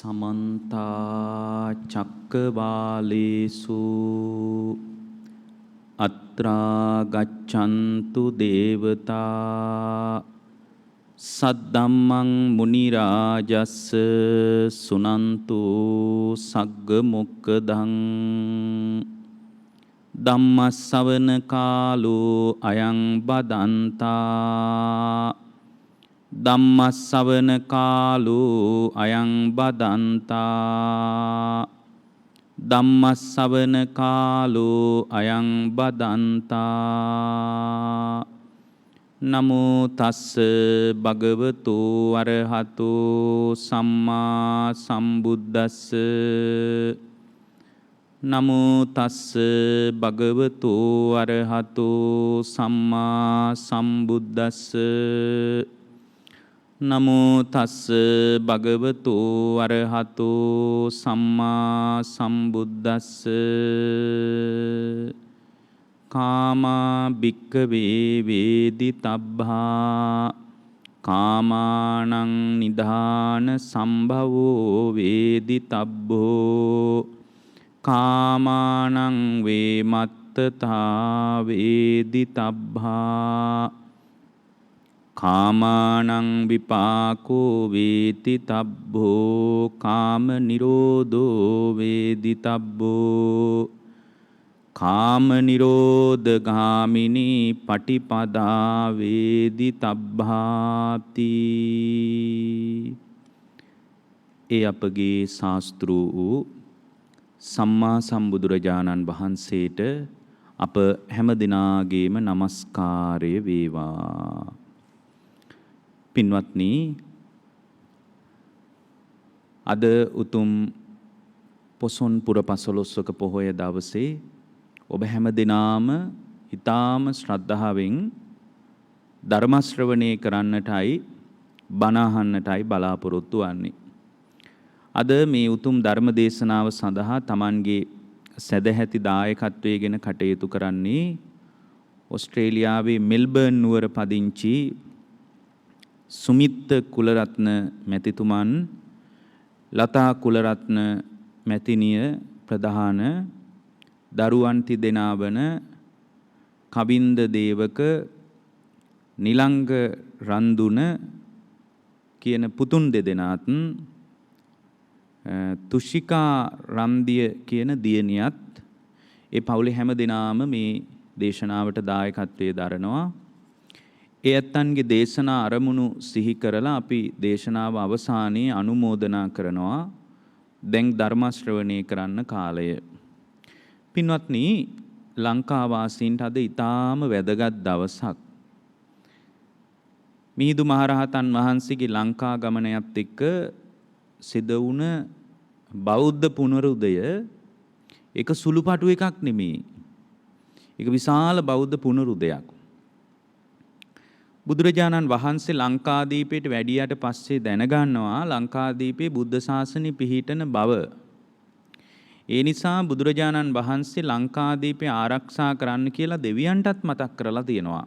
समन्ता चक्रवालेषु अत्रा गच्छन्तु देवता सद्धम्मं मुनिराजस्स सुनन्तु सग्गमुक्खदं ධම්මස්සවන කාලෝ අයං බදන්තා ධම්මස්සවන කාලෝ අයං බදන්තා ධම්මස්සවන කාලෝ අයං බදන්තා නමෝ තස්ස භගවතු අරහතෝ සම්මා සම්බුද්දස්ස නමෝ තස්ස භගවතු අරහතෝ සම්මා සම්බුද්දස්ස නමෝ තස්ස භගවතු අරහතෝ සම්මා සම්බුද්දස්ස කාමා භික්ඛවේ වේදිතබ්බා කාමානං නිධාන සම්භවෝ වේදිතබ්බෝ කාමානං වේමත්තතා වේදිතබ්බා කාමානං විපාකෝ වේතිතබ්බෝ කාම නිරෝධෝ වේදිතබ්බෝ කාම නිරෝධ ගාමිනී පටිපදා වේදිතබ්බාති. ඒ අපගේ ශාස්ත්‍රු වූ සම්මා සම්බුදුරජාණන් වහන්සේට අප හැම දිනාගේම নমස්කාරය වේවා. පින්වත්නි, අද උතුම් පොසොන් පුර පසළොස්වක පොහොය දවසේ ඔබ හැම දිනාම ඊ타ම ශ්‍රද්ධාවෙන් ධර්ම ශ්‍රවණය කරන්නටයි බණ අහන්නටයි බලාපොරොත්තු වන්නේ. අද මේ උතුම් ධර්ම දේශනාව සඳහා Tamanගේ සදැහැති දායකත්වයෙන් කටයුතු කරන්නේ ඕස්ට්‍රේලියාවේ මෙල්බර්න් නුවර පදිංචි සුමිත් කුලරත්න මැතිතුමන්, ලතා කුලරත්න මැතිනිය ප්‍රධාන, දරුවන් තිදෙනා වන කවින්ද දේවක, නිලංග රන්දුන කියන පුතුන් දෙදෙනාත්, තුෂිකා රන්දිය කියන දියණියත් ඒ පවුලේ හැම දිනාම මේ දේශනාවට දායකත්වයේ දරනවා. ඒ ඇත්තන්ගේ දේශනා අරමුණු සිහි කරලා අපි දේශනාව අවසානයේ අනුමෝදනා කරනවා. දැන් ධර්ම ශ්‍රවණය කරන්න කාලය. පින්වත්නි, ලංකා වාසීන්ට අද ඊටාම වැදගත් දවසක්. මිහිඳු මහරහතන් වහන්සේගේ ලංකා ගමනයත් එක්ක සිදු වුණ බෞද්ධ පුනරුදය එක සුළුපටු එකක් නෙමෙයි. ඒක විශාල බෞද්ධ පුනරුදයක්. බුදුරජාණන් වහන්සේ ලංකාදීපයට වැඩියට පස්සේ දැනගන්නවා ලංකාදීපේ බුද්ධ ශාසනය පිහිටන බව. ඒ නිසා බුදුරජාණන් වහන්සේ ලංකාදීපේ ආරක්ෂා කරන්න කියලා දෙවියන්ටත් මතක් කරලා තියෙනවා.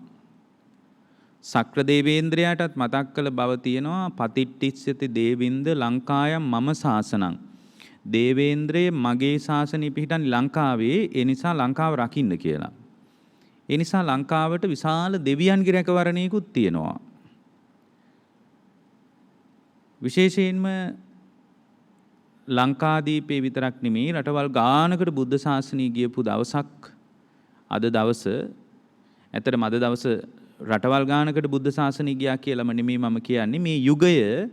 සක්‍ර දේවේන්ද්‍රයාටත් මතක් කළ බව තියෙනවා. පතිට්ඨිස්සති දේවින්ද ලංකායම් මම ශාසනං. දේවේන්ද්‍රය මගේ ශාසනය පිහිටන් ලංකාවේ, ඒ නිසා ලංකාව රකින්න කියලා. ඒ නිසා ලංකාවට විශාල දෙවියන්ගේ රැකවරණයකුත් තියෙනවා. විශේෂයෙන්ම ලංකාදීපේ විතරක් නෙමෙයි, රටවල් ගානකට බුද්ධ ශාසනය ගියපු දවසක් අද දවස. ඇත්තටම අද දවස රටවල් ගානකට බුද්ධ ශාසනය ගියා කියලාම නෙමෙයි මම කියන්නේ. මේ යුගය,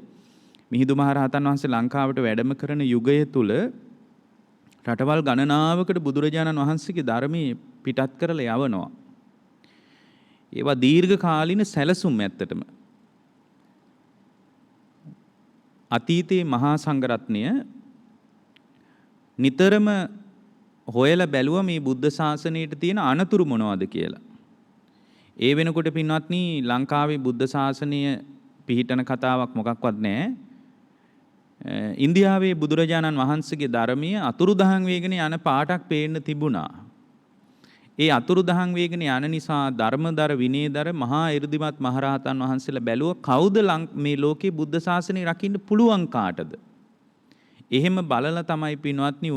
මිහිඳු මහරහතන් වහන්සේ ලංකාවට වැඩම කරන යුගය තුල රටවල් ගණනාවකට බුදුරජාණන් වහන්සේගේ ධර්මයේ පිටත් කරලා යවනවා. ඒවා දීර්ඝ කාලින සැලසුම්. ඇත්තටම අතීතයේ මහා සංඝරත්නය නිතරම හොයලා බැලුවා මේ බුද්ධ ශාසනයට තියෙන අනතුරු මොනවද කියලා. ඒ වෙනකොට පින්වත්නි, ලංකාවේ බුද්ධ ශාසනය පිහිටන කතාවක් මොකක්වත් නැහැ. ඉන්දියාවේ බුදුරජාණන් වහන්සේගේ ධර්මයේ අතුරුදහන් වේගන යන පාටක් පේන්න තිබුණා. ඒ අතුරුදහන් වේගන යන නිසා ධර්මදර විනයදර මහා 이르දිමත් මහරහතන් වහන්සේලා බැලුවා කවුද මේ ලෝකේ බුද්ධ ශාසනය රකින්න පුළුවන් කාටද? එහෙම බලලා තමයි පින්වත්නි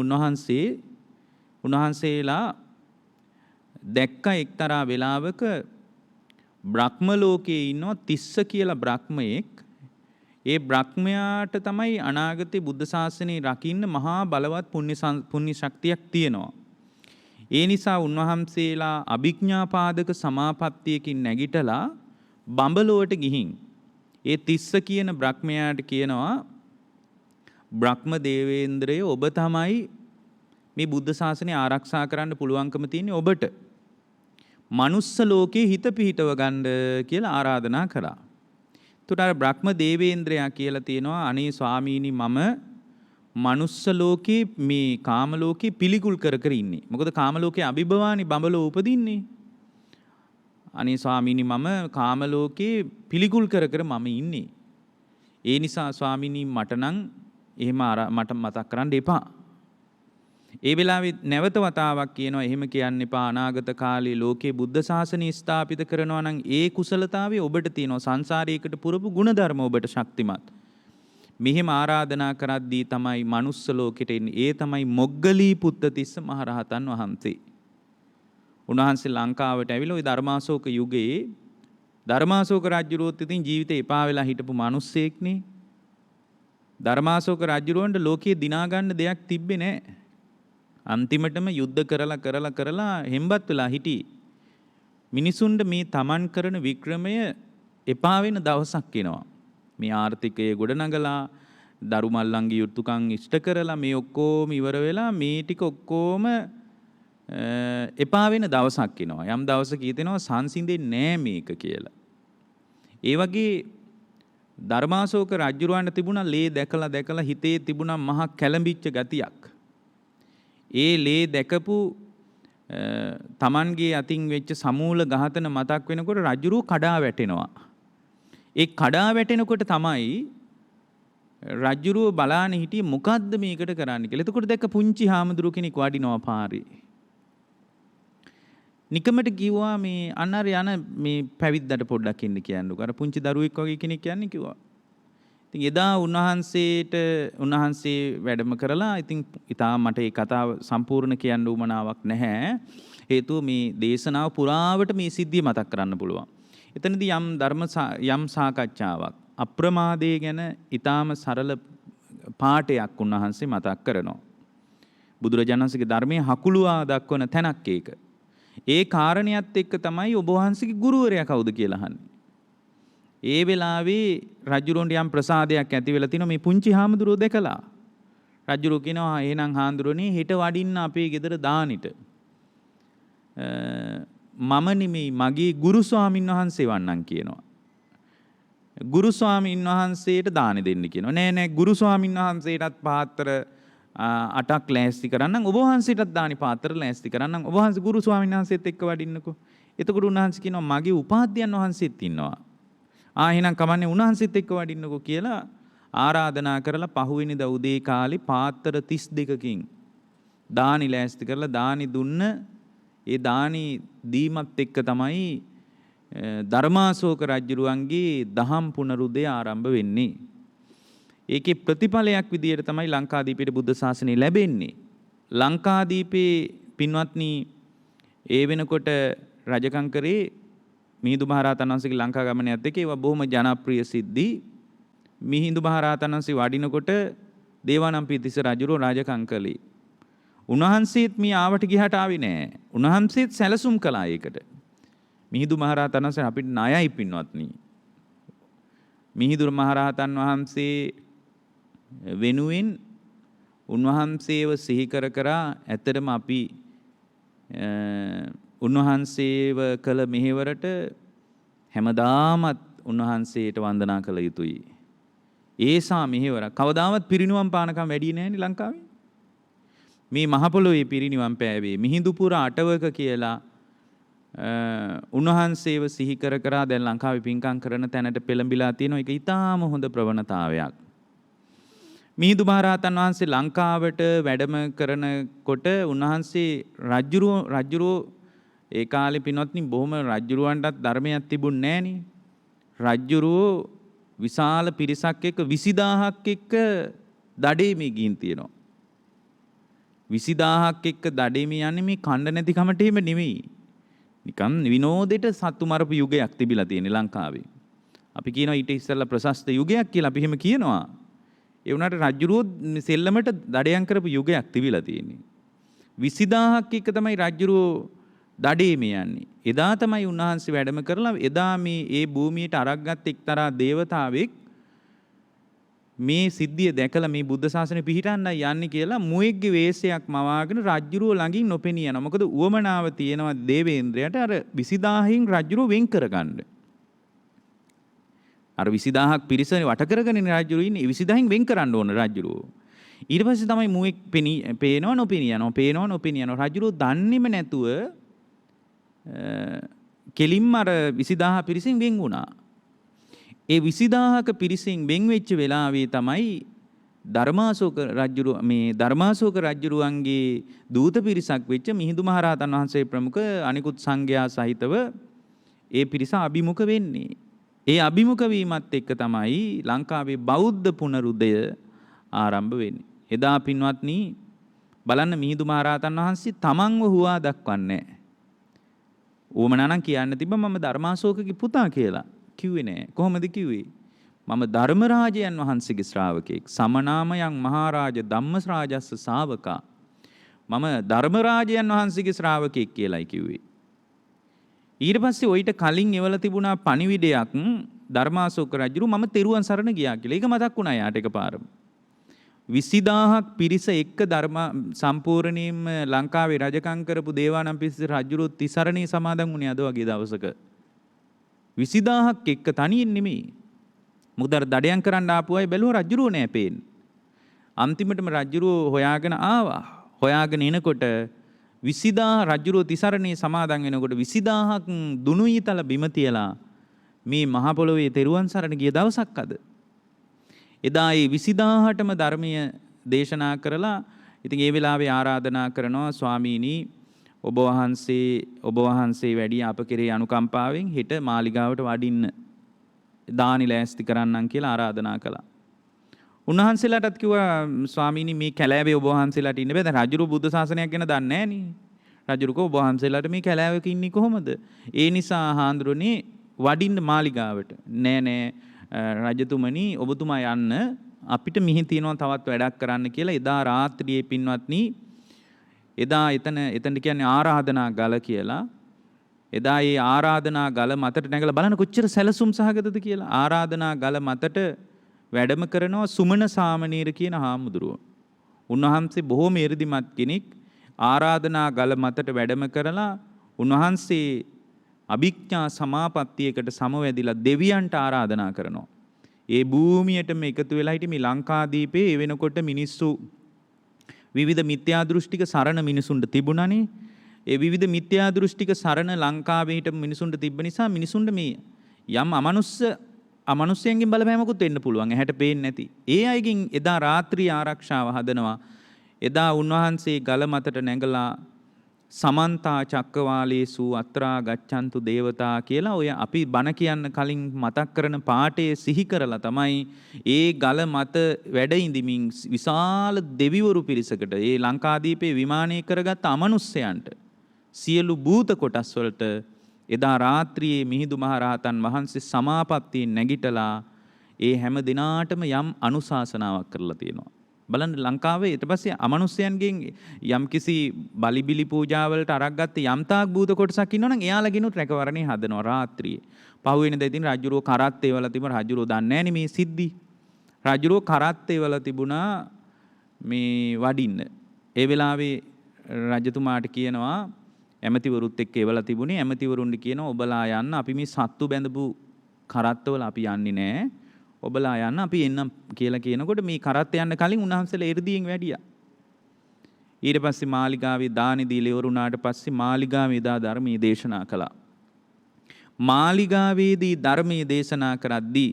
උන්වහන්සේලා දැක්ක එක්තරා වෙලාවක බ්‍රහ්ම ලෝකයේ ඉන්නවා තිස්ස කියලා බ්‍රහ්මයෙක්. ඒ බ්‍රහ්මයාට තමයි අනාගතේ බුද්ධ ශාසනය රකින්න මහා බලවත් පුණ්‍ය ශක්තියක් තියෙනවා. ඒ නිසා උන්වහන්සේලා අභිඥාපාදක සමාපත්තියකින් නැගිටලා බඹලොවට ගිහින් ඒ තිස්ස කියන බ්‍රහ්මයාට කියනවා බ්‍රහ්ම දේවේන්ද්‍රය ඔබ තමයි මේ බුද්ධ ශාසනය ආරක්ෂා කරන්න පුළුවන්කම තියෙන්නේ ඔබට. මනුස්ස ලෝකේ හිත පිහිටව ගන්න කියලා ආරාධනා කළා. එතකොට අර බ්‍රහ්ම දේවේන්ද්‍රයා කියලා තියෙනවා අනේ ස්වාමීනි මම මනුස්ස ලෝකේ මේ කාම ලෝකේ පිළිකුල් කර කර ඉන්නේ. මොකද කාම ලෝකේ අභිභවානි බඹලෝ උපදින්නේ. අනේ ස්වාමීනි මම කාම ලෝකේ පිළිකුල් කර කර මම ඉන්නේ. ඒ නිසා ස්වාමීනි මට නම් එහෙම මට මතක් කරන්න එපා. ඒ වෙලාවේ නැවත වතාවක් කියනවා එහෙම කියන්න එපා. අනාගත කාලේ ලෝකේ බුද්ධ ශාසනය ස්ථාපිත කරනවා නම් ඒ කුසලතාවය ඔබට තියෙනවා. සංසාරයකට පුරපු ගුණධර්ම ඔබට ශක්තිමත්. මෙහෙම ආරාධනා කරද්දී තමයි මනුස්ස ලෝකෙට එන්නේ. ඒ තමයි මොග්ගලී පුත්තතිස්ස මහරහතන් වහන්සේ. උන්වහන්සේ ලංකාවට ඇවිල්ලා ওই ධර්මාශෝක යුගයේ ධර්මාශෝක රජුරුවත් ඉතින් ජීවිතේ එපා වෙලා හිටපු මිනිස්සෙක්නේ. ධර්මාශෝක රජුරුවන්ට ලෝකයේ දිනා ගන්න දෙයක් තිබ්බේ නැහැ. අන්තිමටම යුද්ධ කරලා හෙම්බත් වෙලා හිටියේ. මිනිසුන්ට මේ තමන් කරන වික්‍රමය එපා වෙන දවසක් එනවා. මේ ආර්ථිකය ගොඩනගලා දරු මල්ලන්ගේ යුතුයකම් ඉෂ්ට කරලා මේ ඔක්කොම ඉවර වෙලා මේ ටික ඔක්කොම එපා වෙන දවසක් එනවා. යම් දවසක හිතෙනවා සංසිඳෙන්නේ නෑ මේක කියලා. ඒ වගේ ධර්මාශෝක රජුරවන්ට තිබුණා ලේ දැකලා හිතේ තිබුණා මහා කැළඹිච්ච ගතියක්. ඒ ලේ දැකපු තමන්ගේ අතින් වෙච්ච සමූල ඝාතන මතක් වෙනකොට රජුරු කඩා වැටෙනවා. ඒ කඩා වැටෙනකොට තමයි රජුරුව බලාන හිටියේ මොකද්ද මේකට කරන්න කියලා. එතකොට දැක්ක පුංචි හාමුදුරු කෙනෙක් වඩිනවා පාරේ. නිකමට කිව්වා මේ අන්නර යන මේ පැවිද්දට පොඩ්ඩක් ඉන්න කියන්නකෝ. අර පුංචි දරුවෙක් වගේ කෙනෙක් කියන්නේ කිව්වා. ඉතින් එදා උන්වහන්සේ වැඩම කරලා ඉතින් ඉතාල මට ඒ කතාව සම්පූර්ණ කියන්න උවමනාවක් නැහැ. හේතුව මේ දේශනාව පුරාවට මේ සිද්ධිය මතක් කරන්න පුළුවන්. එතනදී යම් සාකච්ඡාවක් අප්‍රමාදයේ ගැන ඊටාම සරල පාඩයක් උන්වහන්සේ මතක් කරනවා. බුදුරජාණන් වහන්සේගේ ධර්මයේ හකුළුවා දක්වන තැනක් ඒක. ඒ කාරණියත් එක්ක තමයි ඔබ වහන්සේගේ ගුරුවරයා කවුද කියලා අහන්නේ. ඒ වෙලාවේ රජුරොන්ට යම් ප්‍රසාදයක් ඇති වෙලා තිනවා මේ පුංචි හාමුදුරුවෝ දැකලා. රජුරෝ කියනවා එහෙනම් හාමුදුරනේ හෙට වඩින්න අපේ ගෙදර දානිට. මම නෙමෙයි මගේ ගුරු ස්වාමින් වහන්සේ වන්නම් කියනවා. ගුරු ස්වාමින් වහන්සේට දානෙ දෙන්න කියනවා. නෑ ගුරු ස්වාමින් වහන්සේටත් පාත්‍ර 8ක් ලෑස්ති කරන්නම් ඔබ වහන්සේටත් දානි පාත්‍ර ලෑස්ති කරන්නම් ඔබ වහන්සේ ගුරු ස්වාමින් වහන්සේත් එක්ක වඩින්නකෝ. එතකොට උන්වහන්සේ කියනවා මගේ උපාධ්‍යයන් වහන්සේත් ඉන්නවා. එහෙනම් කමන්නේ උන්වහන්සේත් එක්ක වඩින්නකෝ කියලා ආරාධනා කරලා පහුවෙනිදා උදේ කාලේ පාත්‍ර 32කින් දානි ලෑස්ති කරලා දානි දුන්න. ඒ දානි දීමත් එක්ක තමයි ධර්මාශෝක රජුරුවන්ගේ දහම් පුනරුදය ආරම්භ වෙන්නේ. ඒකේ ප්‍රතිඵලයක් විදියට තමයි ලංකාදීපයේ බුද්ධ ශාසනය ලැබෙන්නේ. ලංකාදීපේ පින්වත්නි ඒ වෙනකොට රජකම් කරේ මිහිඳු මහරහතන් වහන්සේගේ ලංකා ගමනයත් එක්ක ඒවා බොහොම ජනප්‍රිය සිද්ධි. මිහිඳු මහරහතන් වහන්සේ වඩිනකොට දේවානම්පියතිස්ස රජුරෝ රාජකම් කළේ. උන්වහන්සේත් මේ ආවට ගිහට ආවේ නෑ. උන්වහන්සේත් සැලසුම් කළා ඒකට. මිහිඳු මහරහතන් වහන්සේ අපිට ණයයි පින්වත්නි. මිහිඳු මහරහතන් වහන්සේ වෙනුවෙන් උන්වහන්සේව සිහි කර ඇත්තටම අපි උන්වහන්සේව කළ මෙහෙවරට හැමදාමත් උන්වහන්සේට වන්දනා කළ යුතුයි. ඒසා මෙහෙවර කවදාවත් පිරිනිවන් පානකම් වැඩි නැහැනේ ලංකාවේ. මේ මහ පොළොවේ පිරිනිවන් පෑවේ මිහිඳුපුර අටවක කියලා උන්වහන්සේව සිහි කර දැන් ලංකාවේ පින්කම් කරන තැනට පෙළඹිලා තියෙනවා. ඒක ඊටාම හොඳ ප්‍රවණතාවයක්. මිහිඳු මහරහතන් වහන්සේ ලංකාවට වැඩම කරනකොට උන්වහන්සේ රජුරෝ ඒ කාලේ පින්වත්නි බොහොම රජුරවන්ටත් ධර්මයක් තිබුණේ නැහනේ. රජුරෝ විශාල පිරිසක් එක්ක 20000ක් එක්ක දඩේමේ ගින් තියෙනවා. 20000ක් එක්ක දඩේමේ යන්නේ මේ කණ්ඩ නැති කමට එහෙම නෙවෙයි. නිකන් විනෝදෙට සතු මරපු යුගයක් තිබිලා තියෙන ලංකාවේ. අපි කියනවා ඊට ඉස්සෙල්ලා ප්‍රශස්ත යුගයක් කියලා අපි එහෙම කියනවා. ඒ වුණාට රජුරෝ සෙල්ලමට දඩයන් කරපු යුගයක් තිබිලා තියෙන්නේ. 20000ක් එක්ක තමයි රජුරෝ දඩේමේ යන්නේ. එදා තමයි උන්වහන්සේ වැඩම කරලා එදා මේ ඒ භූමියට අරක්ගත් එක්තරා දේවතාවෙක් මේ සිද්ධිය දැකලා මේ බුද්ධ ශාසනය පිහිටන්නයි යන්නේ කියලා මුවෙක්ගේ වේශයක් මවාගෙන රජුරෝ ළඟින් නොපෙනී යනවා. මොකද උවමනාව තියෙනවා දේවේන්ද්‍රයාට අර 20000න් රජුරෝ වෙන් කරගන්න. අර 20000ක් පිරිස වට කරගෙන රජුරෝ ඉන්නේ 20000න් වෙන් කරන්න ඕන රජුරෝ. ඊට පස්සේ තමයි මුවෙක් පේනවා නොපෙනී යනවා. පේනවා නොපෙනී යනවා. රජුරෝ දන්නේම නැතුව කෙලින්ම අර 20000 පිරිසෙන් වෙන් වුණා. ඒ 20000ක පිරිසෙන් වෙන් වෙච්ච වෙලාවේ තමයි ධර්මාශෝක රජුරුවන්ගේ දූත පිරිසක් වෙච්ච මිහිඳු මහරහතන් වහන්සේ ප්‍රමුඛ අනිකුත් සංඝයා සහිතව ඒ පිරිස අභිමුඛ වෙන්නේ. ඒ අභිමුඛ වීමත් එක්ක තමයි ලංකාවේ බෞද්ධ පුනරුදය ආරම්භ වෙන්නේ. එදා පින්වත්නි බලන්න මිහිඳු මහරහතන් වහන්සේ තමන්ව හුවා දක්වන්නේ නැහැ. ඕමනානම් කියන්න තිබ්බ මම ධර්මාශෝකගේ පුතා කියලා. කිව්වේ නෑ. කොහොමද කිව්වේ? මම ධර්මරාජයන් වහන්සේගේ ශ්‍රාවකෙක්. සමනාමයන් මහරජ ධම්මරාජස්ස ශාවකා. මම ධර්මරාජයන් වහන්සේගේ ශ්‍රාවකෙක් කියලායි කිව්වේ. ඊට පස්සේ ඔయిత කලින් එවලා තිබුණා පණිවිඩයක් ධර්මාශෝක රජු මම තෙරුවන් සරණ ගියා කියලා. ඒක මතක් වුණා යාට එකපාරම. 20000ක් පිරිස එක්ක ධර්ම සම්පූර්ණයෙන්ම ලංකාවේ රජකම් කරපු දේවානම්පියතිස්ස රජුරුත් තිසරණේ සමාදන් වුණේ අද වගේ දවසක. 20000ක් එක්ක තනියෙන් නෙමෙයි. මොකද අර දඩයන් කරන්න ආපු අය බැලුවා රජුරෝ නෑ පේන්නේ. අන්තිමටම රජුරෝ හොයාගෙන ආවා. හොයාගෙන එනකොට 20000 රජුරෝ තිසරණේ සමාදන් වෙනකොට 20000ක් දුනු ඊතල බිම තියලා මේ මහ පොළොවේ තෙරුවන් සරණ ගිය දවසක් අද. එදා ඒ 20000ටම ධර්මීය දේශනා කරලා ඉතින් ඒ වෙලාවේ ආරාධනා කරනවා ස්වාමීනි ඔබ වහන්සේ වැඩි අප කෙරේ අනුකම්පාවෙන් හෙට මාලිගාවට වඩින්න දානි ලෑස්ති කරන්නම් කියලා ආරාධනා කළා. උන්වහන්සේලාටත් කිව්වා ස්වාමීනි මේ කැලෑවේ ඔබ වහන්සේලාට ඉන්න බෑ. දැන් රජුරු බුද්ධ ශාසනයක් ගැන දන්නේ නැහැ නේ. රජුරුකෝ ඔබ වහන්සේලාට මේ කැලෑවක ඉන්නේ කොහොමද? ඒ නිසා හාඳුරුනේ වඩින්න මාලිගාවට. නෑ රජතුමනි ඔබතුමා යන්න අපිට මිහි තියෙනවා තවත් වැඩක් කරන්න කියලා එදා රාත්‍රියේ පින්වත්නි එදා එතනට කියන්නේ ආරාධනා ගල කියලා. එදා ඒ ආරාධනා ගල මතට නැගලා බලන්න කොච්චර සැලසුම් සහගතද කියලා. ආරාධනා ගල මතට වැඩම කරනවා සුමන සාමණේර කියන හාමුදුරුවෝ. උන්වහන්සේ බොහෝම එර්දිමත් කෙනෙක්. ආරාධනා ගල මතට වැඩම කරලා උන්වහන්සේ අභිඥා සමාපත්තියකට සමවැදිලා දෙවියන්ට ආරාධනා කරනවා. ඒ භූමියටම එකතු වෙලා හිටි මේ ලංකාදීපේ ඒ වෙනකොට මිනිස්සු විවිධ මිත්‍යා දෘෂ්ටික සරණ මිනිසුන්ට තිබුණානේ. ඒ විවිධ මිත්‍යා දෘෂ්ටික සරණ ලංකාවේ හිටපු මිනිසුන්ට තිබ්බ නිසා මිනිසුන්ට මේ යම් අමනුෂ්‍යයන්ගෙන් බලපෑමකුත් වෙන්න පුළුවන්. ඇහැට පේන්නේ නැති. ඒ අයගෙන් එදා රාත්‍රී ආරක්ෂාව හදනවා. එදා උන්වහන්සේ ගල මතට නැගලා සමන්තා චක්කවාලේසු අත්‍රා ගච්ඡන්තු දේවතා කියලා ඔය අපි බණ කියන්න කලින් මතක් කරන පාඨයේ සිහි කරලා තමයි ඒ ගල මත වැඩ ඉඳිමින් විශාල දෙවිවරු පිරිසකට ඒ ලංකාදීපේ විමානය කරගත් අමනුෂ්‍යයන්ට සියලු භූත කොටස් වලට එදා රාත්‍රියේ මිහිඳු මහරහතන් වහන්සේ සමාපත්තියෙන් නැගිටලා ඒ හැම දිනාටම යම් අනුශාසනාවක් කරලා තියෙනවා. බලන්න ලංකාවේ ඊට පස්සේ අමනුෂ්‍යයන්ගෙන් යම්කිසි බලිබිලි පූජාවලට අරක් ගත්ත යම්තාක් භූත කොටසක් ඉන්නවනම් එයාලගෙනුත් රැකවරණේ හදනවා රාත්‍රියේ. පහුවෙනිදා ඉතින් රජුරෝ කරත් ඒවල තිබුණා. රජුරෝ දන්නේ නැණි මේ සිද්ධි. රජුරෝ කරත් ඒවල තිබුණා මේ වඩින්න. ඒ වෙලාවේ රජතුමාට කියනවා ඇමතිවරුත් එක්ක ඒවල තිබුණේ ඇමතිවරුන්ට කියනවා ඔබලා යන්න අපි මේ සත්තු බැඳපු කරත්තවල අපි යන්නේ නැහැ. ඔබලා යන්න අපි එන්නම් කියලා කියනකොට මේ කරත් යන්න කලින් උන්වහන්සේලා එ르දීන් වැඩියා. ඊට පස්සේ මාලිගාවේ දානි දීලා ඉවරුණාට පස්සේ මාලිගාවේ දා ධර්මයේ දේශනා කළා. මාලිගාවේදී ධර්මයේ දේශනා කරද්දී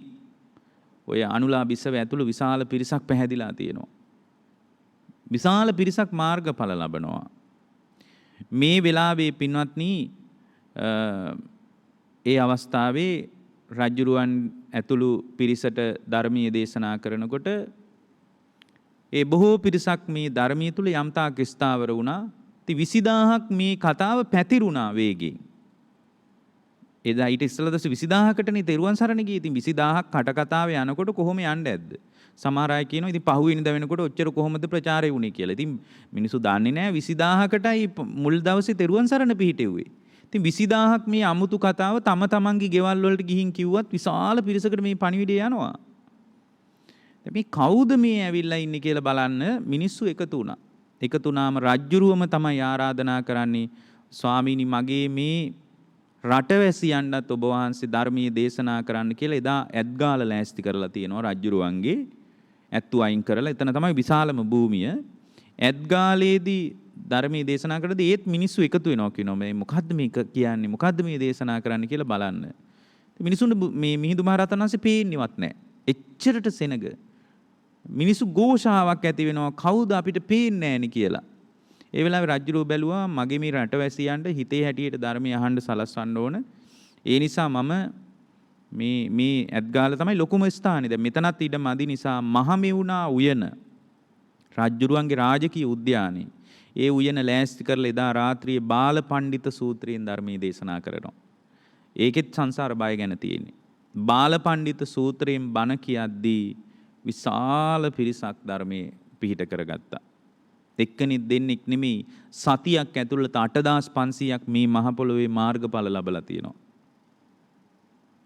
ඔය අනුලා බිසව ඇතුළු විශාල පිරිසක් පැහැදිලා තියෙනවා. විශාල පිරිසක් මාර්ගඵල ලබනවා. මේ වෙලාවේ පින්වත්නි ඒ අවස්ථාවේ රජුරුවන් ඇතුළු පිරිසට ධර්මීය දේශනා කරනකොට ඒ බොහෝ පිරිසක් මේ ධර්මයේ තුල යම් තාක් ස්ථාවර වුණා. ඉතින් 20000ක් මේ කතාව පැතිරුණා වේගෙන්. එදා ඊට ඉස්සෙල්ලා දවස් 20000කටනේ තෙරුවන් සරණ ගියේ. ඉතින් 20000ක් කට කතාවේ යනකොට කොහොම යන්නේ ඇද්ද? සමහර අය කියනවා ඉතින් පහුවෙනිදා වෙනකොට ඔච්චර කොහොමද ප්‍රචාරය වුණේ කියලා. ඉතින් මිනිස්සු දන්නේ නැහැ 20000කටයි මුල් දවසේ තෙරුවන් සරණ පිහිටෙව්වේ. ඉතින් 20000ක් මේ අමුතු කතාව තම තමන්ගේ ගෙවල් වලට ගිහින් කිව්වත් විශාල පිරිසකට මේ පණිවිඩය යනවා. මේ කවුද මේ ඇවිල්ලා ඉන්නේ කියලා බලන්න මිනිස්සු එකතු වුණා. එකතු වුණාම රජ්ජුරුවම තමයි ආරාධනා කරන්නේ ස්වාමීනි මගේ මේ රටවැසියන්ටත් ඔබ වහන්සේ ධර්මයේ දේශනා කරන්න කියලා එදා ඇත්ගාල ලෑස්ති කරලා තියෙනවා රජ්ජුරුවන්ගේ ඇත්තු අයින් කරලා. එතන තමයි විශාලම භූමිය. ඇත්ගාලේදී ධර්මයේ දේශනා කරද්දී ඒත් මිනිස්සු එකතු වෙනවා කියනවා මේ මොකද්ද මේක කියන්නේ මොකද්ද මේ දේශනා කරන්න කියලා බලන්න. මිනිසුන්ට මේ මිහිඳු මහරහතන් වහන්සේ පේන්නේවත් නැහැ. එච්චරට සෙනග. මිනිස්සු ഘോഷාවක් ඇති වෙනවා කවුද අපිට පේන්නේ නැහෙනි කියලා. ඒ වෙලාවේ රජුරෝ බැලුවා මගේ මේ රටවැසියන්ට හිතේ හැටියට ධර්මය අහන්න සලස්වන්න ඕන. ඒ නිසා මම මේ ඇත්ගාල තමයි ලොකුම ස්ථානේ. දැන් මෙතනත් ඉඩ මදි නිසා මහමෙවුනා උයන රජුරුවන්ගේ රාජකීය උද්‍යානයේ ඒ උයන ලෑස්ති කරලා එදා රාත්‍රියේ බාල පණ්ඩිත සූත්‍රයෙන් ධර්මයේ දේශනා කරනවා. ඒකෙත් සංසාර බය ගැන තියෙන්නේ. බාල පණ්ඩිත සූත්‍රයෙන් බණ කියද්දී විශාල පිරිසක් ධර්මයේ පිහිට කරගත්තා. එක්කෙනෙක් දෙන්නෙක් නෙමෙයි සතියක් ඇතුළත 8500ක් මේ මහ පොළොවේ මාර්ගඵල ලැබලා තියෙනවා.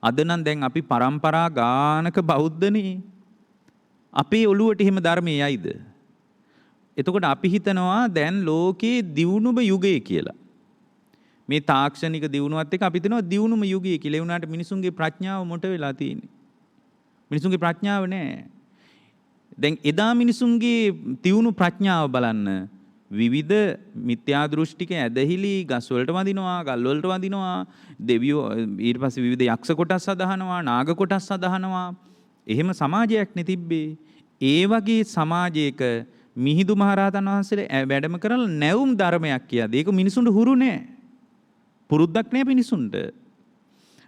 අද නම් දැන් අපි પરම්පරා ගානක බෞද්ධනේ. අපේ ඔළුවට එහෙම ධර්මයේ යයිද? එතකොට අපි හිතනවා දැන් ලෝකේ දියුණුම යුගය කියලා. මේ තාක්ෂණික දියුණුවත් එක්ක අපි හිතනවා දියුණුම යුගය කියලා. ඒ වුණාට මිනිසුන්ගේ ප්‍රඥාව මොට වෙලා තියෙන්නේ. මිනිසුන්ගේ ප්‍රඥාව නැහැ. දැන් එදා මිනිසුන්ගේ තියුණු ප්‍රඥාව බලන්න විවිධ මිත්‍යා දෘෂ්ටික ඇදහිලි ගස් වලට වදිනවා ගල් වලට වදිනවා දෙවියෝ ඊට පස්සේ විවිධ යක්ෂ කොටස් අදහනවා නාග කොටස් අදහනවා එහෙම සමාජයක් නේ තිබ්බේ. ඒ වගේ සමාජයක මිහිඳු මහරහතන් වහන්සේ වැඩම කරලා නැවුම් ධර්මයක් කියද්දී ඒක මිනිසුන්ට හුරු නෑ. පුරුද්දක් නෑ මිනිසුන්ට.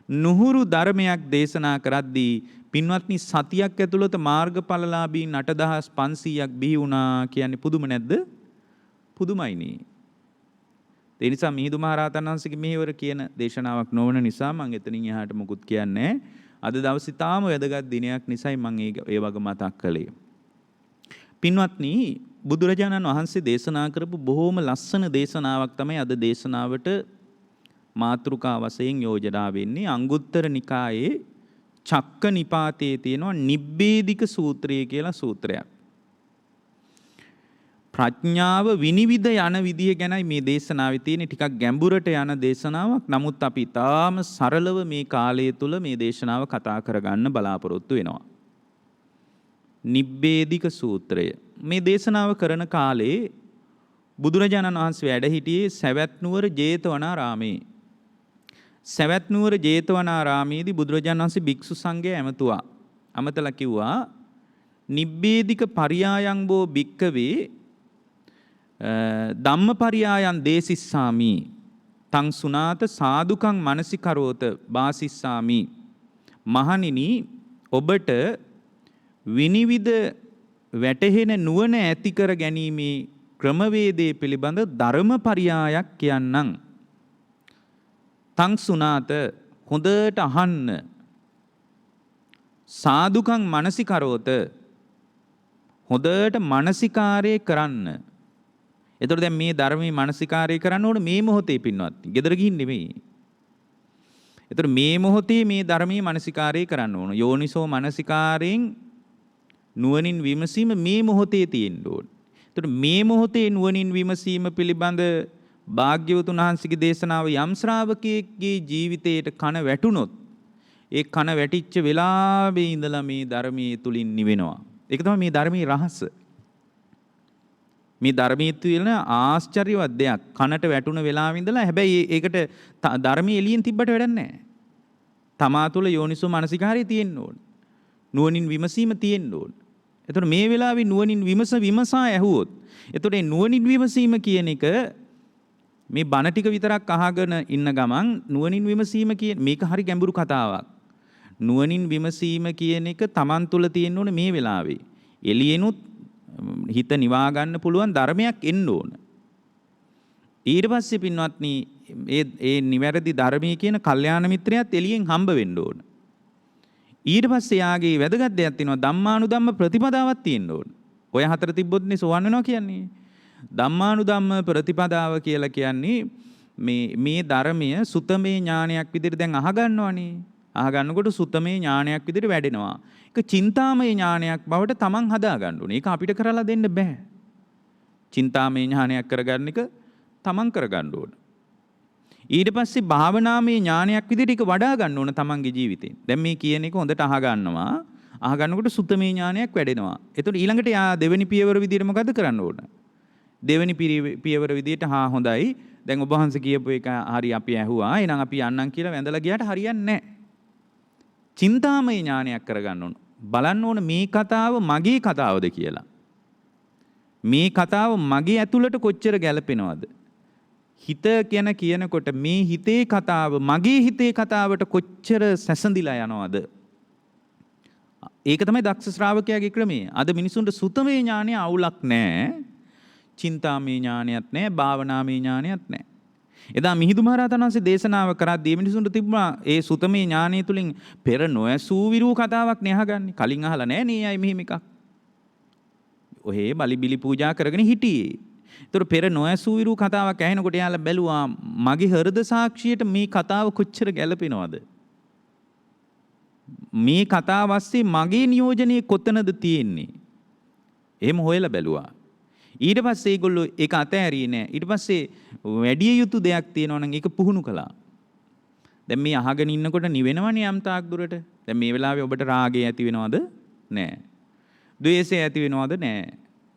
නුහුරු ධර්මයක් දේශනා කරද්දී පින්වත්නි සතියක් ඇතුළත මාර්ගඵලලාභීන් 8500ක් බිහි වුණා කියන්නේ පුදුම නැද්ද? පුදුමයිනේ. ඒ නිසා මිහිඳු මහරහතන් වහන්සේගේ මෙහෙවර කියන දේශනාවක් නොවන නිසා මම එතනින් එහාට මුකුත් කියන්නේ නැහැ. අද දවසේ තාම වැදගත් දිනයක් නිසායි මම ඒ වගේ මතක් කළේ. පින්වත්නි බුදුරජාණන් වහන්සේ දේශනා කරපු බොහොම ලස්සන දේශනාවක් තමයි අද දේශනාවට මාතෘකා වශයෙන් යෝජනා වෙන්නේ. අංගුත්තර නිකායේ චක්ක නිපාතයේ තියෙනවා නිබ්බේධික සූත්‍රය කියලා සූත්‍රයක්. ප්‍රඥාව විනිවිද යන විදිය ගැනයි මේ දේශනාවේ තියෙන. ටිකක් ගැඹුරට යන දේශනාවක්. නමුත් අපි තාම සරලව මේ කාලය තුල මේ දේශනාව කතා කරගන්න බලාපොරොත්තු වෙනවා. නිබ්බේධික සූත්‍රය. මේ දේශනාව කරන කාලේ බුදුරජාණන් වහන්සේ වැඩ සිටියේ සවැත් නුවර ජේතවනාරාමේ. සවැත් නුවර ජේතවනාරාමේදී බුදුරජාණන් වහන්සේ භික්ෂු සංඝයා ඇමතුවා. අමතලා කිව්වා නිබ්බේධික පරියායං බෝ භික්කවේ ධම්මපරියායන් දේසිස්සාමි තං සුනාත සාදුකං මනසිකරෝත වාසිස්සාමි. මහණෙනි ඔබට විනිවිද වැටහෙන නුවණ ඇති කර ගැනීමේ ක්‍රමවේදයේ පිළිබඳ ධර්මපරියායක් කියන්නම්. තං සුනාත හොඳට අහන්න. සාදුකං මනසිකරෝත හොඳට මනසිකාරය කරන්න. එතකොට දැන් මේ ධර්මයේ මනසිකාරය කරන්න ඕන මේ මොහොතේ පින්වත්. ගෙදර ගිහින් නෙමෙයි. එතකොට මේ මොහොතේ මේ ධර්මයේ මනසිකාරය කරන්න ඕන. යෝනිසෝ මනසිකාරයෙන් නුවණින් විමසීම මේ මොහොතේ තියෙන්න ඕන. එතකොට මේ මොහොතේ නුවණින් විමසීම පිළිබඳ භාග්‍යවතුන් වහන්සේගේ දේශනාව යම් ශ්‍රාවකයෙක්ගේ ජීවිතයට කන වැටුනොත් ඒ කන වැටිච්ච වෙලාවේ ඉඳලා මේ ධර්මයේ තුලින් නිවෙනවා. ඒක තමයි මේ ධර්මයේ රහස. මේ ධර්මයේ තියෙන ආශ්චර්යවත් දෙයක් කනට වැටුන වෙලාවේ ඉඳලා හැබැයි ඒකට ධර්මයේ එළියෙන් තිබ්බට වැඩක් නැහැ. තමා තුළ යෝනිසෝ මනසිකාරය තියෙන්න ඕන. නුවණින් විමසීම තියෙන්න ඕන. එතකොට මේ වෙලාවේ නුවණින් විමසා ඇහුවොත් එතකොට මේ නුවණින් විමසීම කියන එක මේ බණ ටික විතරක් අහගෙන ඉන්න ගමන් නුවණින් විමසීම කියන මේක හරි ගැඹුරු කතාවක්. නුවණින් විමසීම කියන එක Taman තුල තියෙන්න ඕනේ මේ වෙලාවේ. එළියෙනුත් හිත නිවා ගන්න පුළුවන් ධර්මයක් එන්න ඕන. ඊට පස්සේ පින්වත්නි ඒ නිවැරදි ධර්මයේ කියන කල්යාණ මිත්‍රයාත් එළියෙන් හම්බ වෙන්න ඕන. ඊට පස්සේ යාගේ වැදගත් දෙයක් තියෙනවා ධම්මානුධම්ම ප්‍රතිපදාවක් තියෙන්න ඕන. ඔය හතර තිබ්බොත්නේ සෝවන් වෙනවා කියන්නේ. ධම්මානුධම්ම ප්‍රතිපදාව කියලා කියන්නේ මේ ධර්මය සුතමේ ඥානයක් විදිහට දැන් අහගන්නවනේ. අහගන්නකොට සුතමේ ඥානයක් විදිහට වැඩෙනවා. ඒක චින්තාමය ඥානයක් බවට තමන් හදා ගන්න ඕනේ. ඒක අපිට කරලා දෙන්න බෑ. චින්තාමය ඥානයක් කරගන්න එක තමන් කරගන්න ඕන. ඊට පස්සේ භාවනාමය ඥානයක් විදිහට ඒක වඩා ගන්න ඕන තමන්ගේ ජීවිතේ. දැන් මේ කියන එක හොඳට අහගන්නවා. අහගන්නකොට සුතමේ ඥානයක් වැඩෙනවා. එතකොට ඊළඟට යා දෙවෙනි පියවර විදිහට මොකද කරන්න ඕන? දෙවෙනි පියවර විදිහට හොඳයි. දැන් ඔබ වහන්සේ කියපු එක හරි අපි ඇහුවා. එහෙනම් අපි යන්නම් කියලා වැඳලා ගියාට හරියන්නේ නැහැ. චින්තාමය ඥානයක් කරගන්න ඕන. බලන්න ඕන මේ කතාව මගේ කතාවද කියලා. මේ කතාව මගේ ඇතුළට කොච්චර ගැලපෙනවද? හිත කියනකොට මේ හිතේ කතාව මගේ හිතේ කතාවට කොච්චර සැසඳිලා යනවද? ඒක තමයි දක්ෂ ශ්‍රාවකයාගේ ක්‍රමය. අද මිනිසුන්ට සුතමේ ඥානය අවුලක් නැහැ. චින්තාමය ඥානයක් නැහැ, භාවනාමය ඥානයක් නැහැ. එදා මිහිඳු මහරහතන් වහන්සේ දේශනාව කරද්දී මිනිසුන්ට තිබුණා ඒ සුතමේ ඥානය තුලින් පෙර නොඇසූ විරූ කතාවක් නේ අහගන්නේ. කලින් අහලා නැහැ නේ අය මෙහෙම එකක්. ඔහේ බලි බිලි පූජා කරගෙන හිටියේ. ඒතර පෙර නොඇසූ විරූ කතාවක් ඇහෙනකොට එයාලා බැලුවා මගේ හෘද සාක්ෂියට මේ කතාව කොච්චර ගැළපෙනවද? මේ කතාව ඇස්සේ මගේ නියෝජනයේ කොතනද තියෙන්නේ? එහෙම හොයලා බැලුවා. ඊට පස්සේ ඒගොල්ලෝ ඒක අතෑරියේ නෑ. ඊට පස්සේ වැඩි යුතු දෙයක් තියෙනවා නම් ඒක පුහුණු කළා. දැන් මේ අහගෙන ඉන්නකොට නිවෙනවනේ යම් තාක් දුරට. දැන් මේ වෙලාවේ ඔබට රාගය ඇති වෙනවද? නෑ. ද්වේෂය ඇති වෙනවද? නෑ.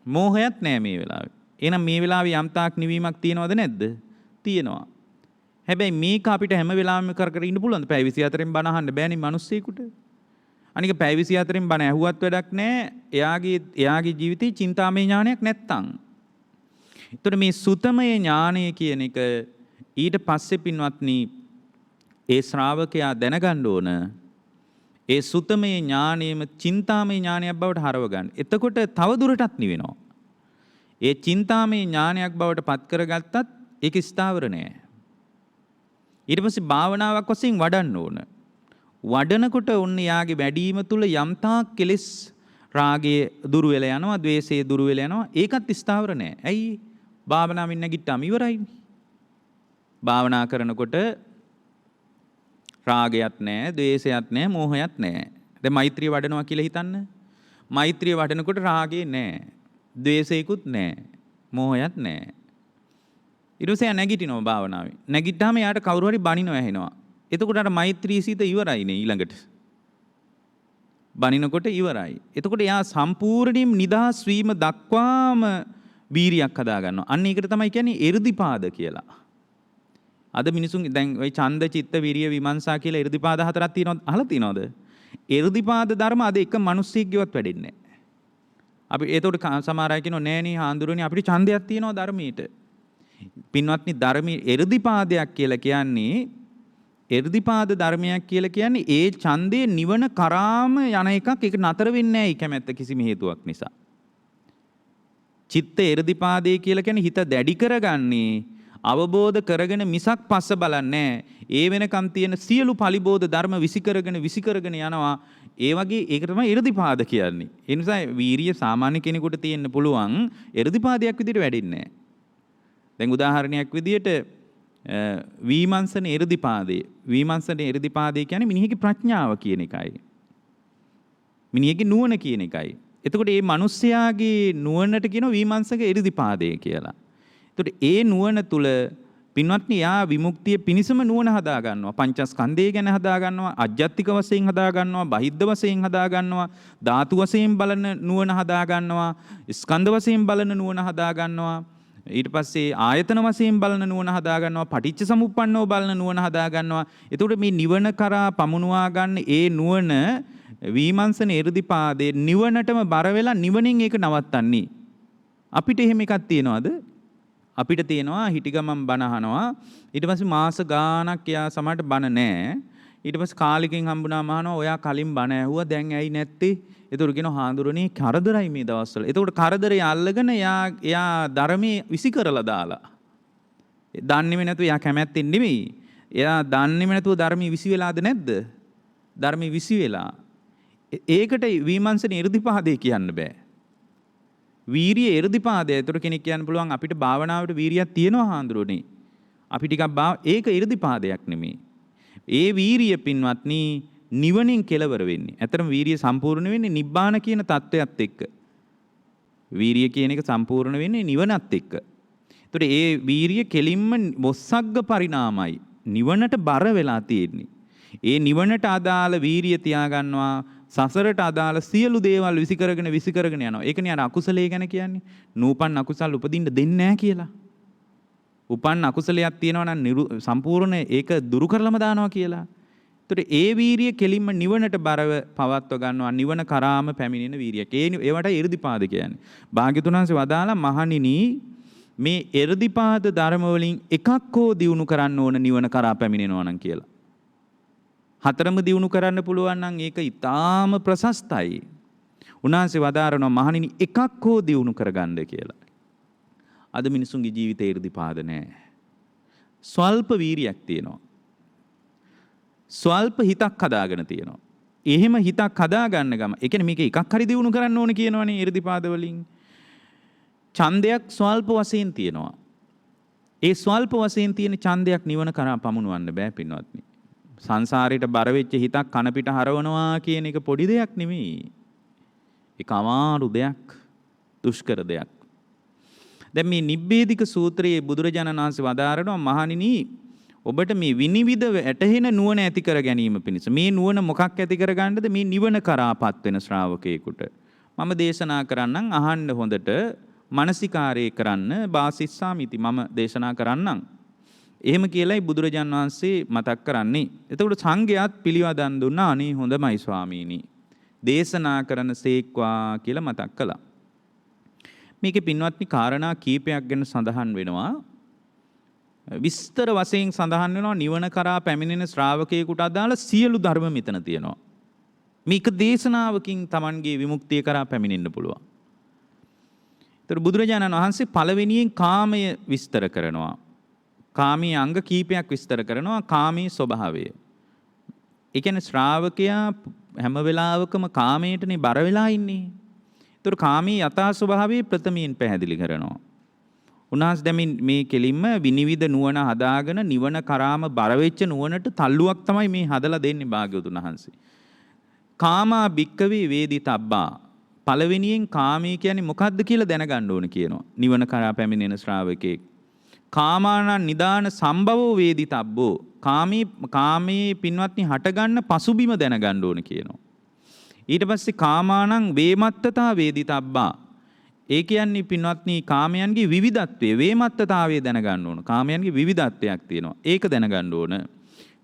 මෝහයත් නෑ මේ වෙලාවේ. එහෙනම් මේ වෙලාවේ යම් තාක් නිවීමක් තියෙනවද නැද්ද? තියෙනවා. හැබැයි මේක අපිට හැම වෙලාවෙම කර ඉන්න පුළුවන්ද? පැය 24න් බණ අහන්න බෑනේ මිනිස්සෙකුට. අනික පැය 24න් බණ ඇහුවත් වැඩක් නැහැ. එයාගේ ජීවිතේ චින්තාමය ඥානයක් නැත්තම්. ඒතර මේ සුතමය ඥානය කියන එක ඊට පස්සේ පින්වත්නි ඒ ශ්‍රාවකයා දැනගන්න ඕන. ඒ සුතමය ඥානයම චින්තාමය ඥානයක් බවට හරව ගන්න. එතකොට තව දුරටත් නිවෙනවා. ඒ චින්තාමය ඥානයක් බවට පත් කරගත්තත් ඒක ස්ථාවර නෑ. ඊට පස්සේ භාවනාවක් වශයෙන් වඩන්න ඕන. වඩනකොට ඔන්න යාගේ වැඩිම තුල යම්තාක් කෙලෙස් රාගයේ දුරු වෙලා යනවා, ද්වේෂයේ දුරු වෙලා යනවා. ඒකත් ස්ථාවර නෑ. ඇයි? භාවනාවෙන් නැගිට්ටාම ඉවරයිනේ. භාවනා කරනකොට රාගයක් නෑ, ද්වේෂයක් නෑ, මෝහයක් නෑ. දැන් මෛත්‍රිය වඩනවා කියලා හිතන්න. මෛත්‍රිය වඩනකොට රාගේ නෑ, ද්වේෂයකුත් නෑ, මෝහයක් නෑ. ඊට පස්සේ නැගිටිනවා භාවනාවේ. නැගිට්ටාම යාට කවුරු හරි බනිනවා ඇහෙනවා. එතකොට අර මෛත්‍රී සිත ඉවරයිනේ ඊළඟට. බනිනකොට ඉවරයි. එතකොට යා සම්පූර්ණයෙන්ම නිදහස් වීම දක්වාම වීරියක් හදා ගන්නවා. අන්න ඒකට තමයි කියන්නේ එ르දිපාද කියලා. අද මිනිසුන් දැන් ওই ඡන්ද චිත්ත විරිය විමර්ශා කියලා එ르දිපාද හතරක් තියෙනවද? අහලා තියෙනවද? එ르දිපාද ධර්ම අද එක මිනිස්සෙක්ගේවත් වැඩෙන්නේ නැහැ. අපි ඒතකොට සමහර අය කියනවා නෑ නේ හාඳුරනේ අපිට ඡන්දයක් තියෙනවා ධර්මයට. පින්වත්නි ධර්මයේ එ르දිපාදයක් කියලා කියන්නේ එ르දිපාද ධර්මයක් කියලා කියන්නේ ඒ ඡන්දේ නිවන කරාම යන එකක්. ඒක නතර වෙන්නේ නැහැ කැමැත්ත කිසිම හේතුවක් නිසා. චිත්ත එ르දිපාදේ කියලා කියන්නේ හිත දැඩි කරගන්නේ අවබෝධ කරගෙන මිසක් පස්ස බලන්නේ නැහැ. ඒ වෙනකම් තියෙන සියලු පලිබෝධ ධර්ම විසි කරගෙන යනවා. ඒ වගේ ඒක තමයි එ르දිපාද කියන්නේ. ඒ නිසා වීරිය සාමාන්‍ය කෙනෙකුට තියෙන්න පුළුවන් එ르දිපාදයක් විදිහට වැඩින්නේ නැහැ. දැන් උදාහරණයක් විදිහට වීමංසන එ르දිපාදේ. වීමංසන එ르දිපාදේ කියන්නේ මිනිහගේ ප්‍රඥාව කියන එකයි. මිනිහගේ නුවණ කියන එකයි. එතකොට මේ මිනිස්යාගේ නුවණට කියන වීමංසක එ르දිපාදේ කියලා. එතකොට ඒ නුවණ තුල පින්වත්නි යා විමුක්තිය පිණිසම නුවණ හදා ගන්නවා. පංචස්කන්ධය ගැන හදා ගන්නවා. අජ්ජත්තික වශයෙන් හදා ගන්නවා. බහිද්ධ වශයෙන් හදා ගන්නවා. ධාතු වශයෙන් බලන නුවණ හදා ගන්නවා. ස්කන්ධ වශයෙන් බලන නුවණ හදා ගන්නවා. ඊට පස්සේ ආයතන වශයෙන් බලන නුවණ හදා ගන්නවා. පටිච්ච සමුප්පන්නව බලන නුවණ හදා ගන්නවා. එතකොට මේ නිවන කරා පමුණුවා ගන්න ඒ නුවණ වීමංසන එ르දිපාදේ නිවනටම බර වෙලා නිවනින් ඒක නවත්තන්නේ. අපිට එහෙම එකක් තියනවද? අපිට තියෙනවා හිටි ගමන් බණ අහනවා. ඊට පස්සේ මාස ගාණක් එයා සමහරට බණ නැහැ. ඊට පස්සේ කාලෙකින් හම්බුනා මහනවා ඔයා කලින් බණ ඇහුවා දැන් ඇයි නැත්තේ? ඒතකොට කියනවා හාඳුරනේ කරදරයි මේ දවස්වල. ඒතකොට කරදරේ අල්ලගෙන එයා ධර්මයේ විසි කරලා දාලා. දන්නේම නැතුව එයා කැමැත්තෙන් නෙමෙයි. එයා දන්නේම නැතුව ධර්මයේ විසි වෙලාද නැද්ද? ධර්මයේ විසි වෙලා. ඒකට විමර්ශන 이르දිපාදේ කියන්න බෑ. වීරිය 이르දිපාදේ. ඒතකොට කෙනෙක් කියන්න පුළුවන් අපිට භාවනාවට වීරියක් තියෙනවා හාඳුරනේ. අපි ටිකක් ඒක 이르දිපාදයක් නෙමෙයි. ඒ වීරිය පින්වත්නි නිවනින් කෙලවර වෙන්නේ. ඇත්තටම වීරිය සම්පූර්ණ වෙන්නේ නිබ්බාන කියන தත්වයක් එක්ක. වීරිය කියන එක සම්පූර්ණ වෙන්නේ නිවනත් එක්ක. ඒතකොට ඒ වීරිය කෙලින්ම මොස්සග්ග පරිණාමයි. නිවනට බර වෙලා තියෙන්නේ. ඒ නිවනට අදාළ වීරිය තියාගන්නවා සසරට අදාළ සියලු දේවල් විසි කරගෙන යනවා. ඒකනේ අර අකුසලයේ ගැන කියන්නේ. නූපන් අකුසල් උපදින්න දෙන්නේ නැහැ කියලා. උපන් අකුසලයක් තියෙනවා නම් සම්පූර්ණ ඒක දුරු කරලම දානවා කියලා. ඒතකොට ඒ වීරිය කෙලින්ම නිවනට බරව පවත්ව ගන්නවා. නිවන කරාම පැමිණෙන වීරියක්. ඒවට 이르දිපාද කියන්නේ. භාග්‍යතුන් වහන්සේ වදාලා මහණෙනි මේ 이르දිපාද ධර්ම වලින් එකක් හෝ දියුණු කරන්න ඕන නිවන කරා පැමිණෙනවා නම් කියලා. හතරම දියුණු කරන්න පුළුවන් නම් ඒක ඊටාම ප්‍රශස්තයි. උන්වහන්සේ වදාරනවා මහණෙනි එකක් හෝ දියුණු කරගන්න කියලා. අද මිනිසුන්ගේ ජීවිතේ 이르දිපාද නැහැ. ස්වල්ප වීරියක් තියෙනවා. ස්වල්ප හිතක් හදාගෙන තියෙනවා. එහෙම හිතක් හදාගන්න ගම. ඒ කියන්නේ මේක එකක් හරි දියුණු කරන්න ඕන කියනවනේ 이르දිපාද වලින්. ඡන්දයක් ස්වල්ප වශයෙන් තියෙනවා. ඒ ස්වල්ප වශයෙන් තියෙන ඡන්දයක් නිවන කරා පමුණවන්න බෑ පින්වත්නි. සංසාරයට බර වෙච්ච හිතක් කන පිට හරවනවා කියන එක පොඩි දෙයක් නෙමෙයි. ඒක අමාරු දෙයක්. දුෂ්කර දෙයක්. දැන් මේ නිබ්බේධික සූත්‍රයේ බුදුරජාණන් වහන්සේ වදාරනවා මහණෙනි ඔබට මේ විනිවිද වැටහෙන නුවණ ඇති කර ගැනීම පිණිස මේ නුවණ මොකක් ඇති කර ගන්නද මේ නිවන කරාපත් වෙන ශ්‍රාවකයෙකුට මම දේශනා කරන්නම් අහන්න හොඳට මනසිකාරය කරන්න වාසිස්සාමිති මම දේශනා කරන්නම් එහෙම කියලායි බුදුරජාණන් වහන්සේ මතක් කරන්නේ. එතකොට සංඝයාත් පිළිවදන් දුන්නා අනේ හොඳමයි ස්වාමීනි දේශනා කරන සේක්වා කියලා මතක් කළා. මේකේ පින්වත්නි කාරණා කීපයක් ගැන සඳහන් වෙනවා. විස්තර වශයෙන් සඳහන් වෙනවා නිවන කරා පැමිණෙන ශ්‍රාවකයෙකුට අදාළ සියලු ධර්ම මෙතන තියෙනවා. මේක දේශනාවකින් Tamanගේ විමුක්තිය කරා පැමිණෙන්න පුළුවන්. ඒතර බුදුරජාණන් වහන්සේ පළවෙනියෙන් කාමය විස්තර කරනවා. කාමී අංග කීපයක් විස්තර කරනවා කාමී ස්වභාවය. ඒ කියන්නේ ශ්‍රාවකයා හැම වෙලාවකම කාමයටනේ බර වෙලා ඉන්නේ. ඒතර කාමී යථා ස්වභාවය ප්‍රථමයෙන් පැහැදිලි කරනවා. උන්වහන්සේ දැන් මේ කෙලින්ම විනිවිද නුවණ හදාගෙන නිවන කරාම බර වෙච්ච නුවණට තල්ලුවක් තමයි මේ හදලා දෙන්නේ භාග්‍යවතුන් වහන්සේ. කාමා භික්කවේ වේදිතබ්බා. පළවෙනියෙන් කාමී කියන්නේ මොකද්ද කියලා දැනගන්න ඕන කියනවා. නිවන කරා පැමිණෙන ශ්‍රාවකෙක්. කාමානං නිදාන සම්භවෝ වේදිතබ්බෝ. කාමී පින්වත්නි හටගන්න පසුබිම දැනගන්න ඕන කියනවා. ඊට පස්සේ කාමානං වේමත්තතා වේදිතබ්බා. ඒ කියන්නේ පින්වත්නි කාමයන්ගේ විවිධත්වය වේමත්තතාවය දැනගන්න ඕන. කාමයන්ගේ විවිධත්වයක් තියෙනවා. ඒක දැනගන්න ඕන.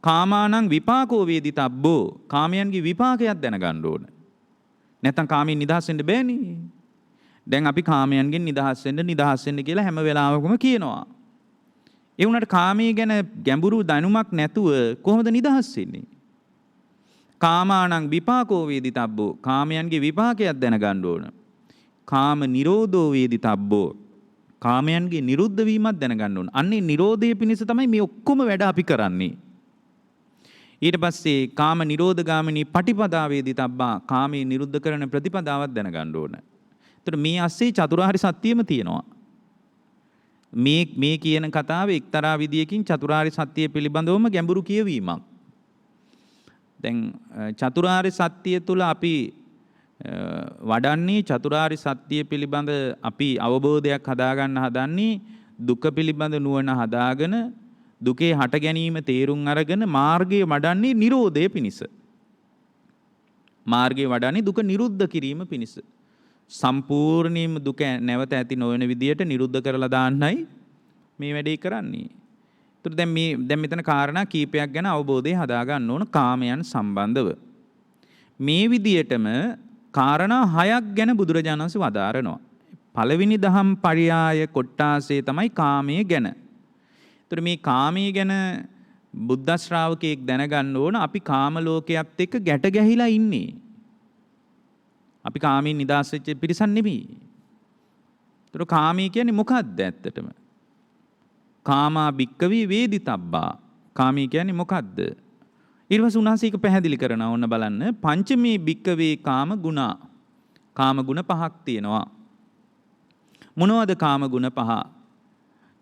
කාමානං විපාකෝ වේදිතබ්බෝ. කාමයන්ගේ විපාකයක් දැනගන්න ඕන. නැත්තම් කාමයෙන් නිදහස් වෙන්න බෑනේ. දැන් අපි කාමයන්ගෙන් නිදහස් වෙන්න කියලා හැම වෙලාවකම කියනවා. ඒ වුණාට කාමයේ ගැන ගැඹුරු දැනුමක් නැතුව කොහොමද නිදහස් වෙන්නේ? කාමානං විපාකෝ වේදිතබ්බෝ. කාමයන්ගේ විපාකයක් දැනගන්න ඕන. කාම නිරෝධෝ වේදිතබ්බෝ. කාමයන්ගේ නිරුද්ධ වීමක් දැනගන්න ඕන. අන්නේ නිරෝධය පිණිස තමයි මේ ඔක්කොම වැඩ අපි කරන්නේ. ඊට පස්සේ කාම නිරෝධගාමිනී පටිපදා වේදිතබ්බා. කාමයේ නිරුද්ධ කරන ප්‍රතිපදාවක් දැනගන්න ඕන. ඒතර මේ ASCII චතුරාර්ය සත්‍යයම තියෙනවා. මේ කියන කතාව එක්තරා විදියකින් චතුරාර්ය සත්‍ය පිළිබඳවම ගැඹුරු කියවීමක්. දැන් චතුරාර්ය සත්‍ය තුල අපි වඩන්නේ චතුරාර්ය සත්‍ය පිළිබඳ අපි අවබෝධයක් හදාගන්න හදන්නේ දුක පිළිබඳ නුවණ හදාගෙන දුකේ හට ගැනීම තේරුම් අරගෙන මාර්ගයේ වඩන්නේ නිරෝධය පිණිස. මාර්ගයේ වඩන්නේ දුක නිරුද්ධ කිරීම පිණිස. සම්පූර්ණයෙන්ම දුක නැවත ඇති නොවන විදියට නිරුද්ධ කරලා දාන්නයි මේ වැඩේ කරන්නේ. ඒතර දැන් මෙතන කාරණා කීපයක් ගැන අවබෝධය හදාගන්න ඕන කාමයන් සම්බන්ධව. මේ විදියටම කාරණා 6ක් ගැන බුදුරජාණන් වහන්සේ වදාරනවා. පළවෙනි දහම් පරියාය කොට්ටාසේ තමයි කාමයේ ගැන. ඒතර මේ කාමයේ ගැන බුද්ධ ශ්‍රාවකයෙක් දැනගන්න ඕන අපි කාම ලෝකයේත් එක්ක ගැට ගැහිලා ඉන්නේ. අපි කාමයෙන් නිදහස් වෙච්ච පිරිසක් නෙමෙයි. ඒතර කාමී කියන්නේ මොකක්ද ඇත්තටම? කාමා භික්කවේ වේදිතබ්බා. කාමී කියන්නේ මොකක්ද? ඊට පස්සේ උන්වහන්සේ ඒක පැහැදිලි කරනවා. ඔන්න බලන්න. පංචමේ භික්කවේ කාම ගුණා. කාම ගුණ පහක් තියෙනවා. මොනවද කාම ගුණ පහ?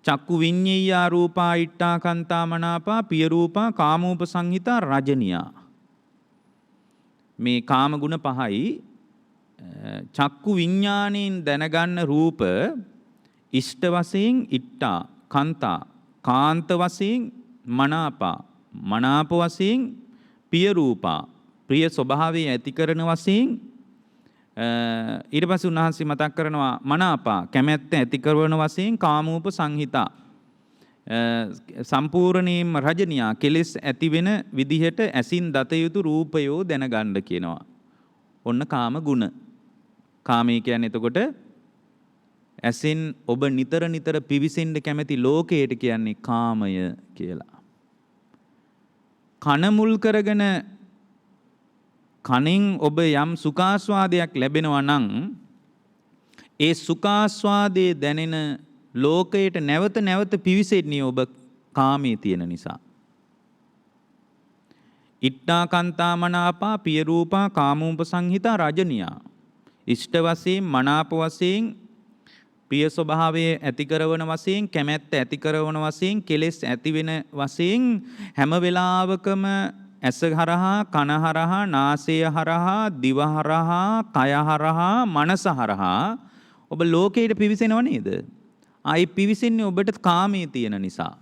චක්කු විඤ්ඤේයා රූපා ඉට්ඨා කන්තා මනාපා පිය රූපා කාමෝපසංහිතා රජනියා. මේ කාම ගුණ පහයි චක්කු විඤ්ඤාණයෙන් දැනගන්න රූප ඉෂ්ඨ වශයෙන් ඉට්ඨා කන්තා කාන්ත වශයෙන් මනාපා මනාප වශයෙන් පිය රූපා ප්‍රිය ස්වභාවයේ ඇති කරන වශයෙන් ඊට පස්සේ උන්වහන්සේ මතක් කරනවා මනාපා කැමැත්ත ඇති කරන වශයෙන් කාමූප සංහිතා සම්පූර්ණයෙන්ම රජනියා කෙලෙස් ඇති වෙන විදිහට ඇසින් දත යුතු රූපයෝ දැනගන්න කියනවා. ඔන්න කාම ගුණ. කාමී කියන්නේ එතකොට ඇසින් ඔබ නිතර නිතර පිවිසෙන්න කැමති ලෝකයට කියන්නේ කාමය කියලා. කන මුල් කරගෙන කනෙන් ඔබ යම් සුඛාස්වාදයක් ලැබෙනවා නම් ඒ සුඛාස්වාදයේ දැනෙන ලෝකයට නැවත නැවත පිවිසෙන්නේ ඔබ කාමයේ තියෙන නිසා. ඉට්ඨා කන්තා මනාපා පිය රූපා කාමෝපසංහිතා රජනියා. ඉෂ්ඨ වශයෙන් මනාප වශයෙන් ප්‍රිය ස්වභාවයේ ඇති කරන වශයෙන් කැමැත්ත ඇති කරන වශයෙන් කෙලෙස් ඇති වෙන වශයෙන් හැම වෙලාවකම ඇස හරහා කන හරහා නාසය හරහා දිව හරහා කය හරහා මනස හරහා ඔබ ලෝකයට පිවිසෙනව නේද? ආයි පිවිසෙන්නේ ඔබට කාමයේ තියෙන නිසා.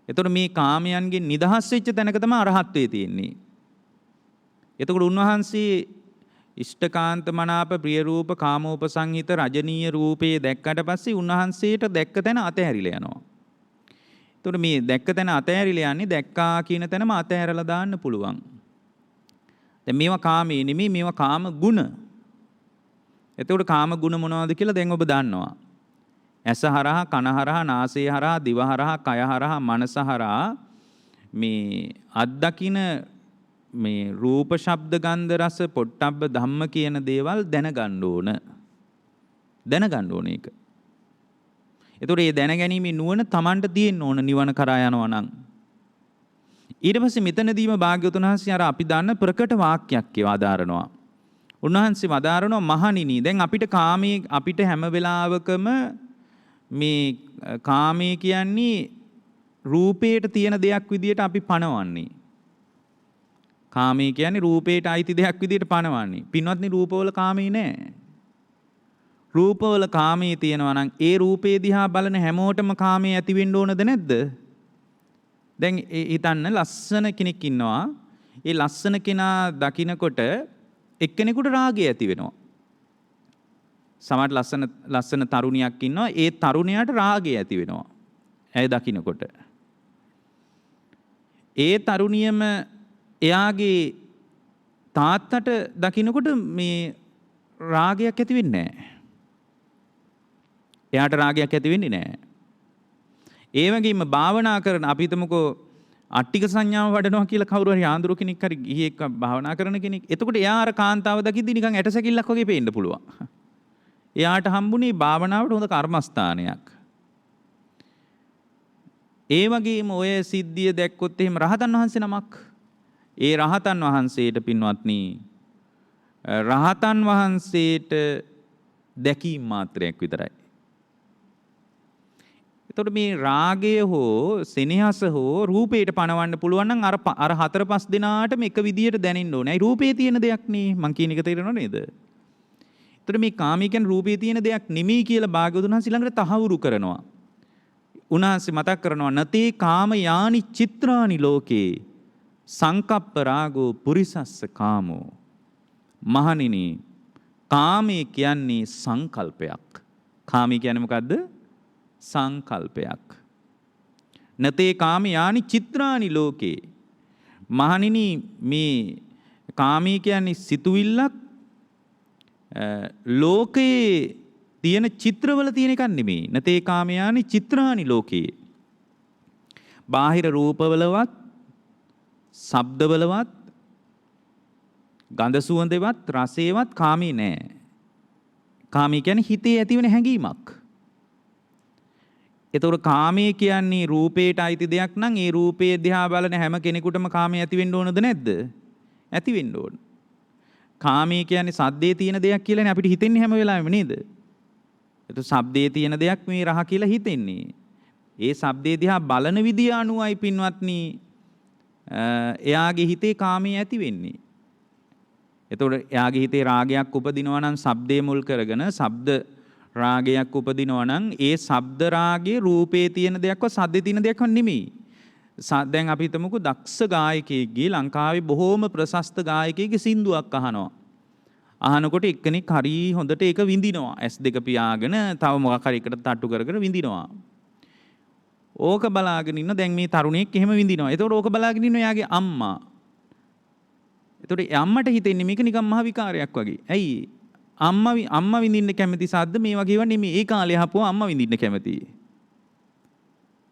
එතකොට මේ කාමයන්ගෙන් නිදහස් වෙච්ච තැනක තමයි අරහත්ත්වයේ තියෙන්නේ. එතකොට උන්වහන්සේ ඉෂ්ඨකාන්ත මනාප ප්‍රිය රූප කාමෝපසංහිත රජනීය රූපේ දැක්කට පස්සේ උන්වහන්සේට දැක්ක තැන අතහැරිලා යනවා. එතකොට මේ දැක්ක තැන අතහැරිලා යන්නේ දැක්කා කියන තැනම අතහැරලා දාන්න පුළුවන්. දැන් මේවා කාමී නෙමෙයි මේවා කාම ගුණ. එතකොට කාම ගුණ මොනවද කියලා දැන් ඔබ දන්නවා. ඇස හරහා කන හරහා නාසය හරහා දිව හරහා කය හරහා මනස හරහා මේ අත්දකින මේ රූප ශබ්ද ගන්ධ රස පොට්ටබ්බ ධම්ම කියන දේවල් දැනගන්න ඕන. දැනගන්න ඕන ඒක. එතකොට මේ දැනගැනීමේ නුවණ Tamanට තියෙන්න ඕන නිවන කරා යනවා නම්. ඊට පස්සේ මෙතනදීම භාග්‍යවතුන් වහන්සේ අර අපි දන්න ප්‍රකට වාක්‍යයක් ඒවා ආදාරනවා. උන්වහන්සේ වදාරනවා මහණෙනි දැන් අපිට කාමයේ අපිට හැම වෙලාවකම මේ කාමයේ කියන්නේ රූපේට තියෙන දෙයක් විදියට අපි පණවන්නේ. කාමී කියන්නේ රූපේට අයිති දෙයක් විදියට පණවන්නේ. පින්වත්නි රූපවල කාමී නැහැ. රූපවල කාමී තියෙනවා නම් ඒ රූපේ දිහා බලන හැමෝටම කාමී ඇති වෙන්න ඕනද නැද්ද? දැන් හිතන්න ලස්සන කෙනෙක් ඉන්නවා. ඒ ලස්සන කෙනා දකිනකොට එක්කෙනෙකුට රාගය ඇති වෙනවා. සමහර ලස්සන තරුණියක් ඉන්නවා. ඒ තරුණයාට රාගය ඇති වෙනවා. ඇය දකිනකොට. ඒ තරුණියම එයාගේ තාත්තට දකින්නකොට මේ රාගයක් ඇති වෙන්නේ නැහැ. එයාට රාගයක් ඇති වෙන්නේ නැහැ. ඒ වගේම භාවනා කරන අපි හිතමුකෝ අට්ටික සංඥාව වඩනවා කියලා කවුරු හරි ආඳුරු කෙනෙක් හරි ගිහියෙක් භාවනා කරන කෙනෙක්. එතකොට එයා අර කාන්තාව දකිද්දි නිකන් ඇටසැකිල්ලක් වගේ පේන්න පුළුවන්. එයාට හම්බුනේ භාවනාවට හොඳ කර්මස්ථානයක්. ඒ වගේම ඔය සිද්ධිය දැක්කොත් එහෙම රහතන් වහන්සේ නමක් ඒ රහතන් වහන්සේට පින්වත්නි රහතන් වහන්සේට දැකීම් මාත්‍රයක් විතරයි. එතකොට මේ රාගය හෝ සෙනෙහස හෝ රූපයට පණවන්න පුළුවන් නම් අර හතර පහ දිනාටම එක විදියට දැනෙන්න ඕනේ. ඒ රූපේ තියෙන දෙයක් නේ මං කියන එක තේරෙනව නේද? එතකොට මේ කාමී කියන්නේ රූපේ තියෙන දෙයක් නෙමෙයි කියලා භාග්‍යවතුන් වහන්සේ ළඟට තහවුරු කරනවා. උන්වහන්සේ මතක් කරනවා නතේ කාම යානි චිත්‍රානි ලෝකේ සංකප්ප රාගෝ පුරිසස්ස කාමෝ. මහණෙනි කාමී කියන්නේ සංකල්පයක්. කාමී කියන්නේ මොකද්ද? සංකල්පයක්. නතේ කාම යානි චිත්‍රානි ලෝකේ. මහණෙනි මේ කාමී කියන්නේ සිතුවිල්ලක් ලෝකේ තියෙන චිත්‍රවල තියෙන එකක් නෙමෙයි. නතේ කාම යානි චිත්‍රානි ලෝකේ. බාහිර රූපවලවත්, ශබ්දවලවත්, ගඳ සුවඳවත්, රසේවත් කාමී නෑ. කාමී කියන්නේ හිතේ ඇතිවෙන හැඟීමක්. එතකොට කාමයේ කියන්නේ රූපේට අයිති දෙයක් නම් ඒ රූපයේ දිහා බලන හැම කෙනෙකුටම කාමයේ ඇති වෙන්න ඕනද නැද්ද? ඇති වෙන්න ඕන. කාමයේ කියන්නේ සද්දේ තියෙන දෙයක් කියලානේ අපිට හිතෙන්නේ හැම වෙලාවෙම නේද? එතකොට ශබ්දේ තියෙන දෙයක් මේ රහ කියලා හිතෙන්නේ. ඒ ශබ්දේ දිහා බලන විදිය අනුවයි පින්වත්නි එයාගේ හිතේ කාමයේ ඇති වෙන්නේ. එතකොට එයාගේ හිතේ රාගයක් උපදිනවා නම් ශබ්දේ මුල් කරගෙන ශබ්ද රාගයක් උපදිනවා නම් ඒ ශබ්ද රාගයේ රූපේ තියෙන දෙයක්වත් සද්දේ තියෙන දෙයක්වත් නෙමෙයි. දැන් අපි හිතමුකෝ දක්ෂ ගායකයෙක්ගේ ලංකාවේ බොහෝම ප්‍රශස්ත ගායකයෙක්ගේ සින්දුවක් අහනවා. අහනකොට එක්කෙනෙක් හරි හොඳට ඒක විඳිනවා. S2 පියාගෙන තව මොකක් හරි එකට තට්ටු කර කර විඳිනවා. ඕක බලාගෙන ඉන්න දැන් මේ තරුණයෙක් එහෙම විඳිනවා. ඒතකොට ඕක බලාගෙන ඉන්න එයාගේ අම්මා. ඒතකොට ඒ අම්මට හිතෙන්නේ මේක නිකන් මහ විකාරයක් වගේ. ඇයි? අම්මා විඳින්න කැමති සද්ද මේ වගේ ඒවා නෙමෙයි. ඒ කාලේ අහපුවා අම්මා විඳින්න කැමති.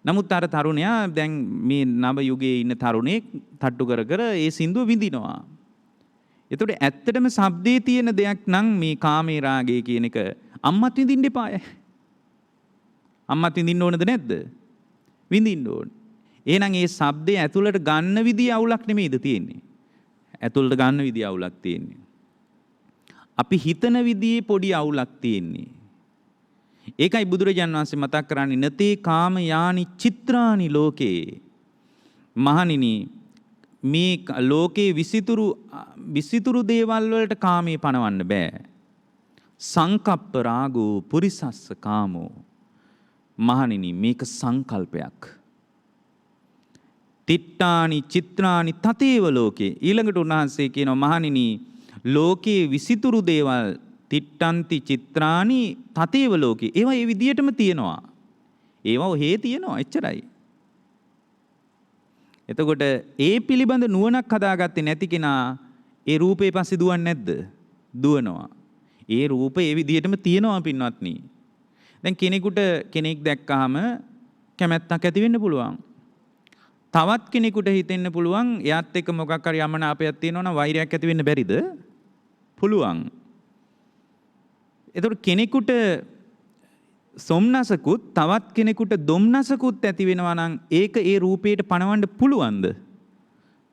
නමුත් අර තරුණයා දැන් මේ නව යුගයේ ඉන්න තරුණයෙක් තට්ටු කර කර ඒ සින්දුව විඳිනවා. ඒතකොට ඇත්තටම ශබ්දේ තියෙන දෙයක් නම් මේ කාමේ රාගය කියන එක අම්මත් විඳින්න එපාය. අම්මත් විඳින්න ඕනද නැද්ද? විඳින්න ඕන. එහෙනම් ඒ ශබ්දේ ඇතුළට ගන්න විදිය අවුලක් නෙමෙයිද තියෙන්නේ? ඇතුළට ගන්න විදිය අවුලක් තියෙන්නේ. අපි හිතන විදියේ පොඩි අවුලක් තියෙන්නේ. ඒකයි බුදුරජාණන් වහන්සේ මතක් කරන්නේ නතේ කාම යානි චිත්‍රානි ලෝකේ. මහණෙනි මේ ලෝකේ විසිතුරු දේවල් වලට කාමයේ පණවන්න බෑ. සංකප්ප රාගෝ පුරිසස්ස කාමෝ. මහණෙනි මේක සංකල්පයක්. තිට්ඨානි චිත්‍රානි තතේව ලෝකේ. ඊළඟට උන්වහන්සේ කියනවා මහණෙනි ලෝකේ විසිතුරු දේවල් තිට්ඨන්ති චිත්‍රානි තතේව ලෝකේ. ඒවා ඒ විදියටම තියෙනවා. ඒවා ඔහේ තියෙනවා එච්චරයි. එතකොට ඒ පිළිබඳ නුවණක් හදාගත්තේ නැති කෙනා ඒ රූපේ පස්සේ දුවන්නේ නැද්ද? දුවනවා. ඒ රූපේ ඒ විදියටම තියෙනවා පින්වත්නි. දැන් කෙනෙක් දැක්කහම කැමැත්තක් ඇති වෙන්න පුළුවන්. තවත් කෙනෙකුට හිතෙන්න පුළුවන් එයාත් එක්ක මොකක් හරි යමනාපයක් තියෙනවා නම් වෛරයක් ඇති වෙන්න බැරිද? පුළුවන්. එතකොට කෙනෙකුට සොම්නසකුත් තවත් කෙනෙකුට දොම්නසකුත් ඇති වෙනවා නම් ඒක ඒ රූපයට පණවන්න පුළුවන්ද?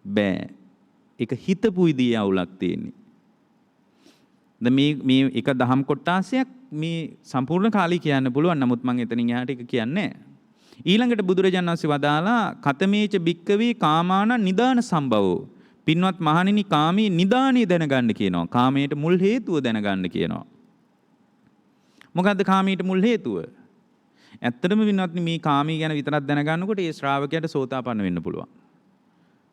බෑ. ඒක හිතපු විදිහේ අවුලක් තියෙන්නේ. දැන් මේ එක දහම් කොටාසයක් මේ සම්පූර්ණ කාලේ කියන්න පුළුවන්. නමුත් මම එතනින් එහාට ඒක කියන්නේ නැහැ. ඊළඟට බුදුරජාණන් වහන්සේ වදාලා කතමේච භික්කවේ කාමාන නිදාන සම්භවෝ. පින්වත් මහණෙනි කාමයේ නිදානේ දැනගන්න කියනවා. කාමයට මුල් හේතුව දැනගන්න කියනවා. මොකද්ද කාමයට මුල් හේතුව? ඇත්තටම පින්වත්නි මේ කාමී ගැන විතරක් දැනගන්නකොට ඒ ශ්‍රාවකයාට සෝතාපන්න වෙන්න පුළුවන්.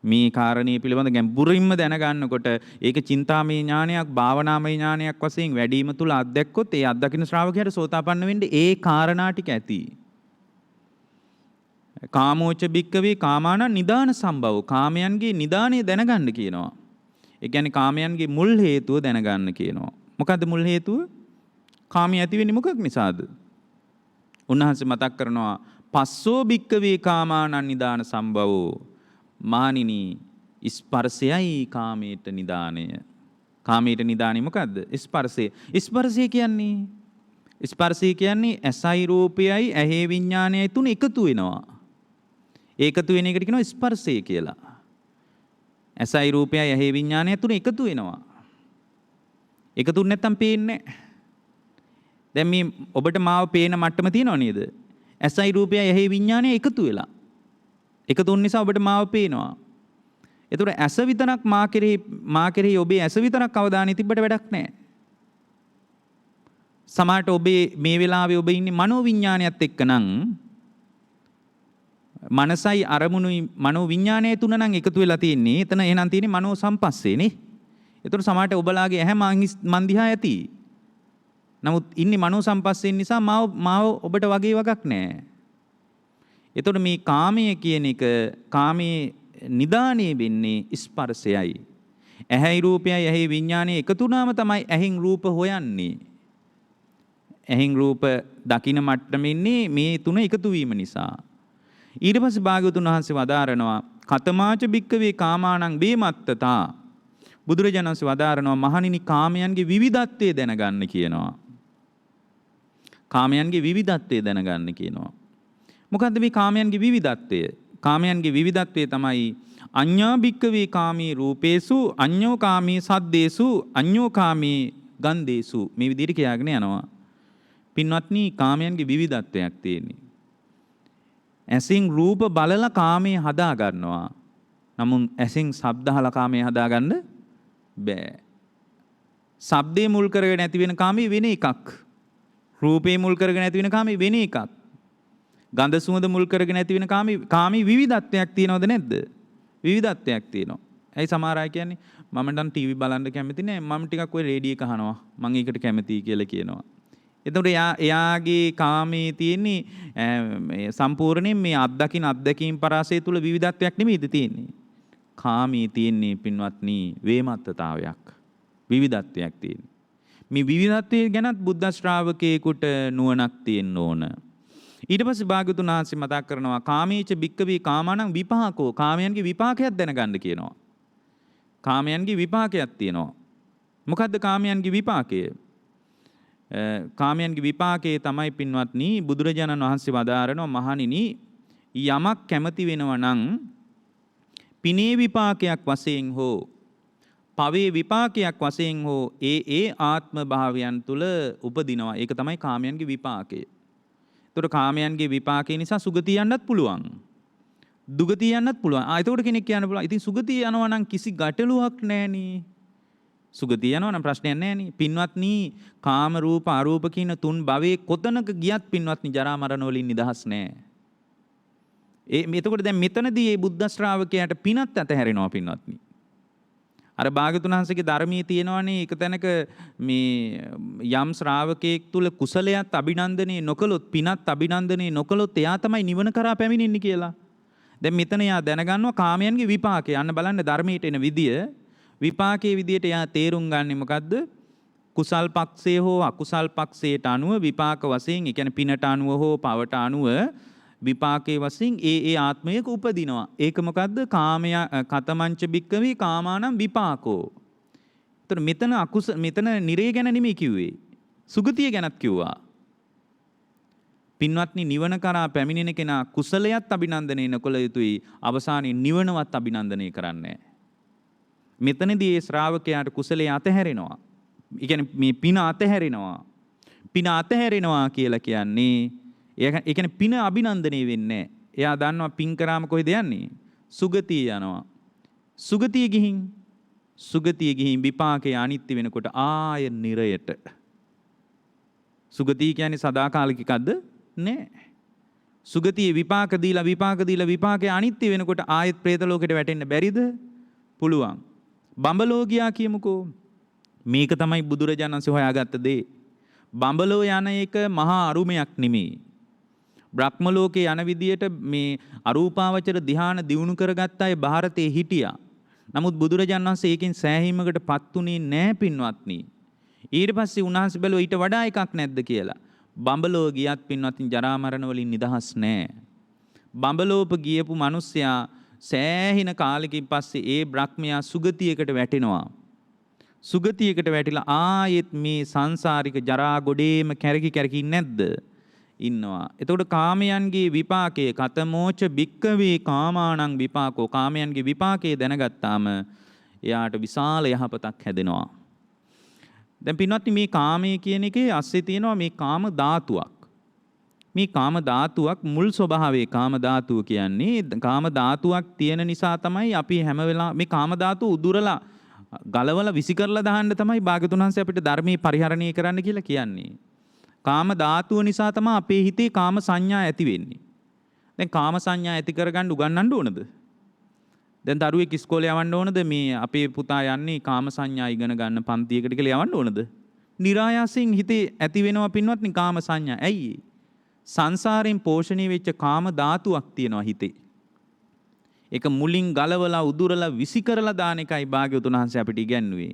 මේ කාරණේ පිළිබඳ ගැඹුරින්ම දැනගන්නකොට ඒක චින්තාමය ඥානයක්, භාවනාමය ඥානයක් වශයෙන් වැඩිම තුල අත්දැක්කොත් ඒ අත්දකින්න ශ්‍රාවකයාට සෝතාපන්න වෙන්න ඒ කාරණා ටික ඇති. කාමෝච භික්කවේ කාමාන නිදාන සම්භව. කාමයන්ගේ නිදානේ දැනගන්න කියනවා. ඒ කියන්නේ කාමයන්ගේ මුල් හේතුව දැනගන්න කියනවා. මොකද්ද මුල් හේතුව? කාමයේ ඇති වෙන්නේ මොකක් නිසාද? උන්වහන්සේ මතක් කරනවා පස්සෝ භික්කවේ කාමාන නිදාන සම්භවෝ. මානිනී ස්පර්ශයයි කාමයට නිදානය. කාමයට නිදානේ මොකද්ද? ස්පර්ශය. ස්පර්ශය කියන්නේ ඇසයි රූපයයි ඇහි විඥානයයි තුන එකතු වෙනවා. ඒකතු වෙන එකට කියනවා ස්පර්ශය කියලා. ඇසයි රූපයයි ඇහි විඥානයයි තුන එකතු වෙනවා. එකතු නැත්තම් පේන්නේ නැහැ. දැන් මේ ඔබට මාව පේන මට්ටම තියෙනව නේද? ඇසයි රූපයයි ඇහි විඥානයයි එකතු වෙලා. එකතුන් නිසා ඔබට මාව පේනවා. ඒතර ඇස විතරක් මා කෙරෙහි ඔබේ ඇස විතරක් අවධානය තිබ්බට වැඩක් නැහැ. සමහරට ඔබේ මේ වෙලාවේ ඔබ ඉන්නේ මනෝ විඥානයත් එක්ක නම් මනසයි අරමුණුයි මනෝ විඥානය තුන නම් එකතු වෙලා තියෙන්නේ. එතන එහෙනම් තියෙන්නේ මනෝ සම්පස්සේ නේ. ඒතර සමහරට ඔබලාගේ ඇහැ මන් දිහා ඇති. නමුත් ඉන්නේ මනෝ සම්පස්සේ නිසා මාව ඔබට වගේ වගක් නැහැ. එතකොට මේ කාමය කියන එක කාමයේ නිදානේ වෙන්නේ ස්පර්ශයයි. ඇහැයි රූපයයි ඇහි විඥානයයි එකතු වුණාම තමයි ඇහෙන් රූප හොයන්නේ. ඇහෙන් රූප දකින මට්ටමේ ඉන්නේ මේ තුන එකතු වීම නිසා. ඊට පස්සේ භාග්‍යවතුන් වහන්සේ වදාරනවා කතමාච භික්කවේ කාමානං වේමත්තතා. බුදුරජාණන් වහන්සේ වදාරනවා මහණෙනි කාමයන්ගේ විවිධත්වය දැනගන්න කියනවා. කාමයන්ගේ විවිධත්වය දැනගන්න කියනවා. මොකද්ද මේ කාමයන්ගේ විවිධත්වය? කාමයන්ගේ විවිධත්වය තමයි අඤ්ඤා භික්කවේ කාමී රූපේසු අඤ්ඤෝ කාමී සද්දේසු අඤ්ඤෝ කාමී ගන්ධේසු. මේ විදිහට කියාගෙන යනවා. පින්වත්නි කාමයන්ගේ විවිධත්වයක් තියෙනවා. ඇසින් රූප බලලා කාමයේ හදා ගන්නවා. නමුත් ඇසින් ශබ්ද අහලා කාමයේ හදා ගන්න බෑ. ශබ්දේ මුල් කරගෙන ඇති වෙන කාමයේ වෙන එකක්. රූපේ මුල් කරගෙන ඇති වෙන කාමයේ වෙන එකක්. ගන්ධ සුවඳ මුල් කරගෙන ඇති වෙන කාමී විවිධත්වයක් තියෙනවද නැද්ද? විවිධත්වයක් තියෙනවා. ඇයි සමහර අය කියන්නේ මම නම් ටීවී බලන්න කැමති නෑ මම ටිකක් ඔය රේඩියෝ එක අහනවා මම ඒකට කැමතියි කියලා කියනවා. එතකොට එයාගේ කාමයේ තියෙන්නේ සම්පූර්ණයෙන් මේ අත්දැකීම් පරාසය තුල විවිධත්වයක් නෙමෙයිද තියෙන්නේ. කාමයේ තියෙන්නේ පින්වත්නි වේමත්තතාවයක්. විවිධත්වයක් තියෙන්නේ. මේ විවිධත්වය ගැනත් බුද්ධ ශ්‍රාවකයෙකුට නුවණක් තියෙන්න ඕන. ඊට පස්සේ භාග්‍යවතුන් වහන්සේ මතක් කරනවා කාමීච භික්කවේ කාමානං විපාකෝ. කාමයන්ගේ විපාකයක් දැනගන්න කියනවා. කාමයන්ගේ විපාකයක් තියෙනවා. මොකද්ද කාමයන්ගේ විපාකය? කාමයන්ගේ විපාකයේ තමයි පින්වත්නි බුදුරජාණන් වහන්සේ වදාරනවා මහණෙනි යමක් කැමති වෙනවා නම් පිනේ විපාකයක් වශයෙන් හෝ පවේ විපාකයක් වශයෙන් හෝ ඒ ආත්ම භාවයන් තුල උපදිනවා. ඒක තමයි කාමයන්ගේ විපාකය. ඒතකොට කාමයන්ගේ විපාකේ නිසා සුගතිය යන්නත් පුළුවන්. දුගතිය යන්නත් පුළුවන්. ඒතකොට කෙනෙක් කියන්න පුළුවන් ඉතින් සුගතිය යනවා නම් කිසි ගැටලුවක් නැහෙනේ. සුගතිය යනවා නම් ප්‍රශ්නයක් නැහෙනේ. පින්වත්නි කාම රූප අරූප කියන තුන් භවයේ කොතනක ගියත් පින්වත්නි ජරා මරණ වලින් නිදහස් නැහැ. එතකොට දැන් මෙතනදී මේ බුද්ධ ශ්‍රාවකයාට පිනත් අතහැරෙනවා පින්වත්නි. අර භාග්‍යවතුන් වහන්සේගේ ධර්මයේ තියෙනවනේ එක තැනක මේ යම් ශ්‍රාවකයෙක් තුල කුසලයක් අභිනන්දනේ නොකළොත් පිනත් අභිනන්දනේ නොකළොත් එයා තමයි නිවන කරා පැමිණෙන්නේ කියලා. දැන් මෙතන එයා දැනගන්නවා කාමයන්ගේ විපාකය. අන්න බලන්න ධර්මයට එන විදිය විපාකයේ විදියට එයා තේරුම් ගන්නෙ මොකද්ද? කුසල් පක්ෂයේ හෝ අකුසල් පක්ෂයට අනුව විපාක වශයෙන්, ඒ කියන්නේ පිනට අනුව හෝ පවට අනුව විපාකයේ වශයෙන් ඒ ආත්මයක උපදිනවා. ඒක මොකද්ද? කාමය කතමංච භික්කවේ කාමානම් විපාකෝ. එතන මෙතන නිරේ ගැන නෙමෙයි කිව්වේ. සුගතිය ගැනත් කිව්වා. පින්වත්නි නිවන කරා පැමිණෙන කෙනා කුසලයක් අභිනන්දනය නොකළ යුතුයි. අවසානයේ නිවනවත් අභිනන්දනය කරන්නේ. මෙතනදී ඒ ශ්‍රාවකයාට කුසලයේ අතහැරෙනවා. ඒ කියන්නේ මේ පින අතහැරෙනවා. පින අතහැරෙනවා කියලා කියන්නේ ඒ කියන්නේ පින අභිනන්දනය වෙන්නේ නැහැ. එයා දන්නවා පින් කරාම කොහෙද යන්නේ? සුගතිය යනවා. සුගතිය ගිහින් විපාකයේ අනිත්‍ය වෙනකොට ආය නිරයට. සුගතිය කියන්නේ සදාකාලික එකක්ද? නෑ. සුගතියේ විපාක දීලා විපාකයේ අනිත්‍ය වෙනකොට ආයෙත් പ്രേත ලෝකෙට වැටෙන්න බැරිද? පුළුවන්. බඹලෝ ගියා කියමුකෝ. මේක තමයි බුදුරජාණන් වහන්සේ හොයාගත්ත දේ. බඹලෝ යන එක මහා අරුමයක් නෙමෙයි. බ්‍රහ්ම ලෝකේ යන විදියට මේ අරූපාවචර ධ්‍යාන දියුණු කරගත්ත අය ಭಾರತයේ හිටියා. නමුත් බුදුරජාණන් වහන්සේ ඒකෙන් සෑහීමකටපත් උනේ නැහැ පින්වත්නි. ඊට පස්සේ උන්වහන්සේ බැලුවා ඊට වඩා එකක් නැද්ද කියලා. බඹලෝ ගියත් පින්වත්නි ජරා මරණ වලින් නිදහස් නැහැ. බඹලෝප ගියපු මිනිස්සයා සෑහින කාලෙකින් පස්සේ ඒ බ්‍රහ්මයා සුගතියකට වැටෙනවා. සුගතියකට වැටිලා ආයෙත් මේ සංසාරික ජරා ගොඩේම කැරකි නැද්ද? ඉන්නවා. එතකොට කාමයන්ගේ විපාකයේ කතමෝච භික්කවේ කාමානං විපාකෝ. කාමයන්ගේ විපාකයේ දැනගත්තාම එයාට විශාල යහපතක් හැදෙනවා. දැන් පින්වත්නි මේ කාමයේ කියන එකේ අස්සේ තියෙනවා මේ කාම ධාතුවක්. මේ කාම ධාතුවක් මුල් ස්වභාවයේ කාම ධාතුව කියන්නේ කාම ධාතුවක් තියෙන නිසා තමයි අපි හැම වෙලාවෙම මේ කාම ධාතුව උදුරලා ගලවලා විසි කරලා දාන්න තමයි භාග්‍යවතුන් වහන්සේ අපිට ධර්මයේ පරිහරණය කරන්න කියලා කියන්නේ. කාම ධාතුව නිසා තමයි අපේ හිතේ කාම සංඥා ඇති වෙන්නේ. දැන් කාම සංඥා ඇති කරගන්න උගන්වන්න ඕනද? දැන් දරුවෙක් ඉස්කෝලේ යවන්න ඕනද? මේ අපේ පුතා යන්නේ කාම සංඥා ඉගෙන ගන්න පන්තියකට කියලා යවන්න ඕනද? નિરાයාසයෙන් හිතේ ඇති වෙනවා පින්වත්නි කාම සංඥා. ඇයි? සංසාරයෙන් පෝෂණය වෙච්ච කාම ධාතුවක් තියෙනවා හිතේ. ඒක මුලින් ගලවලා උදුරලා විසි කරලා දාන එකයි භාග්‍යවතුන් වහන්සේ අපිට ඉගැන්වුවේ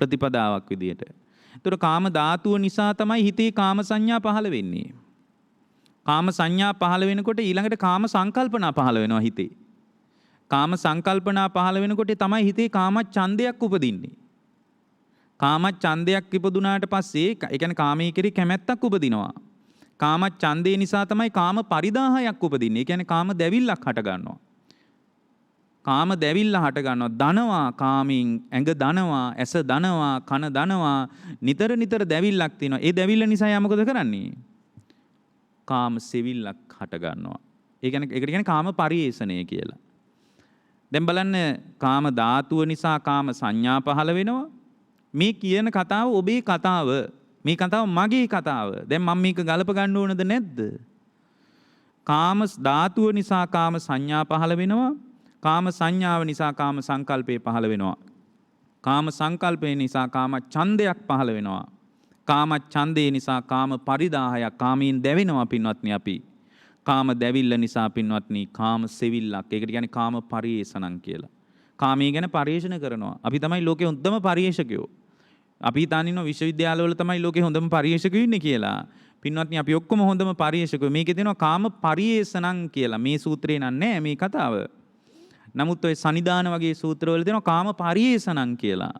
ප්‍රතිපදාවක් විදියට. ඒතර කාම ධාතුව නිසා තමයි හිතේ කාම සංඥා පහළ වෙන්නේ. කාම සංඥා පහළ වෙනකොට ඊළඟට කාම සංකල්පනා පහළ වෙනවා හිතේ. කාම සංකල්පනා පහළ වෙනකොට තමයි හිතේ කාම ඡන්දයක් උපදින්නේ. කාම ඡන්දයක් ඉපදුනාට පස්සේ ඒ කියන්නේ කාමයේ කෙරේ කැමැත්තක් උපදිනවා. කාම ඡන්දේ නිසා තමයි කාම පරිදාහයක් උපදින්නේ. ඒ කියන්නේ කාම දැවිල්ලක් හට ගන්නවා. කාම දැවිල්ල හට ගන්නවා. දනවා කාමෙන් ඇඟ දනවා, ඇස දනවා, කන දනවා. නිතර නිතර දැවිල්ලක් තියෙනවා. ඒ දැවිල්ල නිසා යා මොකද කරන්නේ? කාම සෙවිල්ලක් හට ගන්නවා. ඒකට කියන්නේ කාම පරිේෂණය කියලා. දැන් බලන්න කාම ධාතුව නිසා කාම සංඥා පහළ වෙනවා. මේ කියන කතාව ඔබේ කතාව. මේ කතාව මගේ කතාව. දැන් මම මේක ගලප ගන්න ඕනද නැද්ද? කාම ධාතුව නිසා කාම සංඥා පහළ වෙනවා. කාම සංඥාව නිසා කාම සංකල්පය පහළ වෙනවා. කාම සංකල්පය නිසා කාම ඡන්දයක් පහළ වෙනවා. කාම ඡන්දේ නිසා කාම පරිදාහයක් කාමයෙන් දැවෙනවා පින්වත්නි අපි. කාම දැවිල්ල නිසා පින්වත්නි කාම සෙවිල්ලක්. ඒකට කියන්නේ කාම පරිේෂණම් කියලා. කාමයේ ගැන පරිේෂණ කරනවා. අපි තමයි ලෝකේ හොඳම පරිේෂකයෝ. අපි හිතන් ඉන්නවා විශ්වවිද්‍යාලවල තමයි ලෝකේ හොඳම පරිේෂකයෝ ඉන්නේ කියලා. පින්වත්නි අපි ඔක්කොම හොඳම පරිේෂකයෝ. මේකේ තියෙනවා කාම පරිේෂණම් කියලා. මේ සූත්‍රේ නෑ මේ කතාව. නමුත් ඔය සනිදාන වගේ සූත්‍රවල තියෙනවා කාම පරිේෂණම් කියලා.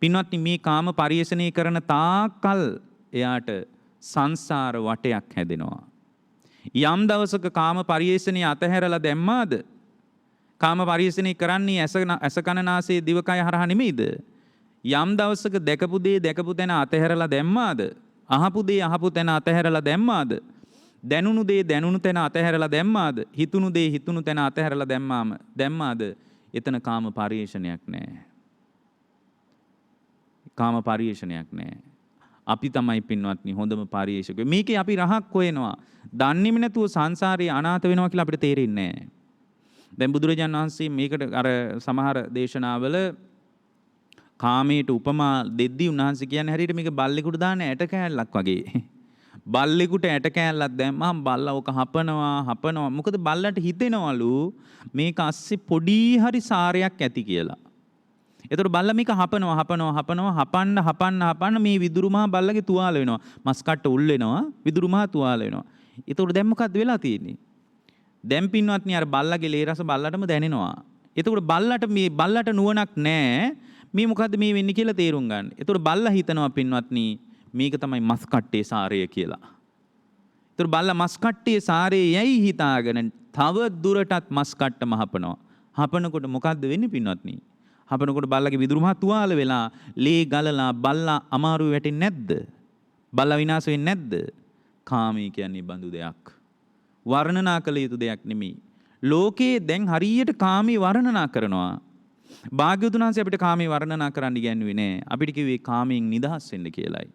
පින්වත්නි මේ කාම පරිේෂණය කරන තාක්කල් එයාට සංසාර වටයක් හැදෙනවා. යම් දවසක කාම පරිේෂණය අතහැරලා දැම්මාද? කාම පරිේෂණය කරන්නේ ඇස කන නාසය දිවකය හරහා නෙමෙයිද? යම් දවසක දැකපු දේ දැකපු තැන අතහැරලා දැම්මාද? අහපු දේ අහපු තැන අතහැරලා දැම්මාද? දැනුණු දේ දැනුණු තැන අතහැරලා දැම්මාද? හිතුණු දේ හිතුණු තැන අතහැරලා දැම්මාද? එතන කාම පරිේෂණයක් නැහැ. කාම පරිේෂණයක් නැහැ. අපි තමයි පින්වත්නි හොඳම පරිේෂකයෝ. මේකේ අපි රහක් හොයනවා. දන්නේම නැතුව සංසාරේ අනාථ වෙනවා කියලා අපිට තේරෙන්නේ නැහැ. දැන් බුදුරජාණන් වහන්සේ මේකට අර සමහර දේශනාවල කාමයට උපමා දෙද්දී උන්වහන්සේ කියන්නේ හරියට මේක බල්ලෙකුට දාන ඇට කෑල්ලක් වගේ. බල්ලෙකුට ඇට කෑල්ලක් දැම්මම බල්ලා ඔක හපනවා. මොකද බල්ලට හිතෙනවලු මේක අස්සේ පොඩි හරි සාරයක් ඇති කියලා. එතකොට බල්ලා මේක හපන්න මේ විදුරුමහා බල්ලගේ තුවාල වෙනවා. මස් කට්ට උල් වෙනවා, විදුරුමහා තුවාල වෙනවා. එතකොට දැන් මොකද්ද වෙලා තියෙන්නේ? දැන් පින්වත්නි අර බල්ලගේ ලේ රස බල්ලටම දැනෙනවා. එතකොට බල්ලට නුවණක් නැහැ. මේ මොකද්ද මේ වෙන්නේ කියලා තේරුම් ගන්න. එතකොට බල්ලා හිතනවා පින්වත්නි මේක තමයි මස් කට්ටේ සාරය කියලා. එතකොට බල්ලා මස් කට්ටේ සාරේ යයි හිතාගෙන තව දුරටත් මස් කට්ටම හපනවා. හපනකොට මොකද්ද වෙන්නේ පින්වත්නි? හපනකොට බල්ලගේ විදුරුමහා තුවාල වෙලා ලේ ගලලා බල්ලා අමාරුවේ වැටෙන්නේ නැද්ද? බල්ලා විනාශ වෙන්නේ නැද්ද? කාමී කියන්නේ බඳු දෙයක්. වර්ණනා කළ යුතු දෙයක් නෙමෙයි. ලෝකේ දැන් හරියට කාමී වර්ණනා කරනවා. භාග්‍යවතුන් වහන්සේ අපිට කාමී වර්ණනා කරන්න ඉගැන්වුවේ නෑ. අපිට කිව්වේ කාමයෙන් නිදහස් වෙන්න කියලායි.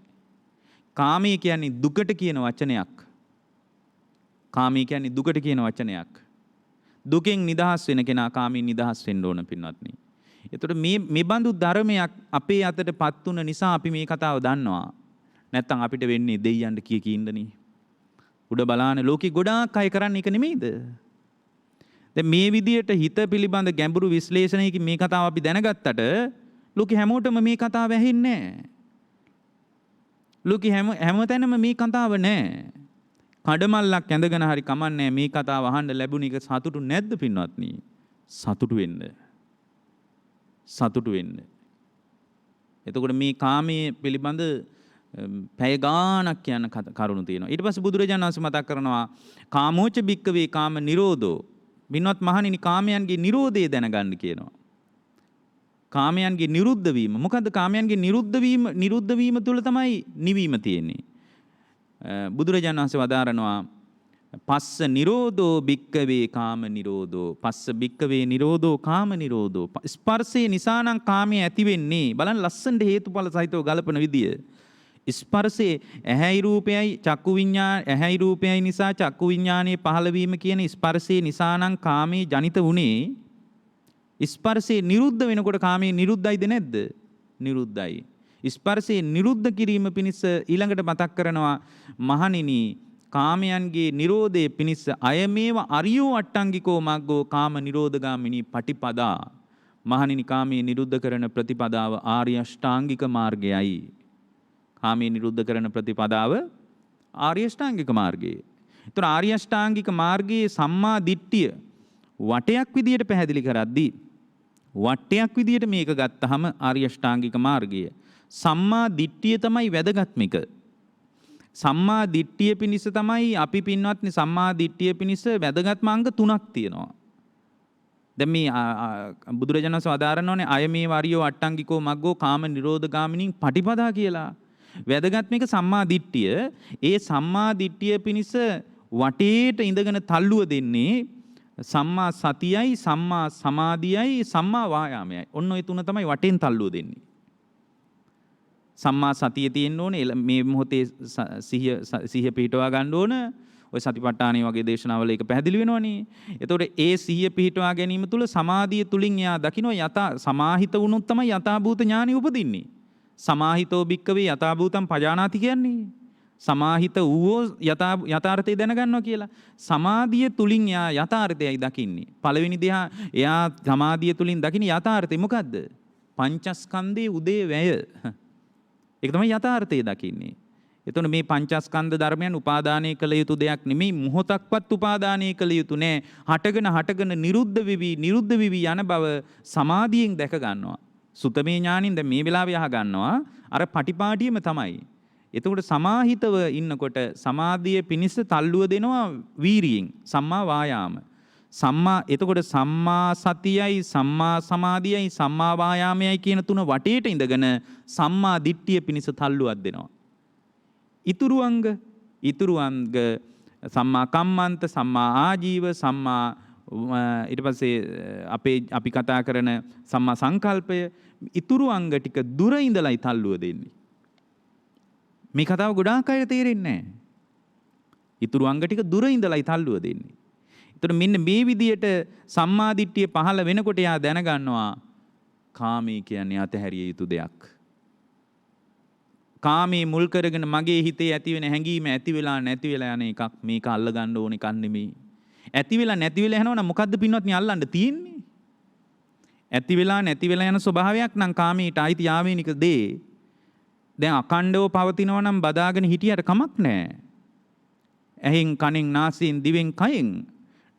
කාමී කියන්නේ දුකට කියන වචනයක්. කාමී කියන්නේ දුකට කියන වචනයක්. දුකෙන් නිදහස් වෙන කෙනා කාමයෙන් නිදහස් වෙන්න ඕන පින්වත්නි. එතකොට මේ බඳු ධර්මයක් අපේ අතටපත් වුන නිසා අපි මේ කතාව දන්නවා. නැත්තම් අපිට වෙන්නේ දෙයියන්ට කී ඉන්නනේ. උඩ බලාන ලෝකෙ ගොඩාක් අය කරන්නේ ඒක නෙමෙයිද? දැන් මේ විදියට හිත පිළිබඳ ගැඹුරු විශ්ලේෂණයකින් මේ කතාව අපි දැනගත්තට ලෝකෙ හැමෝටම මේ කතාව ඇහෙන්නේ නැහැ. ලෝකෙ හැමතැනම මේ කතාව නැහැ. කඩමල්ලක් ඇඳගෙන හරි කමන්නේ මේ කතාව අහන්න ලැබුණ එක සතුටු නැද්ද පින්වත්නි? සතුටු වෙන්න. එතකොට මේ කාමයේ පිළිබඳ පැය ගාණක් කියන කරුණු තියෙනවා. ඊට පස්සේ බුදුරජාණන් වහන්සේ මතක් කරනවා කාමෝච භික්කවේ කාම නිරෝධෝ. විනෝත් මහණෙනි කාමයන්ගේ නිරෝධය දැනගන්න කියනවා. කාමයන්ගේ නිරුද්ධ වීම. මොකද්ද කාමයන්ගේ නිරුද්ධ වීම තුළ තමයි නිවීම තියෙන්නේ. බුදුරජාණන් වහන්සේ වදාරනවා පස්ස නිරෝධෝ භික්කවේ කාම නිරෝධෝ. පස්ස භික්කවේ නිරෝධෝ කාම නිරෝධෝ. ස්පර්ශේ නිසා නම් කාමයේ ඇති වෙන්නේ. බලන්න ලස්සනට හේතුඵල සහිතව ගලපන විදිය. ස්පර්ශේ ඇහැයි රූපයයි චක්කු විඤ්ඤාණ ඇහැයි රූපයයි නිසා චක්කු විඤ්ඤාණයේ පහළවීම කියන ස්පර්ශේ නිසා නම් කාමයේ ජනිත වුණේ. ස්පර්ශේ නිරුද්ධ වෙනකොට කාමයේ නිරුද්ධයිද නැද්ද? නිරුද්ධයි. ස්පර්ශේ නිරුද්ධ කිරීම පිණිස ඊළඟට මතක් කරනවා මහණෙනි කාමයන්ගේ නිරෝධයේ පිණිස අයමේව අරියෝ අට්ටංගිකෝ මග්ගෝ කාම නිරෝධගාමිනී පටිපදා. මහණෙනි කාමයේ නිරුද්ධ කරන ප්‍රතිපදාව ආර්ය අෂ්ටාංගික මාර්ගයයි. කාමයේ නිරුද්ධ කරන ප්‍රතිපදාව ආර්ය අෂ්ටාංගික මාර්ගය. ඒතර ආර්ය අෂ්ටාංගික මාර්ගයේ සම්මා දිට්ඨිය වටයක් විදියට පැහැදිලි කරද්දී වටයක් විදියට මේක ගත්තහම ආර්ය අෂ්ටාංගික මාර්ගය සම්මා දිට්ඨිය තමයි වැදගත්ම එක. සම්මා දිට්ඨිය පිණිස තමයි අපි පින්වත්නි සම්මා දිට්ඨිය පිණිස වැදගත්ම අංග 3ක් තියෙනවා. දැන් මේ බුදුරජාණන් වහන්සේ වදාරනෝනේ අය මේ වරියෝ අට්ටංගිකෝ මග්ගෝ කාම නිරෝධගාමිනී පටිපදා කියලා. වැදගත් මේක සම්මා දිට්ඨිය. ඒ සම්මා දිට්ඨිය පිණිස වටේට ඉඳගෙන තල්ලුව දෙන්නේ සම්මා සතියයි සම්මා සමාධියයි සම්මා වායාමයයි. ඔන්න ඔය තුන තමයි වටෙන් තල්ලුව දෙන්නේ. සම්මා සතිය තියෙන්න ඕනේ මේ මොහොතේ සිහිය පිහිටවා ගන්න ඕන. ඔය සතිපට්ඨානය වගේ දේශනාවල ඒක පැහැදිලි වෙනවනේ. එතකොට ඒ සිහිය පිහිටවා ගැනීම තුළ සමාධිය තුලින් එයා දකින්න යථා සමාහිත වුණොත් තමයි යථාභූත ඥානෙ උපදින්නේ. සමාහිතෝ භික්කවේ යථාභූතං පජානාති කියන්නේ. සමාහිත වූ යථාර්ථය දැනගන්නවා කියලා. සමාධිය තුලින් එයා යථාර්ථයයි දකින්නේ. පළවෙනි දිහා එයා සමාධිය තුලින් දකින්න යථාර්ථය මොකද්ද? පංචස්කන්ධයේ උදේ වැය. ඒක තමයි යථාර්ථය දකින්නේ. එතකොට මේ පංචස්කන්ධ ධර්මයන් උපාදානය කළ යුතු දෙයක් නෙමෙයි. මොහොතක්වත් උපාදානය කළ යුතු නෑ. හටගෙන නිරුද්ධ වෙවි යන බව සමාධියෙන් දැක ගන්නවා. සුතමේ ඥානින් දැන් මේ වෙලාවේ අහ ගන්නවා. අර පටිපාටියම තමයි. එතකොට සමාහිතව ඉන්නකොට සමාධිය පිනිස තල්ලුව දෙනවා වීරියෙන්. සම්මා වායාම. එතකොට සම්මා සතියයි සම්මා සමාධියයි සම්මා වායාමයයි කියන තුන වටේට ඉඳගෙන සම්මා දිට්ඨිය පිනිස තල්ලුවක් දෙනවා. ඉතුරු අංග සම්මා කම්මන්ත සම්මා ආජීව සම්මා ඊට පස්සේ අපි කතා කරන සම්මා සංකල්පය ඉතුරු අංග ටික දුර ඉඳලයි තල්ලුව දෙන්නේ. මේ කතාව ගොඩාක් අය තේරෙන්නේ නැහැ. ඉතුරු අංග ටික දුර ඉඳලයි තල්ලුව දෙන්නේ. ඒතර මෙන්න මේ විදියට සම්මා දිට්ඨිය පහළ වෙනකොට යා දැනගන්නවා කාමී කියන්නේ අතහැරිය යුතු දෙයක්. කාමයේ මුල් කරගෙන මගේ හිතේ ඇති වෙන හැඟීම ඇති වෙලා නැති වෙලා යන එකක්. මේක අල්ල ගන්න ඕන එකක් නෙමෙයි. ඇති වෙලා නැති වෙලා යනවා නම් මොකද්ද පින්වත්නි අල්ලන්න තියෙන්නේ? ඇති වෙලා නැති වෙලා යන ස්වභාවයක් නම් කාමීට අයිති ආවේනික දේ. දැන් අකණ්ඩව පවතිනවා නම් බදාගෙන හිටියට කමක් නැහැ. ඇහෙන් කනෙන් නාසයෙන් දිවෙන් කයෙන්.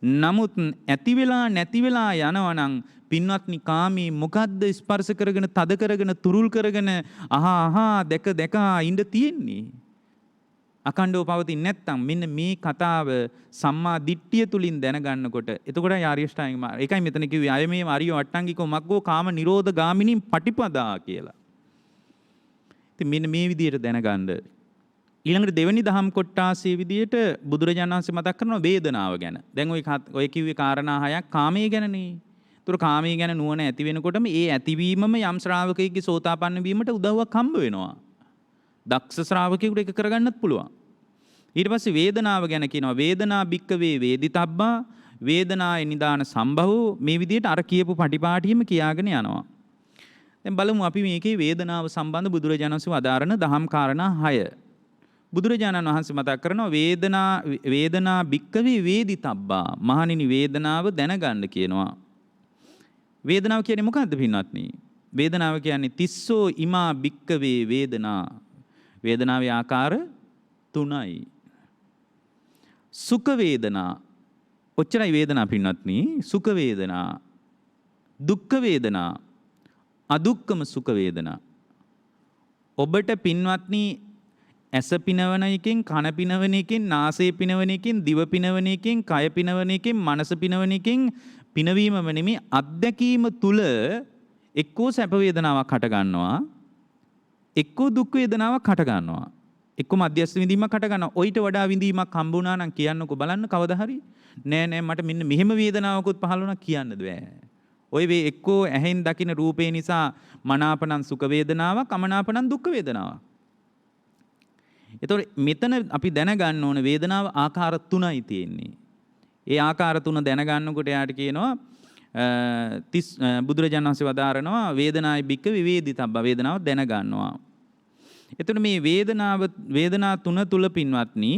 නමුත් ඇති වෙලා නැති වෙලා යනවා නම් පින්වත්නි කාමී මොකද්ද ස්පර්ශ කරගෙන තද කරගෙන තුරුල් කරගෙන දැක ඉඳ තියෙන්නේ. අකණ්ඩව පවතින්නේ නැත්තම් මෙන්න මේ කතාව සම්මා දිට්ඨිය තුලින් දැනගන්නකොට එතකොට ආර්ය අෂ්ටාංගික මාර්ගය. ඒකයි මෙතන කිව්වේ අය මේ ආර්ය අට්ටංගිකෝ මග්ගෝ කාම නිරෝධ ගාමිනී පටිපදා කියලා. ඉතින් මෙන්න මේ විදිහට දැනගන්න. ඊළඟට දෙවෙනි දහම් කොටාසේ විදිහට බුදුරජාණන් වහන්සේ මතක් කරනවා වේදනාව ගැන. දැන් ඔය කිව්වේ කාරණා හයක් කාමයේ ගැනනේ. ඒතර කාමයේ ගැන නුවණ ඇති වෙනකොටම ඒ ඇතිවීමම යම් ශ්‍රාවකයෙක්ගේ සෝතාපන්න වීමට උදව්වක් හම්බ වෙනවා. දක්ෂ ශ්‍රාවකයෙකුට ඒක කරගන්නත් පුළුවන්. ඊට පස්සේ වේදනාව ගැන කියනවා වේදනා භික්කවේ වේදිතබ්බා වේදනාය නිදාන සම්භවෝ මේ විදිහට අර කියපු පටිපාටියම කියාගෙන යනවා. දැන් බලමු අපි මේකේ වේදනාව සම්බන්ධ බුදුරජාණන් වහන්සේ වදාරන දහම් කාරණා 6. බුදුරජාණන් වහන්සේ මතක් කරනවා වේදනා භික්කවේ වේදිතබ්බා මහණෙනි වේදනාව දැනගන්න කියනවා. වේදනාව කියන්නේ මොකද්ද පින්වත්නි? වේදනාව කියන්නේ තිස්සෝ ඉමා භික්කවේ වේදනා. වේදනාවේ ආකාර 3යි. සුඛ වේදනා. ඔච්චරයි වේදනා පින්වත්නි. සුඛ වේදනා, දුක්ඛ වේදනා, අදුක්කම සුඛ වේදනා. ඔබට පින්වත්නි ඇස පිනවන එකෙන්, කන පිනවන එකෙන්, නාසය පිනවන එකෙන්, දිව පිනවන එකෙන්, කය පිනවන එකෙන්, මනස පිනවන එකෙන් පිනවීමම නෙමෙයි අත්දැකීම තුල එක්කෝ සැප වේදනාවක් හට ගන්නවා, එක්කෝ දුක් වේදනාවක් හට ගන්නවා, එක්කෝ මධ්‍යස්ථ විඳීමක් හට ගන්නවා. ඔయిత වඩා විඳීමක් හම්බ වුණා නම් කියන්නකෝ බලන්න කවදා හරි. නෑ මට මෙන්න මෙහෙම වේදනාවකුත් පහළ වුණා කියන්නද බෑ. ඔය එක්කෝ ඇහෙන් දකින රූපේ නිසා මනාපනම් සුඛ වේදනාවක්, අමනාපනම් දුක් වේදනාවක්. එතකොට මෙතන අපි දැනගන්න ඕන වේදනාව ආකාර 3යි තියෙන්නේ. ඒ ආකාර 3 දැනගන්නකොට යාට කියනවා බුදුරජාණන් වහන්සේ වදාරනවා වේදනායි බික්ක විවේදිතබ්බ වේදනාව දැනගන්නවා. එතකොට මේ වේදනා 3 තුල පින්වත්නි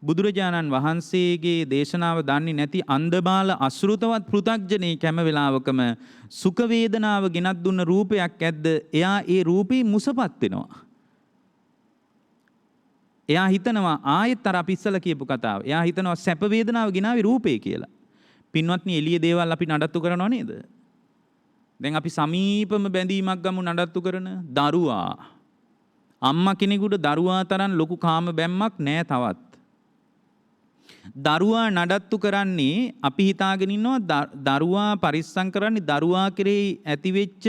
බුදුරජාණන් වහන්සේගේ දේශනාව දන්නේ නැති අන්ධබාල අසෘතවත් පෘථග්ජනේ කැම වෙලාවකම සුඛ වේදනාව ගෙනත් දුන්න රූපයක් ඇද්ද එයා ඒ රූපේ මුසපත් වෙනවා. එයා හිතනවා ආයෙත් අර අපි ඉස්සලා කියපු කතාව. එයා හිතනවා සැප වේදනාව ගිනාවේ රූපේ කියලා. පින්වත්නි එළිය දේවල් අපි නඩත්තු කරනව නේද? දැන් අපි සමීපම බැඳීමක් ගමු නඩත්තු කරන දරුවා. අම්මා කෙනෙකුට දරුවා තරම් ලොකු කාම බැම්මක් නෑ තවත්. දරුවා නඩත්තු කරන්නේ අපි හිතාගෙන ඉන්නවා දරුවා පරිස්සම් කරන්නේ දරුවා කෙරෙහි ඇතිවෙච්ච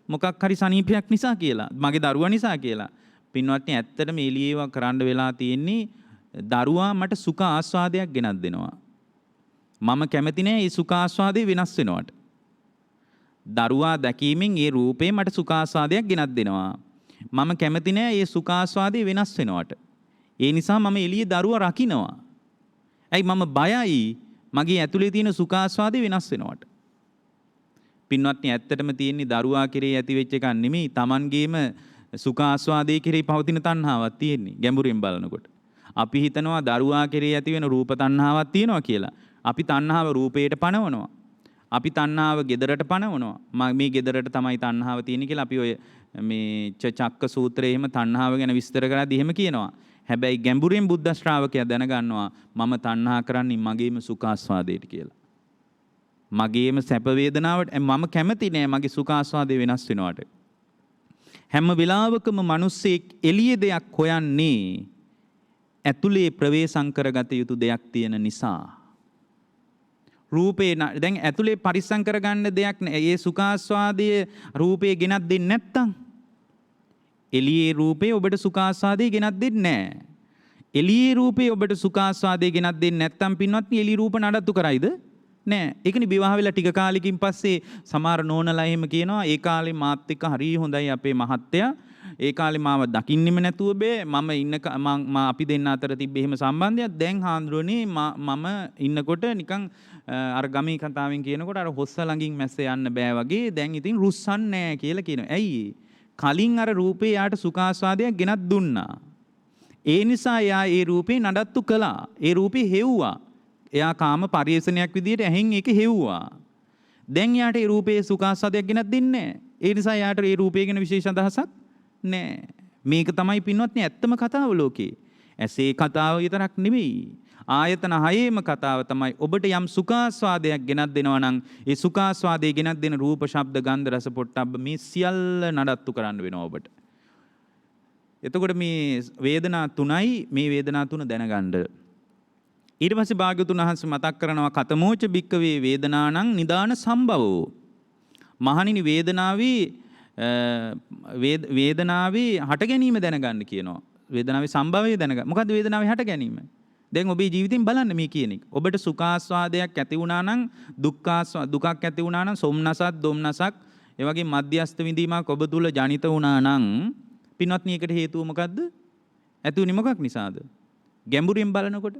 මොකක් හරි සනීපයක් නිසා කියලා. මගේ දරුවා නිසා කියලා. පින්වත්නි ඇත්තටම එළියේව කරන්න වෙලා තියෙන්නේ දරුවා මට සුඛ ආස්වාදයක් ගෙනත් දෙනවා. මම කැමති නෑ මේ සුඛ ආස්වාදේ වෙනස් වෙනවට. දරුවා දැකීමෙන් ඒ රූපේ මට සුඛ ආස්වාදයක් ගෙනත් දෙනවා. මම කැමති නෑ මේ සුඛ ආස්වාදේ වෙනස් වෙනවට. ඒ නිසා මම එළියේ දරුවා රකින්නවා. ඇයි මම බයයි මගේ ඇතුලේ තියෙන සුඛ ආස්වාදේ වෙනස් වෙනවට. පින්වත්නි ඇත්තටම තියෙන්නේ දරුවා කෙරෙහි ඇති වෙච්ච එකක් නෙමෙයි Tamanගේම සුඛ ආස්වාදයේ කෙරෙහි පවතින තණ්හාවක් තියෙන්නේ ගැඹුරින් බලනකොට. අපි හිතනවා දරුවා කෙරෙහි ඇති වෙන රූප තණ්හාවක් තියෙනවා කියලා. අපි තණ්හාව රූපයට පනවනවා. අපි තණ්හාව ගෙදරට පනවනවා. මේ ගෙදරට තමයි තණ්හාව තියෙන්නේ කියලා අපි ඔය මේ චක්ක සූත්‍රයේ එහෙම තණ්හාව ගැන විස්තර කරද්දී එහෙම කියනවා. හැබැයි ගැඹුරින් බුද්ධ ශ්‍රාවකයා දැනගන්නවා මම තණ්හා කරන්නේ මගේම සුඛ ආස්වාදයට කියලා. මගේම සැප වේදනාවට මම කැමති නෑ මගේ සුඛ ආස්වාදේ වෙනස් වෙනවට. හැම වෙලාවකම මිනිස්සෙක් එළිය දෙයක් හොයන්නේ ඇතුලේ ප්‍රවේශම් කරගත යුතු දෙයක් තියෙන නිසා. රූපේ දැන් ඇතුලේ පරිස්සම් කරගන්න දෙයක් නෑ. ඒ සුඛ ආස්වාදයේ රූපේ ගෙනත් දෙන්නේ නැත්තම් එළියේ රූපේ ඔබට සුඛ ආස්වාදේ ගෙනත් දෙන්නේ නෑ. එළියේ රූපේ ඔබට සුඛ ආස්වාදේ ගෙනත් දෙන්නේ නැත්තම් පින්වත්නි එළිය රූප නඩත්තු කරයිද? නෑ. ඒකනේ විවාහ වෙලා ටික කාලෙකින් පස්සේ සමහර නෝනලා එහෙම කියනවා ඒ කාලේ මාත් එක්ක හරි හොඳයි අපේ මහත්තයා. ඒ කාලේ මාව දකින්නෙම නැතුව බෑ. මම ඉන්න අපි දෙන්න අතර තිබ්බ එහෙම සම්බන්ධයක්. දැන් හාන්දරෝනේ මම ඉන්නකොට නිකන් අර ගමේ කතාවෙන් කියනකොට අර හොස්ස ළඟින් මැස්ස යන්න බෑ වගේ දැන් ඉතින් රුස්සන්නේ නෑ කියලා කියනවා. ඇයි? කලින් අර රූපේ යාට සුඛාස්වාදයක් ගෙනත් දුන්නා. ඒ නිසා එයා ඒ රූපේ නඩත්තු කළා. ඒ රූපේ හෙව්වා. එයා කාම පරිේෂණයක් විදියට ඇහෙන් ඒක හෙව්වා. දැන් යාට ඒ රූපේ සුඛාස්වාදයක් ගෙනත් දෙන්නේ නැහැ. ඒ නිසා යාට ඒ රූපේ ගැන විශේෂ අදහසක් නැහැ. මේක තමයි පින්වත්නි ඇත්තම කතාව ලෝකේ. ඇසේ කතාව විතරක් නෙවෙයි. ආයතන හයේම කතාව තමයි ඔබට යම් සුඛාස්වාදයක් ගෙනත් දෙනවා නම් ඒ සුඛාස්වාදයේ ගෙනත් දෙන රූප, ශබ්ද, ගන්ධ, රස, පොට්ටබ්බ මේ සියල්ල නඩත්තු කරන්න වෙනවා ඔබට. එතකොට මේ වේදනා තුනයි මේ වේදනා තුන දැනගන්න. ඊට පස්සේ භාග්‍යවතුන් වහන්සේ මතක් කරනවා කතමෝච භික්කවේ වේදනානං නිදාන සම්භවෝ. මහණෙනි වේදනාවේ හට ගැනීම දැනගන්න කියනවා. වේදනාවේ සම්භවය දැනගන්න. මොකද්ද වේදනාවේ හට ගැනීම? දැන් ඔබේ ජීවිතෙන් බලන්න මේ කියන එක. ඔබට සුඛාස්වාදයක් ඇති වුණා නම් දුක්ඛ ඇති වුණා නම් සොම්නසක් දොම්නසක් ඒ වගේ මධ්‍යස්ථ විඳීමක් ඔබ තුල ජනිත වුණා නම් පින්වත්නි ඒකට හේතුව මොකද්ද? ඇති උනේ මොකක් නිසාද? ගැඹුරින් බලනකොට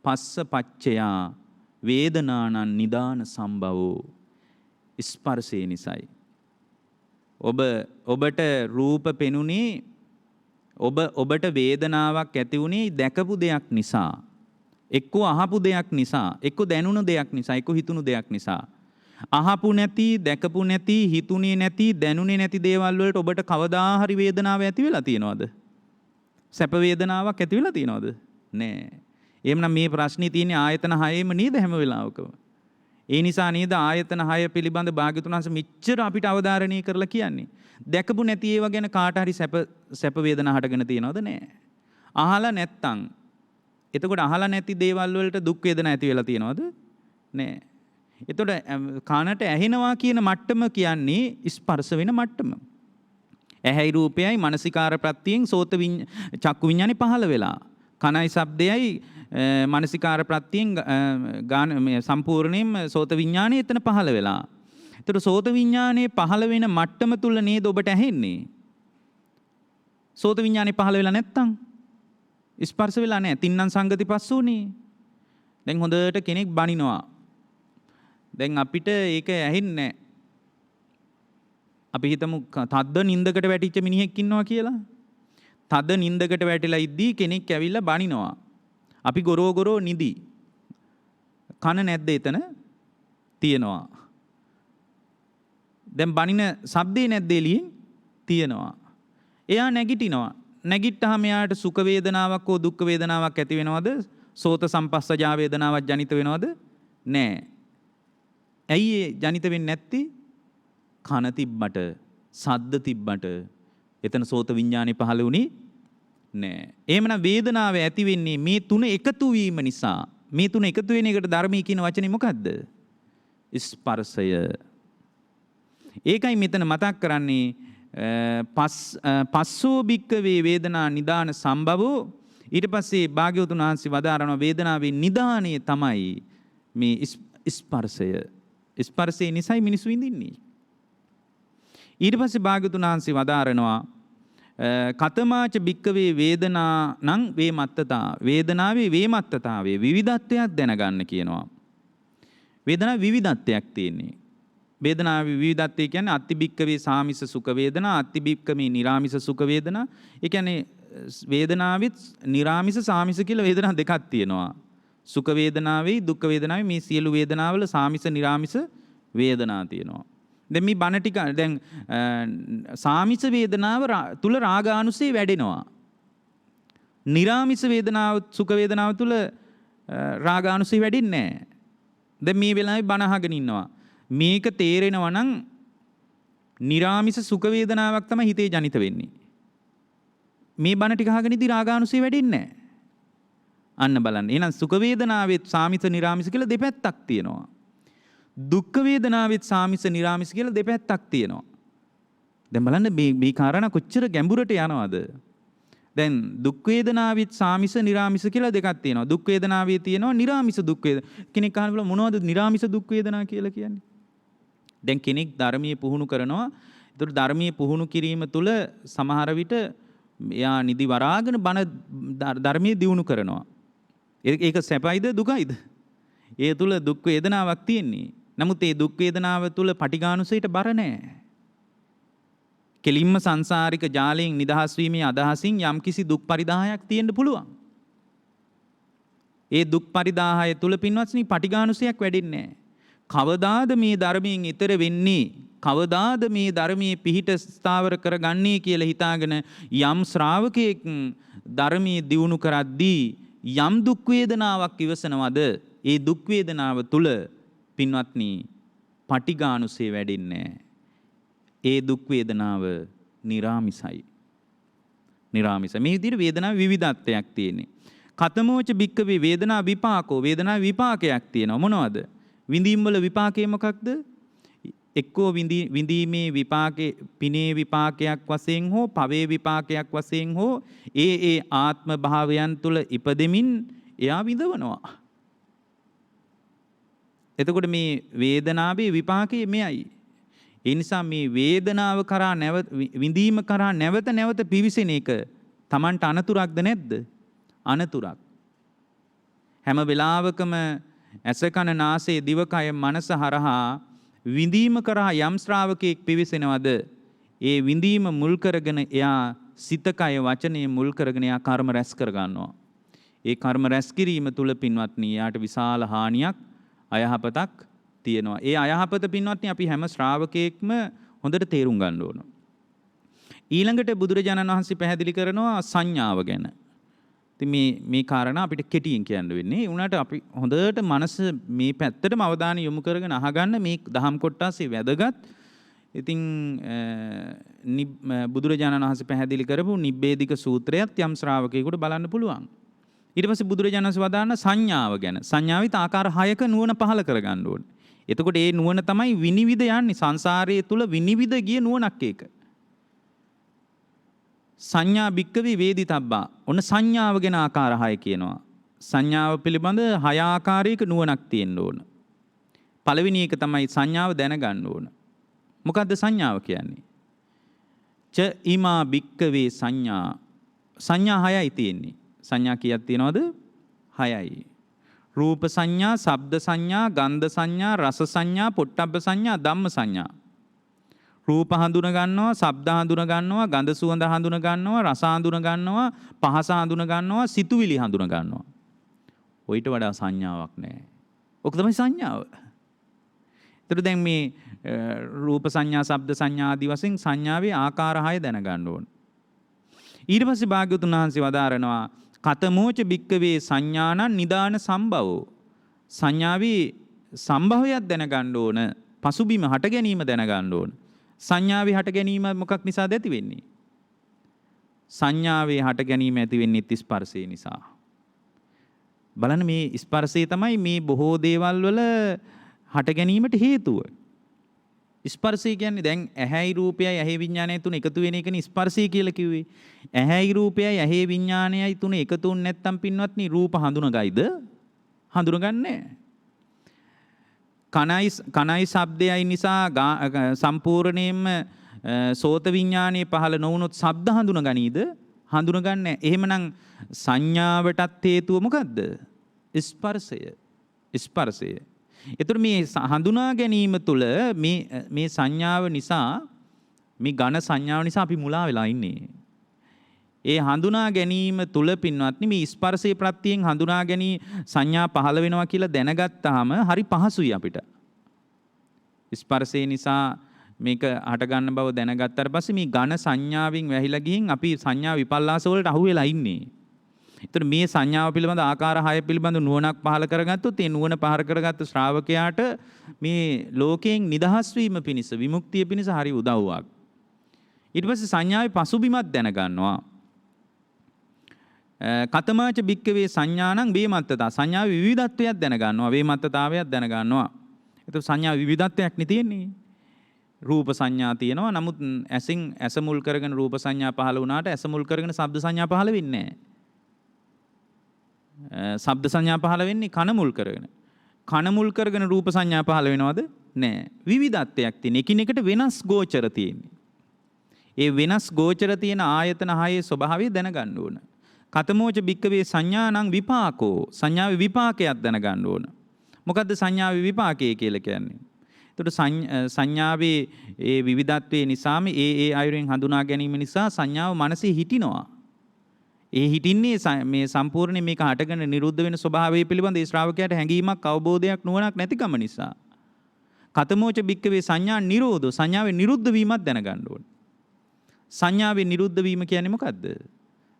පස්ස පච්චයා වේදනානං නිදාන සම්භවෝ ස්පර්ශේ නිසයි. ඔබට රූප පෙනුනේ ඔබට වේදනාවක් ඇති වුණේ දැකපු දෙයක් නිසා. එක්කෝ අහපු දෙයක් නිසා, එක්කෝ දැනුණු දෙයක් නිසා, එක්කෝ හිතුණු දෙයක් නිසා. අහපු නැති, දැකපු නැති, හිතුනේ නැති, දැනුනේ නැති දේවල් වලට ඔබට කවදා හරි වේදනාවක් ඇති වෙලා තියෙනවද? සැප වේදනාවක් ඇති වෙලා තියෙනවද? නෑ. එහෙනම් මේ ප්‍රශ්නේ තියෙන්නේ ආයතන හයේම නේද හැම වෙලාවකම. ඒ නිසා නේද ආයතන හය පිළිබඳ භාග්‍යවතුන් වහන්සේ මෙච්චර අපිට අවධාරණය කරලා කියන්නේ. දැකපු නැති ඒවා ගැන කාට හරි සැප වේදනා හටගෙන තියනවද? නෑ. අහලා නැත්තම් එතකොට අහලා නැති දේවල් වලට දුක් වේදනා ඇති වෙලා තියනවද? නෑ. එතකොට කනට ඇහෙනවා කියන මට්ටම කියන්නේ ස්පර්ශ වෙන මට්ටම. ඇහැයි රූපයයි මානසිකාර ප්‍රත්‍යයෙන් චක්කු විඤ්ඤාණය පහළ වෙලා. කනයි ශබ්දයයි මානසිකාර ප්‍රත්‍යයෙන් සම්පූර්ණයෙන්ම සෝත විඤ්ඤාණය එතන පහළ වෙලා. ඒතර සෝත විඤ්ඤාණයේ පහළ වෙන මට්ටම තුල නේද ඔබට ඇහෙන්නේ? සෝත විඤ්ඤාණය පහළ වෙලා නැත්තම් ස්පර්ශ වෙලා නැහැ. තින්නම් සංගති පස්සෝනේ. දැන් හොඳට කෙනෙක් බනිනවා. දැන් අපිට ඒක ඇහෙන්නේ නැහැ. අපි හිතමු තද්ද නින්දකට වැටිච්ච මිනිහෙක් ඉන්නවා කියලා. තද නින්දකට වැටිලා ඉද්දී කෙනෙක් ඇවිල්ලා බනිනවා. අපි ගොරෝ නිදි. කන නැද්ද එතන? තියෙනවා. දැන් බනින ශබ්දේ නැද්ද එළියෙන්? තියෙනවා. එයා නැගිටිනවා. නැගිට්ටාම යාට සුඛ වේදනාවක් හෝ දුක්ඛ වේදනාවක් ඇති වෙනවද? සෝත සම්පස්සජා වේදනාවක් ජනිත වෙනවද? නෑ. ඇයි ඒ ජනිත වෙන්නේ නැත්තේ? කන තිබ්බට, සද්ද තිබ්බට එතන සෝත විඥානේ පහළ වුණේ නෑ. එහෙමනම් වේදනාව ඇති වෙන්නේ මේ තුන එකතු වීම නිසා. මේ තුන එකතු වෙන එකට ධර්මී කියන වචනේ මොකද්ද? ස්පර්ශය. ඒකයි මෙතන මතක් කරන්නේ පස්සෝ භික්කවේ වේදනා නිදාන සම්භවෝ. ඊට පස්සේ භාග්‍යවතුන් වහන්සේ වදාරන වේදනාවේ නිදානය තමයි මේ ස්පර්ශය. ස්පර්ශය නිසයි මිනිස්සු විඳින්නේ. ඊට පස්සේ භාග්‍යවතුන් වහන්සේ වදාරනවා කතමාච භික්කවේ වේදනා නම් වේමත්තතා. වේදනාවේ වේමත්තතාවේ විවිධත්වයක් දැනගන්න කියනවා. වේදනාවේ විවිධත්වයක් තියෙන්නේ. වේදනාවේ විවිධත්වය කියන්නේ අතිභික්කවේ සාමිස සුඛ වේදනා, අතිභික්කමේ නිරාමිස සුඛ වේදනා. ඒ කියන්නේ වේදනාවෙත් නිරාමිස සාමිස කියලා වේදනා දෙකක් තියෙනවා. සුඛ වේදනාවේ දුක්ඛ වේදනාවේ මේ සියලු වේදනාවල සාමිස නිරාමිස වේදනා තියෙනවා. දැන් මේ බණ ටික දැන් සාමිස වේදනාව තුල රාගානුසය වැඩෙනවා. නිරාමිස වේදනාව සුඛ වේදනාව තුල රාගානුසය වැඩෙන්නේ නැහැ. දැන් මේ වෙලාවේ බණ අහගෙන ඉන්නවා. මේක තේරෙනවා නම් නිරාමිස සුඛ වේදනාවක් තමයි හිතේ ජනිත වෙන්නේ. මේ බණ ටික අහගෙන ඉඳි රාගානුසය වැඩෙන්නේ නැහැ. අන්න බලන්න. එහෙනම් සුඛ වේදනාවෙත් සාමිස නිරාමිස කියලා දෙපැත්තක් තියෙනවා. දුක්ඛ වේදනාවෙත් සාමිස නිරාමිස කියලා දෙපැත්තක් තියෙනවා. දැන් බලන්න මේ කාරණා කොච්චර ගැඹුරට යනවද? දැන් දුක් වේදනාවෙත් සාමිස නිරාමිස කියලා දෙකක් තියෙනවා. දුක් වේදනාවේ තියෙනවා නිරාමිස දුක් වේදනා. කෙනෙක් අහන බල මොනවද නිරාමිස දුක් වේදනා කියලා කියන්නේ? දැන් කෙනෙක් ධර්මයේ පුහුණු කරනවා. ඒතර ධර්මයේ පුහුණු කිරීම තුළ සමහර විට එයා නිදි වරාගෙන බණ ධර්මයේ දියුණු කරනවා. ඒක සැපයිද දුකයිද? ඒ තුළ දුක් වේදනාවක් තියෙන්නේ. නමුත් ඒ දුක් වේදනාව තුළ පටිඝානුසයට බර නැහැ. කෙලින්ම සංසාරික ජාලයෙන් නිදහස් වීමේ අදහසින් යම්කිසි දුක් පරිදාහයක් තියෙන්න පුළුවන්. ඒ දුක් පරිදාහය තුළ පින්වත්නි පටිඝානුසයක් වැඩෙන්නේ නැහැ. කවදාද මේ ධර්මයෙන් ඈතර වෙන්නේ? කවදාද මේ ධර්මයේ පිහිට ස්ථාවර කරගන්නේ කියලා හිතාගෙන යම් ශ්‍රාවකයෙක් ධර්මයේ දියුණු කරද්දී යම් දුක් වේදනාවක් ඉවසනවද? ඒ දුක් වේදනාව තුල පින්වත්නි පටිඝානුසය වැඩෙන්නේ නැහැ. ඒ දුක් වේදනාව නිරාමිසයි. නිරාමිස. මේ විදිහට වේදනාව විවිධත්වයක් තියෙන්නේ. කතමෝච භික්කවේ වේදනා විපාකෝ. වේදනා විපාකයක් තියෙනවා. මොනවද? විඳීම් වල විපාකය මොකක්ද? එක්කෝ විඳීමේ විපාකේ පිනේ විපාකයක් වශයෙන් හෝ පවේ විපාකයක් වශයෙන් හෝ ඒ ආත්ම භාවයන් තුල ඉපදෙමින් එයා විඳවනවා. එතකොට මේ වේදනාවේ විපාකය මෙයයි. ඒ නිසා මේ වේදනාව කරා විඳීම කරා නැවත නැවත පිවිසෙන එක Tamanට අනතුරක්ද නැද්ද? අනතුරක්. හැම වෙලාවකම ඇස කන නාසය දිවකය මනස හරහා විඳීම කරා යම් ශ්‍රාවකයෙක් පිවිසෙනවද? ඒ විඳීම මුල් කරගෙන එයා සිත කය වචනය මුල් කරගෙන එයා කර්ම රැස් කර ගන්නවා. ඒ කර්ම රැස් කිරීම තුල පින්වත්නි යාට විශාල හානියක් අයහපතක් තියෙනවා. ඒ අයහපත පින්වත්නි අපි හැම ශ්‍රාවකයෙක්ම හොඳට තේරුම් ගන්න ඕන. ඊළඟට බුදුරජාණන් වහන්සේ පැහැදිලි කරනවා සංඥාව ගැන. ඉතින් මේ කාරණා අපිට කෙටියෙන් කියන්න වෙන්නේ. උනාට අපි හොඳට මනස මේ පැත්තටම අවධානය යොමු කරගෙන අහගන්න මේ දහම් කොටසේ වැදගත්. ඉතින් බුදුරජාණන් වහන්සේ පැහැදිලි කරපු නිබ්බේධික සූත්‍රයත් යම් ශ්‍රාවකයෙකුට බලන්න පුළුවන්. ඊට පස්සේ බුදුරජාණන් වහන්සේ වදාන සංඥාව ගැන. සංඥාවිත ආකාර 6ක නුවණ පහළ කරගන්න ඕනේ. එතකොට ඒ නුවණ තමයි විනිවිද යන්නේ. සංසාරයේ තුල විනිවිද ගිය නුවණක් ඒක. සංඥා භික්කවේ වේදිතබ්බා. ඔන්න සංඥාව ගැන ආකාර 6 කියනවා. සංඥාව පිළිබඳ 6 ආකාරයක නුවණක් තියෙන්න ඕන. පළවෙනි එක තමයි සංඥාව දැනගන්න ඕන. මොකද්ද සංඥාව කියන්නේ? ච ීමා භික්කවේ සංඥා. සංඥා 6යි තියෙන්නේ. සංඥා කීයක් තියෙනවද? 6යි. රූප සංඥා, ශබ්ද සංඥා, ගන්ධ සංඥා, රස සංඥා, පොට්ටබ්බ සංඥා, ධම්ම සංඥා. රූප හඳුන ගන්නවා, ශබ්ද හඳුන ගන්නවා, ගඳ සුවඳ හඳුන ගන්නවා, රස හඳුන ගන්නවා, පහස හඳුන ගන්නවා, සිතුවිලි හඳුන ගන්නවා. ඔයිට වඩා සංඥාවක් නැහැ. ඔක තමයි සංඥාව. ඒතර දැන් මේ රූප සංඥා, ශබ්ද සංඥා ආදී වශයෙන් සංඥාවේ ආකාර 6 දැනගන්න ඕන. ඊට පස්සේ භාග්‍යවතුන් වහන්සේ වදාරනවා කතමෝච භික්කවේ සංඥානං නිදාන සම්භවෝ. සංඥාවේ සම්භවයක් දැනගන්න ඕන. පසුබිම හට ගැනීම දැනගන්න ඕන. සංඥාවේ හට ගැනීම මොකක් නිසාද ඇති වෙන්නේ? සංඥාවේ හට ගැනීම ඇති වෙන්නේ ස්පර්ශය නිසා. බලන්න මේ ස්පර්ශය තමයි මේ බොහෝ දේවල් වල හට ගැනීමට හේතුව. ස්පර්ශය කියන්නේ දැන් ඇහැයි රූපයයි ඇහි විඥානයයි තුන එකතු වෙන එකනේ ස්පර්ශය කියලා කිව්වේ. ඇහැයි රූපයයි ඇහි විඥානයයි තුන එකතු වුනේ නැත්තම් පින්වත්නි රූප හඳුනගයිද? හඳුනගන්නේ කනයි ශබ්දයයි නිසා සම්පූර්ණයෙන්ම සෝත විඥානයේ පහළ නොවුනොත් ශබ්ද හඳුනගනීද? හඳුනගන්නේ. එහෙමනම් සංඥාවටත් හේතුව මොකද්ද? ස්පර්ශය. ස්පර්ශය. ඒතර මේ හඳුනා ගැනීම තුළ මේ සංඥාව නිසා මේ ඝන සංඥාව නිසා අපි මුලා වෙලා ඉන්නේ. ඒ හඳුනා ගැනීම තුළ පින්වත්නි මේ ස්පර්ශයේ ප්‍රත්‍යයෙන් හඳුනා ගැනීම සංඥා පහළ වෙනවා කියලා දැනගත්තාම හරි පහසුයි අපිට. ස්පර්ශය නිසා මේක හට ගන්න බව දැනගත්තාට පස්සේ මේ ඝන සංඥාවෙන් වැහිලා ගිහින් අපි සංඥා විපල්ලාස වලට අහු වෙලා ඉන්නේ. ඒතර මේ සංඥාව පිළිබඳ ආකාර 6 පිළිබඳ නුවණක් පහළ කරගත්තොත් ඒ නුවණ පහළ කරගත්ත ශ්‍රාවකයාට මේ ලෝකයෙන් නිදහස් වීම පිණිස විමුක්තිය පිණිස හරි උදව්වක්. ඊට පස්සේ සංඥාවේ පසුබිමක් දැනගන්නවා. කතමාච භික්කවේ සංඥානං වේමත්තතා. සංඥාවේ විවිධත්වයක් දැනගන්නවා. වේමත්තතාවයක් දැනගන්නවා. ඒතර සංඥා විවිධත්වයක් නේ තියෙන්නේ. රූප සංඥා තියෙනවා. නමුත් ඇස මුල් කරගෙන රූප සංඥා පහළ වුණාට ඇස මුල් කරගෙන ශබ්ද සංඥා පහළ වෙන්නේ නැහැ. ශබ්ද සංඥා පහළ වෙන්නේ කන මුල් කරගෙන. කන මුල් කරගෙන රූප සංඥා පහළ වෙනවද? නැහැ. විවිධත්වයක් තියෙන. එකිනෙකට වෙනස් ගෝචර තියෙන්නේ. ඒ වෙනස් ගෝචර තියෙන ආයතන 6 ස්වභාවය දැනගන්න ඕන. කතමෝච භික්කවේ සංඥානං විපාකෝ. සංඥාවේ විපාකයක් දැනගන්න ඕන. මොකද්ද සංඥාවේ විපාකය කියලා කියන්නේ? එතකොට සංඥාවේ ඒ විවිධත්වයේ නිසාම ඒ අයුරින් හඳුනා ගැනීම නිසා සංඥාව මනසේ හිටිනවා. ඒ හිටින්නේ මේ සම්පූර්ණ මේක හටගෙන නිරුද්ධ වෙන ස්වභාවය පිළිබඳ ඒ ශ්‍රාවකයාට හැඟීමක් අවබෝධයක් නුවණක් නැතිකම නිසා. කතමෝච භික්කවේ සංඥා නිරෝධෝ. සංඥාවේ නිරුද්ධ වීමක් දැනගන්න ඕන. සංඥාවේ නිරුද්ධ වීම කියන්නේ මොකද්ද?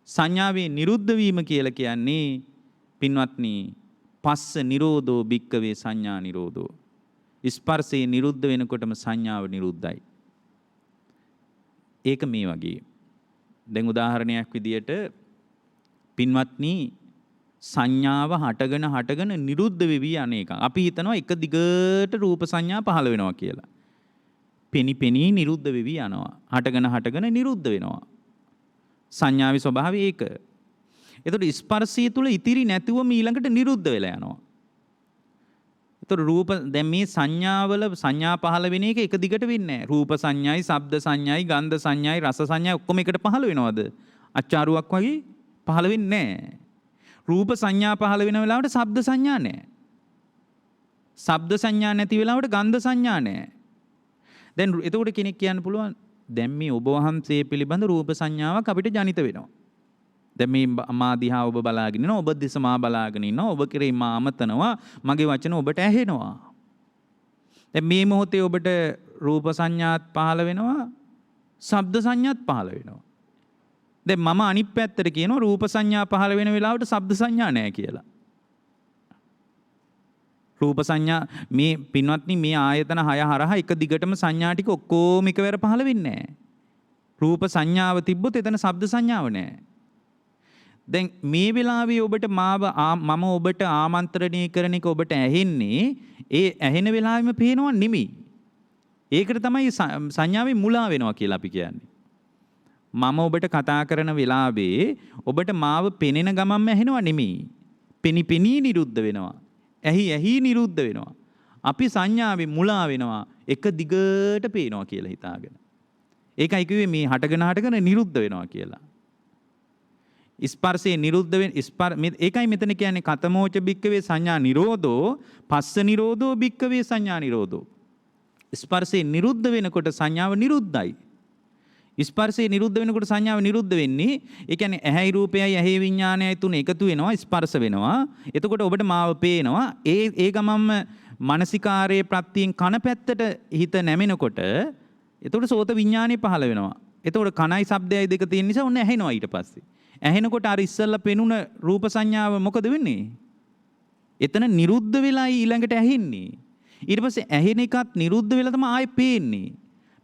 සංඥාවේ නිරුද්ධ වීම කියලා කියන්නේ පින්වත්නි පස්ස නිරෝධෝ භික්කවේ සංඥා නිරෝධෝ. ස්පර්ශේ නිරුද්ධ වෙනකොටම සංඥාව නිරුද්ධයි. ඒක මේ වගේ. දැන් උදාහරණයක් විදියට පින්වත්නි සංඥාව හටගෙන නිරුද්ධ වෙවි අනේක. අපි හිතනවා එක දිගට රූප සංඥා පහළ වෙනවා කියලා. පෙනි නිරුද්ධ වෙවි යනවා. හටගෙන නිරුද්ධ වෙනවා. සංඥාවේ ස්වභාවය ඒක. එතකොට ස්පර්ශය තුල ඉතිරි නැතුවම ඊළඟට නිරුද්ධ වෙලා යනවා. එතකොට රූප දැන් මේ සංඥාවල සංඥා පහළ වෙන එක එක දිගට වෙන්නේ නැහැ. රූප සංඥායි, ශබ්ද සංඥායි, ගන්ධ සංඥායි, රස සංඥායි ඔක්කොම එකට පහළ වෙනවද? අච්චාරුවක් වගේ පහළ වෙන්නේ නැහැ. රූප සංඥා පහළ වෙන වෙලාවට ශබ්ද සංඥා නැහැ. ශබ්ද සංඥා නැති වෙලාවට ගන්ධ සංඥා නැහැ. දැන් එතකොට කෙනෙක් කියන්න පුළුවන් දැන් මේ ඔබ වහන්සේ පිළිබඳ රූප සංඥාවක් අපිට ජනිත වෙනවා. දැන් මේ මා දිහා ඔබ බලාගෙන ඉන්නවා, ඔබ දිස මා බලාගෙන ඉන්නවා, ඔබ කෙරෙහි මා අමතනවා, මගේ වචන ඔබට ඇහෙනවා. දැන් මේ මොහොතේ ඔබට රූප සංඥාත් පහළ වෙනවා, ශබ්ද සංඥාත් පහළ වෙනවා. දැන් මම අනිත් පැත්තට කියනවා රූප සංඥා පහළ වෙන වෙලාවට ශබ්ද සංඥා නැහැ කියලා. රූප සංඥා මේ පින්වත්නි මේ ආයතන 6 හරහා එක දිගටම සංඥා ටික ඔක්කොම එකවර පහළ වෙන්නේ නැහැ. රූප සංඥාව තිබ්බොත් එතන ශබ්ද සංඥාව නැහැ. දැන් මේ වෙලාවේ ඔබට මම ඔබට ආමන්ත්‍රණය කරන එක ඔබට ඇහෙන්නේ ඒ ඇහෙන වෙලාවෙම පේනව නෙමෙයි. ඒකට තමයි සංඥාවේ මුලා වෙනවා කියලා අපි කියන්නේ. මම ඔබට කතා කරන වෙලාවේ ඔබට මාව පෙනෙන ගමන්ම ඇහෙනව නෙමෙයි. පෙනි නිරුද්ධ වෙනවා. ඇහි නිරුද්ධ වෙනවා. අපි සංඥාවේ මුලා වෙනවා එක දිගට පේනවා කියලා හිතාගෙන. ඒකයි කිව්වේ මේ හටගෙන නිරුද්ධ වෙනවා කියලා. ස්පර්ශේ නිරුද්ධ වෙන ඒකයි මෙතන කියන්නේ කතමෝච භික්කවේ සංඥා නිරෝධෝ පස්ස නිරෝධෝ භික්කවේ සංඥා නිරෝධෝ. ස්පර්ශේ නිරුද්ධ වෙනකොට සංඥාව නිරුද්ධයි. ස්පර්ශේ නිරුද්ධ වෙනකොට සංඥාව නිරුද්ධ වෙන්නේ ඒ කියන්නේ ඇහැයි රූපයයි ඇහි විඥානයයි තුන එකතු වෙනවා ස්පර්ශ වෙනවා. එතකොට ඔබට මාව පේනවා. ඒ ගමම්ම මානසිකාරයේ ප්‍රත්‍යයෙන් කන පැත්තට හිත නැමෙනකොට එතකොට සෝත විඥානය පහළ වෙනවා. එතකොට කණයි ශබ්දයයි දෙක තියෙන නිසා ඔන්න ඇහෙනවා ඊට පස්සේ. ඇහෙනකොට අර ඉස්සල්ලා පෙනුන රූප සංඥාව මොකද වෙන්නේ? එතන නිරුද්ධ වෙලායි ඊළඟට ඇහෙන්නේ. ඊට පස්සේ ඇහෙන එකත් නිරුද්ධ වෙලා තමයි ආයෙ පේන්නේ.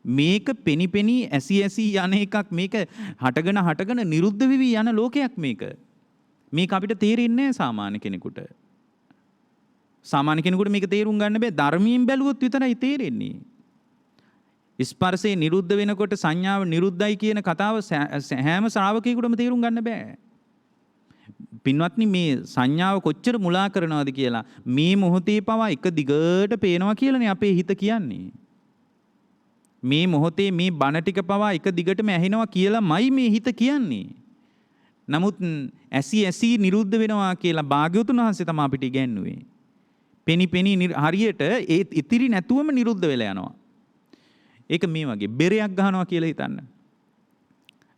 මේක පෙනි ඇසි යන එකක් මේක හටගෙන නිරුද්ධ වෙවි යන ලෝකයක් මේක. මේක අපිට තේරෙන්නේ නැහැ සාමාන්‍ය කෙනෙකුට. සාමාන්‍ය කෙනෙකුට මේක තේරුම් ගන්න බෑ. ධර්මයෙන් බැලුවොත් විතරයි තේරෙන්නේ. ස්පර්ශේ නිරුද්ධ වෙනකොට සංඥාව නිරුද්ධයි කියන කතාව හැම ශ්‍රාවකයෙකුටම තේරුම් ගන්න බෑ. පින්වත්නි මේ සංඥාව කොච්චර මුලා කරනවද කියලා මේ මොහොතේ පවා එක දිගට පේනවා කියලානේ අපේ හිත කියන්නේ. මේ මොහොතේ මේ බණ ටික පවා එක දිගටම ඇහෙනවා කියලාමයි මේ හිත කියන්නේ. නමුත් ඇසි නිරුද්ධ වෙනවා කියලා භාග්‍යවතුන් වහන්සේ තමයි අපිට ඉගැන්නුවේ. පෙනි හරියට ඒ ඉතිරි නැතුවම නිරුද්ධ වෙලා යනවා. ඒක මේ වගේ බෙරයක් ගහනවා කියලා හිතන්න.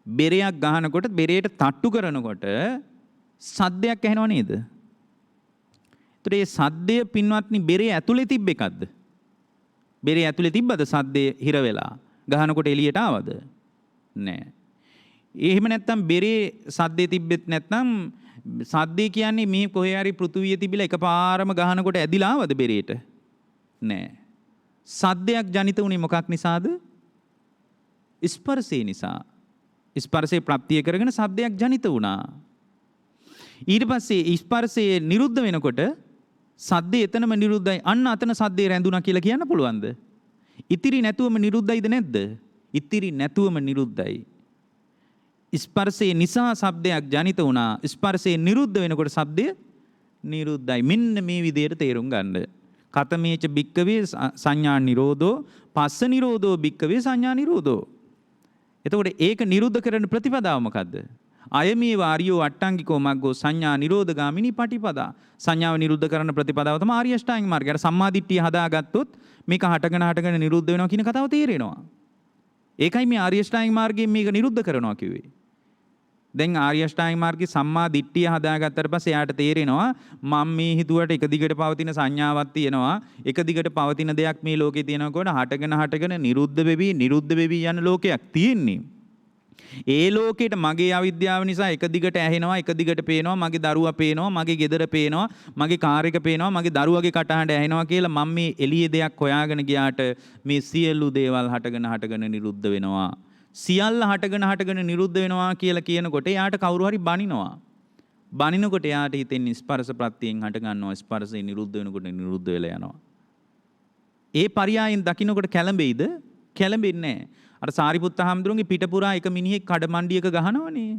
බෙරයක් ගහනකොට බෙරේට තට්ටු කරනකොට සද්දයක් ඇහෙනව නේද? ඒතර ඒ සද්දය පින්වත්නි බෙරේ ඇතුලේ තිබ්බ එකක්ද? බෙරේ ඇතුලේ තිබ්බද සද්දේ හිර වෙලා? ගහනකොට එළියට ආවද? නෑ. එහෙම නැත්නම් බෙරේ සද්දේ තිබ්බෙත් නැත්නම් සද්දේ කියන්නේ මේ කොහේ හරි පෘථුවිය තිබිලා එකපාරම ගහනකොට ඇදිලා ආවද බෙරේට? නෑ. සද්දයක් ජනිත වුණේ මොකක් නිසාද? ස්පර්ශේ නිසා. ස්පර්ශේ ප්‍රත්‍ය කරගෙන සද්දයක් ජනිත වුණා. ඊට පස්සේ ස්පර්ශයේ නිරුද්ධ වෙනකොට සද්දේ එතනම නිරුද්ධයි. අන්න අතන සද්දේ රැඳුණා කියලා කියන්න පුළුවන්ද? ඉතිරි නැතුවම නිරුද්ධයිද නැද්ද? ඉතිරි නැතුවම නිරුද්ධයි. ස්පර්ශයේ නිසා ශබ්දයක් ජනිත වුණා. ස්පර්ශයේ නිරුද්ධ වෙනකොට ශබ්දය නිරුද්ධයි. මෙන්න මේ විදිහට තේරුම් ගන්න. කතමේච භික්කවේ සංඥා නිරෝධෝ පස්ස නිරෝධෝ භික්කවේ සංඥා නිරෝධෝ. එතකොට ඒක නිරුද්ධ කරන ප්‍රතිපදාව මොකද්ද? අයමේ වාරියෝ අට්ටංගිකෝ මග්ගෝ සංඥා නිරෝධගාමිනී පටිපදා. සංඥාව නිරුද්ධ කරන ප්‍රතිපදාව තමයි ආර්ය අෂ්ටාංගික මාර්ගය. අර සම්මාදිට්ඨිය හදාගත්තොත් මේක හටගෙන නිරුද්ධ වෙනවා කියන කතාව තේරෙනවා. ඒකයි මේ ආර්ය අෂ්ටාංගික මාර්ගයෙන් මේක නිරුද්ධ කරනවා කිව්වේ. දැන් ආර්ය අෂ්ටාංගික මාර්ගයේ සම්මා දිට්ඨිය හදාගත්තට පස්සේ එයාට තේරෙනවා මම මේ හිතුවට එක දිගට පවතින සංඥාවක් තියෙනවා. එක දිගට පවතින දෙයක් මේ ලෝකේ තියෙනකොට හටගෙන නිරුද්ධ වෙවි යන ලෝකයක් තියෙන්නේ. ඒ ලෝකෙට මගේ අවිද්‍යාව නිසා එක දිගට ඇහෙනවා, එක දිගට පේනවා, මගේ දරුවා පේනවා, මගේ ගෙදර පේනවා, මගේ කාර් එක පේනවා, මගේ දරුවගේ කටහඬ ඇහෙනවා කියලා මම මේ එළියේ දෙයක් හොයාගෙන ගියාට මේ සියලු දේවල් හටගෙන නිරුද්ධ වෙනවා. සියල්ල හටගෙන නිරුද්ධ වෙනවා කියලා කියනකොට එයාට කවුරු හරි බනිනවා. බනිනකොට එයාට හිතෙන්නේ ස්පර්ශ ප්‍රත්‍යයෙන් හට ගන්නවා. ස්පර්ශය නිරුද්ධ වෙනකොට නිරුද්ධ වෙලා යනවා. ඒ පරියායෙන් දකින්නකොට කැළඹෙයිද? කැළඹෙන්නේ නැහැ. අර සාරිපුත්ත හාමුදුරුවන්ගේ පිටපුරා එක මිනිහෙක් කඩමණ්ඩියක ගහනවනේ.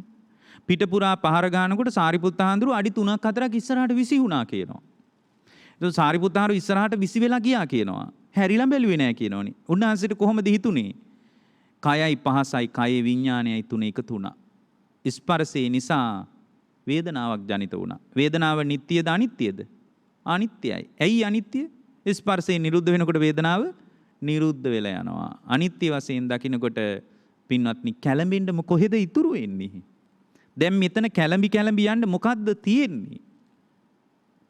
පිටපුරා පහර ගන්නකොට සාරිපුත්ත හාමුදුරුවෝ අඩි 3ක් 4ක් ඉස්සරහට විසි වුණා කියනවා. ඒක සාරිපුත්ත හාමුදුරුවෝ ඉස්සරහට විසි වෙලා ගියා කියනවා. හැරිලා බැලුවේ නැහැ කියනෝනේ. උන්වහන්සේට කොහොමද හිතුනේ? කයයි පහසයි කයේ විඥානයයි තුන එකතු වුණා. ස්පර්ශේ නිසා වේදනාවක් ජනිත වුණා. වේදනාව නිට්ටියද අනිත්‍යද? අනිත්‍යයි. ඇයි අනිත්‍ය? ස්පර්ශේ නිරුද්ධ වෙනකොට වේදනාව නිරුද්ධ වෙලා යනවා. අනිත්‍ය වශයෙන් දකින්නකොට පින්වත්නි කැළඹෙන්න කොහෙද ඉතුරු වෙන්නේ? දැන් මෙතන කැළඹි යන්න මොකද්ද තියෙන්නේ?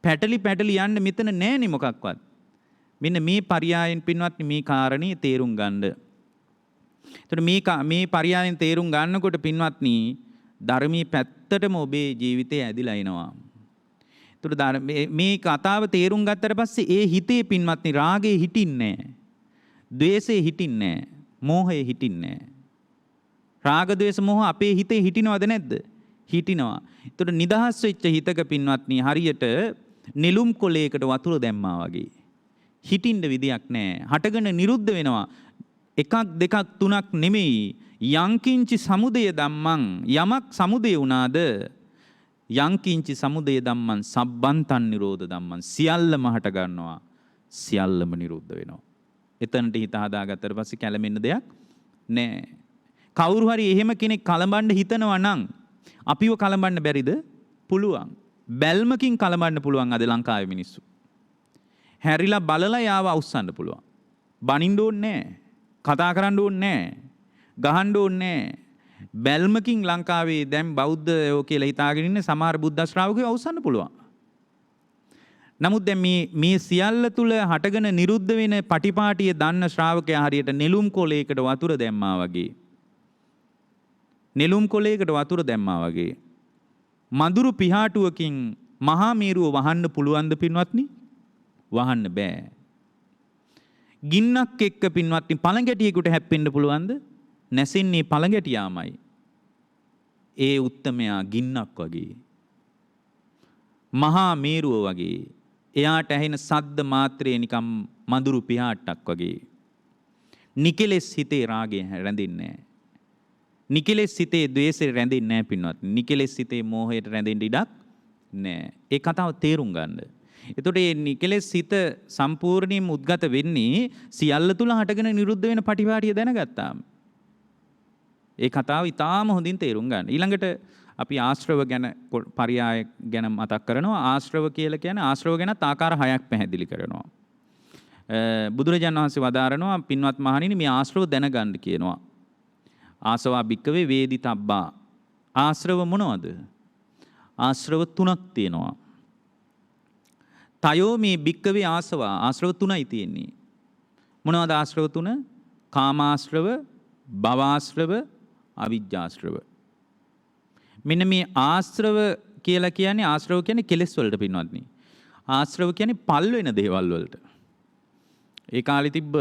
පැටලි යන්න මෙතන නැහැනේ මොකක්වත්. මෙන්න මේ පරියායෙන් පින්වත්නි මේ කාරණේ තේරුම් ගන්න. එතකොට මේ පරියායෙන් තේරුම් ගන්නකොට පින්වත්නි ධර්මී පැත්තටම ඔබේ ජීවිතය ඇදිලා එනවා. එතකොට මේ කතාව තේරුම් ගත්තට පස්සේ ඒ හිතේ පින්වත්නි රාගේ හිටින්නේ නැහැ. ද්වේෂේ හිටින්නේ නැහැ. මෝහේ හිටින්නේ නැහැ. රාග ද්වේෂ මෝහ අපේ හිතේ හිටිනවද නැද්ද? හිටිනවා. එතකොට නිදහස් වෙච්ච හිතක පින්වත්නි හරියට නෙළුම් කොලයකට වතුර දැම්මා වගේ. හිටින්න විදියක් නැහැ. හටගෙන නිරුද්ධ වෙනවා. එකක් දෙකක් තුනක් නෙමෙයි. යංකින්චි සමුදය ධම්මං යමක් සමුදය වුණාද යංකින්චි සමුදය ධම්මං සබ්බන්තං නිරෝධ ධම්මං සියල්ලම හට ගන්නවා. සියල්ලම නිරුද්ධ වෙනවා. එතනට හිත හදාගත්තට පස්සේ කැළඹෙන්න දෙයක් නැහැ. කවුරු හරි එහෙම කෙනෙක් කලඹන්න හිතනවා නම් අපිව කලඹන්න බැරිද? පුළුවන්. බැල්මකින් කලඹන්න පුළුවන් අද ලංකාවේ මිනිස්සු. හැරිලා බලලා යාව අවුස්සන්න පුළුවන්. බනින්න ඕනේ නැහැ. කතා කරන්න ඕනේ නැහැ. ගහන්න ඕනේ නැහැ. බැල්මකින් ලංකාවේ දැන් බෞද්ධයෝ කියලා හිතාගෙන ඉන්න සමහර බුද්ධ ශ්‍රාවකයෝ අවුස්සන්න පුළුවන්. නමුත් දැන් මේ සියල්ල තුල හටගෙන නිරුද්ධ වෙන පටිපාටිය දන්න ශ්‍රාවකයා හරියට නෙළුම් කොලයකට වතුර දැම්මා වගේ. නෙළුම් කොළයකට වතුර දැම්මා වගේ. මදුරු පිහාටුවකින් මහා මේරුව වහන්න පුළුවන්ද පින්වත්නි? වහන්න බෑ. ගින්නක් එක්ක පින්වත්නි පළඟැටියෙකුට හැප්පෙන්න පුළුවන්ද? නැසෙන්නේ පළඟැටියාමයි. ඒ උත්තමයා ගින්නක් වගේ. මහා මේරුව වගේ. එයාට ඇහෙන සද්ද මාත්‍රේ නිකම් මදුරු පිහාට්ටක් වගේ. නිකලෙස් හිතේ රාගය රැඳෙන්නේ නැහැ. නිකලෙස් හිතේ ද්වේෂය රැඳෙන්නේ නැහැ පින්වත්නි. නිකලෙස් හිතේ මෝහයට රැඳෙන්න ඉඩක් නැහැ. ඒ කතාව තේරුම් ගන්න. එතකොට මේ නිකලෙස් හිත සම්පූර්ණයෙන්ම උද්ගත වෙන්නේ සියල්ල තුල හටගෙන නිරුද්ධ වෙන පටිපාටිය දැනගත්තාම. ඒ කතාව ඉතාම හොඳින් තේරුම් ගන්න. ඊළඟට අපි ආශ්‍රව ගැන පරියාය ගැන මතක් කරනවා. ආශ්‍රව කියලා කියන්නේ ආශ්‍රව ගැනත් ආකාර 6ක් පැහැදිලි කරනවා. බුදුරජාණන් වහන්සේ වදාරනවා පින්වත් මහණෙනි මේ ආශ්‍රව දැනගන්න කියනවා. ආසවා භික්කවේ වේදිතබ්බා. ආශ්‍රව මොනවද? ආශ්‍රව 3ක් තියෙනවා. තයෝ මේ භික්කවේ ආසවා. ආශ්‍රව 3යි තියෙන්නේ. මොනවද ආශ්‍රව 3? කාමාශ්‍රව, භවආශ්‍රව, අවිජ්ජාශ්‍රව. මෙන්න මේ ආශ්‍රව කියලා කියන්නේ ආශ්‍රව කියන්නේ කෙලෙස් වලට පින්වත්නි. ආශ්‍රව කියන්නේ පල් වෙන දේවල් වලට. ඒ කාලේ තිබ්බ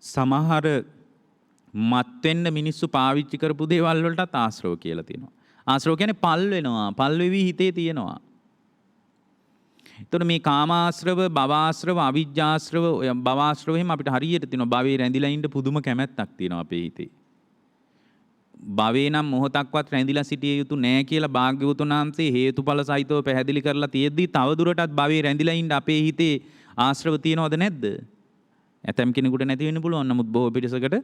සමහර මත් වෙන්න මිනිස්සු පාවිච්චි කරපු දේවල් වලටත් ආශ්‍රව කියලා තියෙනවා. ආශ්‍රව කියන්නේ පල් වෙනවා, පල් වෙවි හිතේ තියෙනවා. එතකොට මේ කාමාශ්‍රව, භවආශ්‍රව, අවිජ්ජාශ්‍රව, භවආශ්‍රව එහෙම අපිට හරියට තියෙනවා. භවයේ රැඳිලා ඉන්න පුදුම කැමැත්තක් තියෙනවා අපේ හිතේ. භවේ නම් මොහොතක්වත් රැඳිලා සිටිය යුතු නෑ කියලා භාග්‍යවතුන් වහන්සේ හේතුඵල සහිතව පැහැදිලි කරලා තියෙද්දි තව දුරටත් භවේ රැඳිලා ඉන්න අපේ හිතේ ආශ්‍රව තියනවද නැද්ද? ඇතම් කෙනෙකුට නැති වෙන්න පුළුවන්. නමුත් බොහෝ පිරිසකට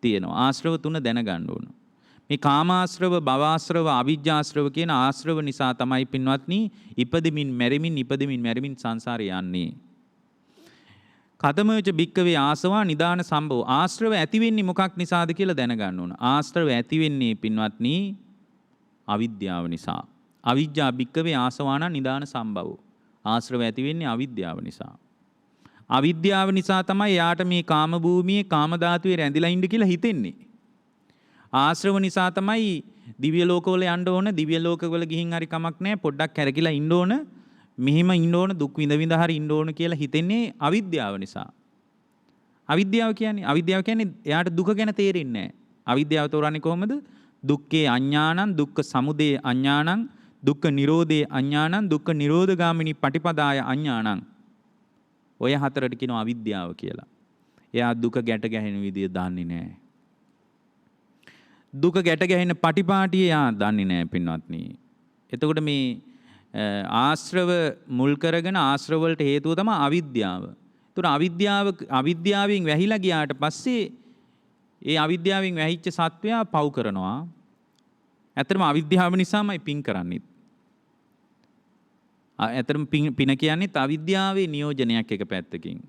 තියෙනවා. ආශ්‍රව 3 දැනගන්න ඕන. මේ කාමාශ්‍රව, භවආශ්‍රව, අවිජ්ජාශ්‍රව කියන ආශ්‍රව නිසා තමයි පින්වත්නි ඉපදෙමින් මැරෙමින් සංසාරේ යන්නේ. කතමෝච භික්කවේ ආසවා නිදාන සම්භව. ආශ්‍රව ඇති වෙන්නේ මොකක් නිසාද කියලා දැනගන්න ඕන. ආශ්‍රව ඇති වෙන්නේ පින්වත්නි අවිද්‍යාව නිසා. අවිජ්ජා භික්කවේ ආසවාන නිදාන සම්භව. ආශ්‍රව ඇති වෙන්නේ අවිද්‍යාව නිසා. අවිද්‍යාව නිසා තමයි යාට මේ කාම භූමියේ කාම ධාතුවේ රැඳිලා ඉන්න කියලා හිතෙන්නේ. ආශ්‍රව නිසා තමයි දිව්‍ය ලෝකවල යන්න ඕන. දිව්‍ය ලෝකවල ගිහින් හරි කමක් නැහැ. පොඩ්ඩක් කැරකිලා ඉන්න ඕන. මෙහෙම ඉන්න ඕන, දුක් විඳ හරි ඉන්න ඕන කියලා හිතෙන්නේ අවිද්‍යාව නිසා. අවිද්‍යාව කියන්නේ එයාට දුක ගැන තේරෙන්නේ නැහැ. අවිද්‍යාව තෝරන්නේ කොහොමද? දුක්ඛේ අඥානං, දුක්ඛ සමුදය අඥානං, දුක්ඛ නිරෝධේ අඥානං, දුක්ඛ නිරෝධගාමිනී පටිපදාය අඥානං. ඔය හතරට කියනවා අවිද්‍යාව කියලා. එයා දුක ගැට ගැහෙන විදිය දන්නේ නැහැ. දුක ගැට ගැහෙන පටිපාටිය එයා දන්නේ නැහැ පින්වත්නි. එතකොට මේ ආශ්‍රව මුල් කරගෙන ආශ්‍රව වලට හේතුව තමයි අවිද්‍යාව. ඒතර අවිද්‍යාවෙන් වැහිලා ගියාට පස්සේ ඒ අවිද්‍යාවෙන් වැහිච්ච සත්වයා පව් කරනවා. ඇත්තටම අවිද්‍යාව නිසාමයි පින් කරන්නේ. ඇත්තටම පින කියන්නේ අවිද්‍යාවේ නියෝජනයක් එක පැත්තකින්.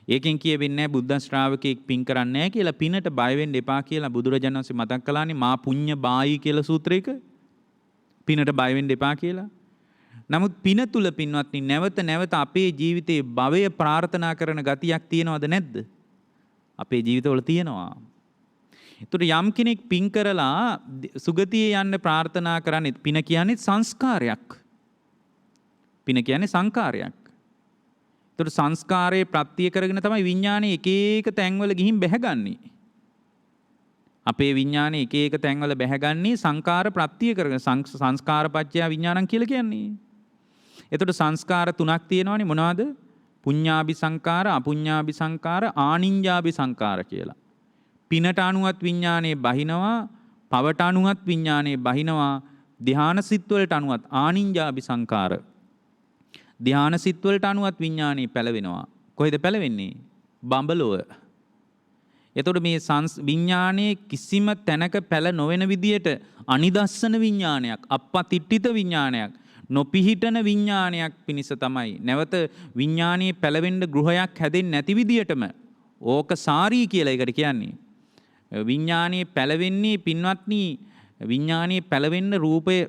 ඒකෙන් කියවෙන්නේ නැහැ බුද්ධ ශ්‍රාවකෙක් පින් කරන්නේ නැහැ කියලා. පිනට බය වෙන්න එපා කියලා බුදුරජාණන් වහන්සේ මතක් කළානේ මා පුඤ්ඤ බායි කියලා සූත්‍රයක. පිනට බය වෙන්න එපා කියලා. නමුත් පින තුල පින්වත්නි නැවත අපේ ජීවිතේ භවය ප්‍රාර්ථනා කරන ගතියක් තියෙනවද නැද්ද? අපේ ජීවිතවල තියෙනවා. ඒතර යම් කෙනෙක් පින් කරලා සුගතියේ යන්න ප්‍රාර්ථනා කරන්නේ පින කියන්නේ සංස්කාරයක්. පින කියන්නේ සංකාරයක්. ඒතර සංස්කාරයේ ප්‍රත්‍ය කරගෙන තමයි විඥානේ එක එක තැන්වල ගිහින් බැහැගන්නේ. අපේ විඥානේ එක එක තැන්වල බැහැගන්නේ සංකාර ප්‍රත්‍ය කරගෙන සංස්කාරපච්චය විඥානං කියලා කියන්නේ. එතකොට සංස්කාර 3ක් තියෙනවානේ මොනවද? පුඤ්ඤාභි සංකාර, අපුඤ්ඤාභි සංකාර, ආනිඤ්ඤාභි සංකාර කියලා. පිනට අනුවත් විඥානේ බහිනවා, පවට අනුවත් විඥානේ බහිනවා, ධාන සිත් වලට අනුවත් ආනිඤ්ඤාභි සංකාර. ධාන සිත් වලට අනුවත් විඥානේ පැලවෙනවා. කොහෙද පැලවෙන්නේ? බඹලොව. එතකොට මේ විඥානයේ කිසිම තැනක පැල නොවන විදියට අනිදස්සන විඥානයක්, අපපතිට්ඨිත විඥානයක්, නොපිහිටන විඥානයක් පිණිස තමයි නැවත විඥානයේ පැලවෙන්න ගෘහයක් හැදෙන්නේ නැති විදියටම ඕක සාරී කියලා ඒකට කියන්නේ. විඥානයේ පැලවෙන්නේ පින්වත්නි විඥානයේ පැලවෙන්න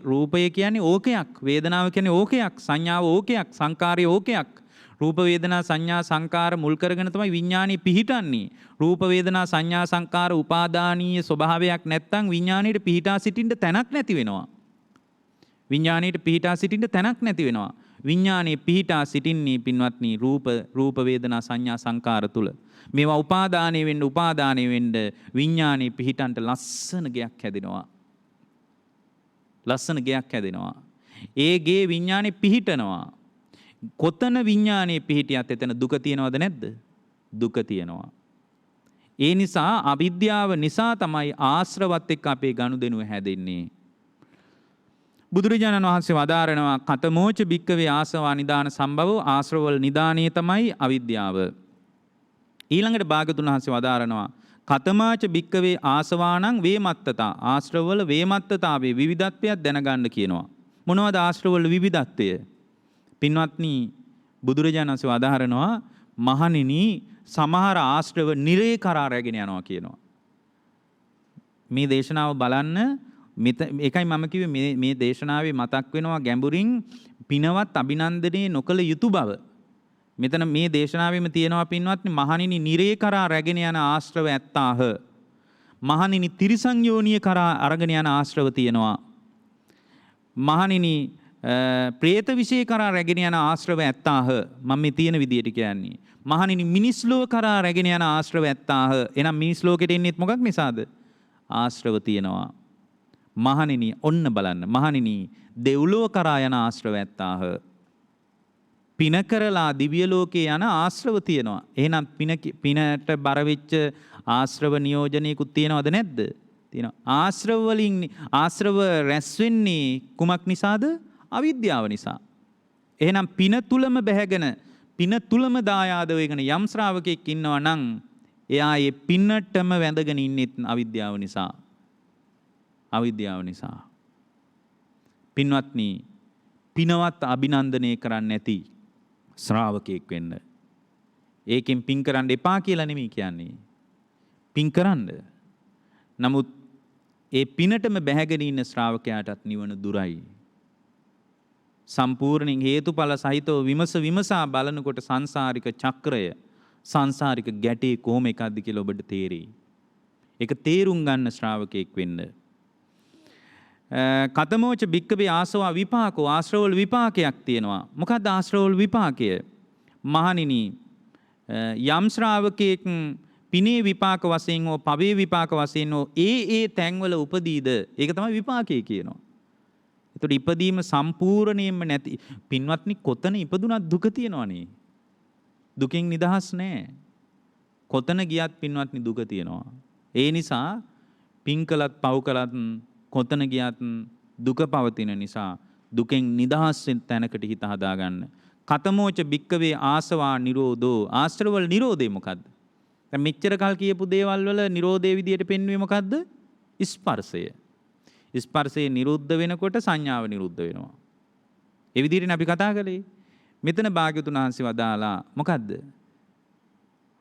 රූපය කියන්නේ ඕකයක්, වේදනාව කියන්නේ ඕකයක්, සංඥාව ඕකයක්, සංකාරය ඕකයක්. රූප වේදනා සංඥා සංකාර මුල් කරගෙන තමයි විඥානෙ පිහිටන්නේ. රූප වේදනා සංඥා සංකාර උපාදානීය ස්වභාවයක් නැත්තම් විඥානෙට පිහිටා සිටින්න තැනක් නැති වෙනවා. විඥාණයට පිහිටා සිටින්න තැනක් නැති වෙනවා. විඥාණය පිහිටා සිටින්නේ පින්වත්නි රූප වේදනා සංඥා සංකාර තුල. මේවා උපාදානය වෙන්න විඥාණය පිහිටන්ට ලස්සන ගයක් හැදෙනවා. ලස්සන ගයක් හැදෙනවා. ඒ ගේ විඥාණය පිහිටනවා. කොතන විඥාණය පිහිටියත් එතන දුක තියනවද නැද්ද? දුක තියනවා. ඒ නිසා අවිද්‍යාව නිසා තමයි ආශ්‍රවත් එක්ක අපේ ගනුදෙනුව හැදෙන්නේ. බුදුරජාණන් වහන්සේ වදාරනවා කතමෝච භික්කවේ ආසවා නිදාන සම්භවෝ ආශ්‍රවවල නිදානයේ තමයි අවිද්‍යාව. ඊළඟට භාග්‍යවතුන් වහන්සේ වදාරනවා කතමාච භික්කවේ ආසවානං වේමත්තතා ආශ්‍රවවල වේමත්තතාවේ විවිධත්වයක් දැනගන්න කියනවා. මොනවද ආශ්‍රවවල විවිධත්වය? පින්වත්නි බුදුරජාණන් වහන්සේ වදාරනවා මහණෙනි සමහර ආශ්‍රව නිරේ කරා රැගෙන යනවා කියනවා. මේ දේශනාව බලන්න ඒකයි මම කිව්වේ මේ දේශනාවේ මතක් වෙනවා ගැඹුරින් පිනවත් අභිනන්දනයේ නොකළ යුතු බව. මෙතන මේ දේශනාවෙම තියෙනවා පින්වත්නි මහණෙනි නිරේ කරා රැගෙන යන ආශ්‍රව ඇත්තාහ. මහණෙනි තිරිසන් යෝනිය කරා අරගෙන යන ආශ්‍රව තියෙනවා. මහණෙනි പ്രേත විශේෂ කරා රැගෙන යන ආශ්‍රව ඇත්තාහ. මම මේ තියෙන විදියට කියන්නේ. මහණෙනි මිනිස් ලෝක කරා රැගෙන යන ආශ්‍රව ඇත්තාහ. එහෙනම් මිනිස් ලෝකෙට එන්නේත් මොකක් නිසාද? ආශ්‍රව තියෙනවා. මහණෙනි ඔන්න බලන්න මහණෙනි දෙව්ලොව කරා යන ආශ්‍රව ඇත්තාහ. පින කරලා දිව්‍ය ලෝකේ යන ආශ්‍රව තියෙනවා. එහෙනම් පිනට බර වෙච්ච ආශ්‍රව නියෝජනයකුත් තියෙනවද නැද්ද? තියෙනවා. ආශ්‍රව රැස් වෙන්නේ කුමක් නිසාද? අවිද්‍යාව නිසා. එහෙනම් පින තුලම බැහැගෙන පින තුලම දායාද වෙගෙන යම් ශ්‍රාවකෙක් ඉන්නවා නම් එයා ඒ පිනටම වැඳගෙන ඉන්නේ අවිද්‍යාව නිසා. අවිද්‍යාව නිසා. පින්වත්නි පිනවත් අභිනන්දනය කරන්න නැති ශ්‍රාවකයෙක් වෙන්න. ඒකෙන් පින් කරන්න එපා කියලා නෙමෙයි කියන්නේ. පින් කරන්න. නමුත් ඒ පිනටම බැහැගෙන ඉන්න ශ්‍රාවකයාටත් නිවන දුරයි. සම්පූර්ණයෙන් හේතුඵල සහිතව විමසා බලනකොට සංසාරික චක්‍රය සංසාරික ගැටේ කොහොම එකක්ද කියලා ඔබට තේරෙයි. ඒක තේරුම් ගන්න ශ්‍රාවකයෙක් වෙන්න. කතමෝච භික්කවේ ආසවා විපාකෝ ආශ්‍රවවල විපාකයක් තියෙනවා. මොකක්ද ආශ්‍රවවල විපාකය? මහණෙනි යම් ශ්‍රාවකයෙක් පිනේ විපාක වශයෙන් හෝ පවේ විපාක වශයෙන් හෝ ඒ තැන්වල උපදීද ඒක තමයි විපාකය කියනවා. ඒතකොට ඉපදීම සම්පූර්ණයෙන්ම නැති පින්වත්නි කොතන ඉපදුනත් දුක තියෙනවනේ. දුකෙන් නිදහස් නැහැ. කොතන ගියත් පින්වත්නි දුක තියෙනවා. ඒ නිසා පින් කළත් පව් කළත් කොතන ගියත් දුක පවතින නිසා දුකෙන් නිදහස් වෙන තැනකට හිත හදාගන්න. කතමෝච භික්කවේ ආසවා නිරෝධෝ ආශ්‍රවවල නිරෝධය මොකද්ද? දැන් මෙච්චර කල් කියපු දේවල් වල නිරෝධයේ විදියට පෙන්වුවේ මොකද්ද? ස්පර්ශය. ස්පර්ශය නිරුද්ධ වෙනකොට සංඥාව නිරුද්ධ වෙනවා. ඒ විදිහටනේ අපි කතා කළේ. මෙතන භාග්‍යවතුන් වහන්සේ වදාලා මොකද්ද?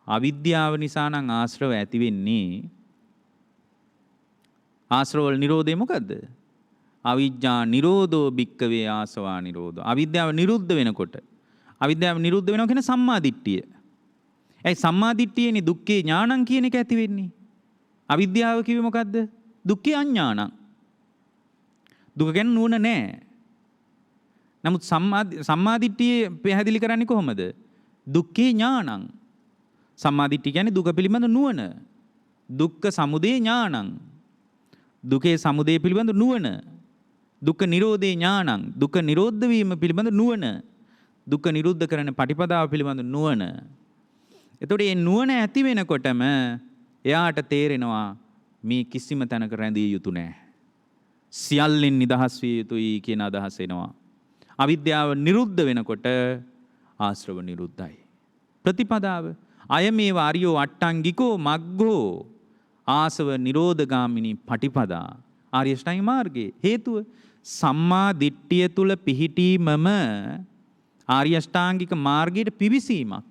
අවිද්‍යාව නිසා නම් ආශ්‍රව ඇති වෙන්නේ. ආශ්‍රවවල නිරෝධය මොකද්ද? අවිජ්ජා නිරෝධෝ භික්කවේ ආසවා නිරෝධෝ. අවිද්‍යාව නිරුද්ධ වෙනකොට අවිද්‍යාව නිරුද්ධ වෙනවා කියන සම්මා දිට්ඨිය. ඒ සම්මා දිට්ඨියනේ දුක්ඛේ ඥානං කියන එක ඇති වෙන්නේ. අවිද්‍යාව කිව්වේ මොකද්ද? දුක්ඛේ අඥානං. දුක ගැන නුවණ නැහැ. නමුත් සම්මා දිට්ඨිය පැහැදිලි කරන්නේ කොහොමද? දුක්ඛේ ඥානං. සම්මා දිට්ඨිය කියන්නේ දුක පිළිබඳ නුවණ. දුක්ඛ සමුදය ඥානං. දුකේ සමුදය පිළිබඳ නුවණ. දුක්ඛ නිරෝධේ ඥානං. දුක නිරෝධ වීම පිළිබඳ නුවණ. දුක නිරුද්ධ කරන පටිපදාව පිළිබඳ නුවණ. එතකොට මේ නුවණ ඇති වෙනකොටම එයාට තේරෙනවා මේ කිසිම තැනක රැඳිය යුතු නැහැ. සියල්ලෙන් නිදහස් විය යුතුයි කියන අදහස එනවා. අවිද්‍යාව නිරුද්ධ වෙනකොට ආශ්‍රව නිරුද්ධයි. ප්‍රතිපදාව අයමේව ආර්යෝ අට්ටංගිකෝ මග්ගෝ ආසව නිරෝධගාමිනී පටිපදා. ආර්ය ශ්‍රැංග මාර්ගයේ හේතුව සම්මා දිට්ඨිය තුල පිහිටීමම ආර්ය අෂ්ටාංගික මාර්ගයට පිවිසීමක්.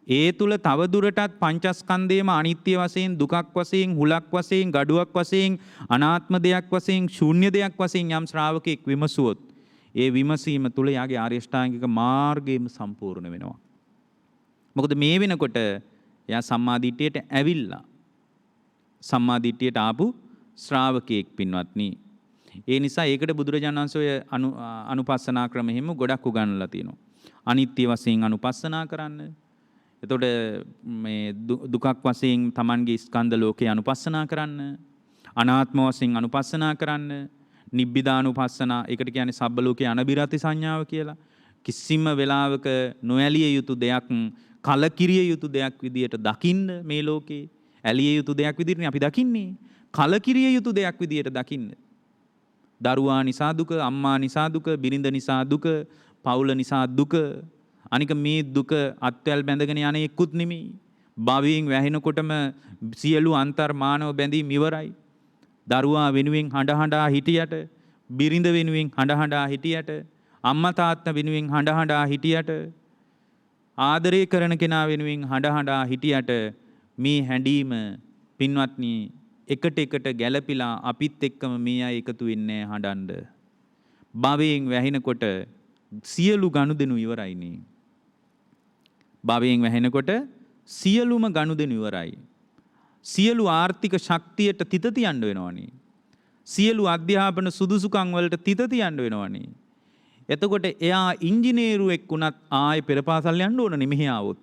ඒ තුල තව දුරටත් පංචස්කන්ධයම අනිත්‍ය වශයෙන් දුකක් වශයෙන් හුලක් වශයෙන් gaduwak වශයෙන් අනාත්ම දෙයක් වශයෙන් ශූන්‍ය දෙයක් වශයෙන් යම් ශ්‍රාවකෙක් විමසුවොත් ඒ විමසීම තුළ යාගේ ආර්ය ශ්‍රාංගික මාර්ගයම සම්පූර්ණ වෙනවා. මොකද මේ වෙනකොට එයා සම්මාදිට්ඨියට ඇවිල්ලා සම්මාදිට්ඨියට ආපු ශ්‍රාවකයෙක් පින්වත්නි. ඒ නිසා ඒකට බුදුරජාණන් වහන්සේ අනුපස්සනා ක්‍රම හිම ගොඩක් උගන්වලා තියෙනවා. අනිත්‍ය වශයෙන් අනුපස්සනා කරන්න. එතකොට මේ දුකක් වශයෙන් Tamanගේ ස්කන්ධ ලෝකේ අනුපස්සනා කරන්න. අනාත්ම වශයෙන් අනුපස්සනා කරන්න. නිබ්බිදානුපස්සනා ඒකට කියන්නේ සබ්බ ලෝකේ අනබිරති සංඥාව කියලා. කිසිම වෙලාවක නොඇලිය යුතු දෙයක් කලකිරිය යුතු දෙයක් විදියට දකින්න මේ ලෝකේ. ඇලිය යුතු දෙයක් විදිහට අපි දකින්නේ. කලකිරිය යුතු දෙයක් විදියට දකින්න. දරුවා නිසා දුක, අම්මා නිසා දුක, බිරිඳ නිසා දුක, පවුල නිසා දුක. අනික මේ දුක අත්වැල් බැඳගෙන යන එක්කුත් නෙමෙයි. භවයෙන් වැහෙනකොටම සියලු අන්තර් මානව බැඳීම් ඉවරයි. දරුවා වෙනුවෙන් හඬ හඬා හිටියට, බිරිඳ වෙනුවෙන් හඬ හඬා හිටියට, අම්මා තාත්තා වෙනුවෙන් හඬ හඬා හිටියට, ආදරය කරන කෙනා වෙනුවෙන් හඬ හඬා හිටියට මේ හැඬීම පින්වත්නි එකට එකට ගැළපිලා අපිත් එක්කම මේ අය එකතු වෙන්නේ හඬන්න. භවයෙන් වැහෙනකොට සියලු ගනුදෙනු ඉවරයිනේ. භවයෙන් වැහෙනකොට සියලුම ගනුදෙනු ඉවරයි. සියලු ආර්ථික ශක්තියට තිත තියන්න වෙනවනේ. සියලු අධ්‍යාපන සුදුසුකම් වලට තිත තියන්න වෙනවනේ. එතකොට එයා ඉංජිනේරුවෙක් වුණත් ආයේ පෙරපාසල් යන්න ඕනනේ මෙහි ආවොත්.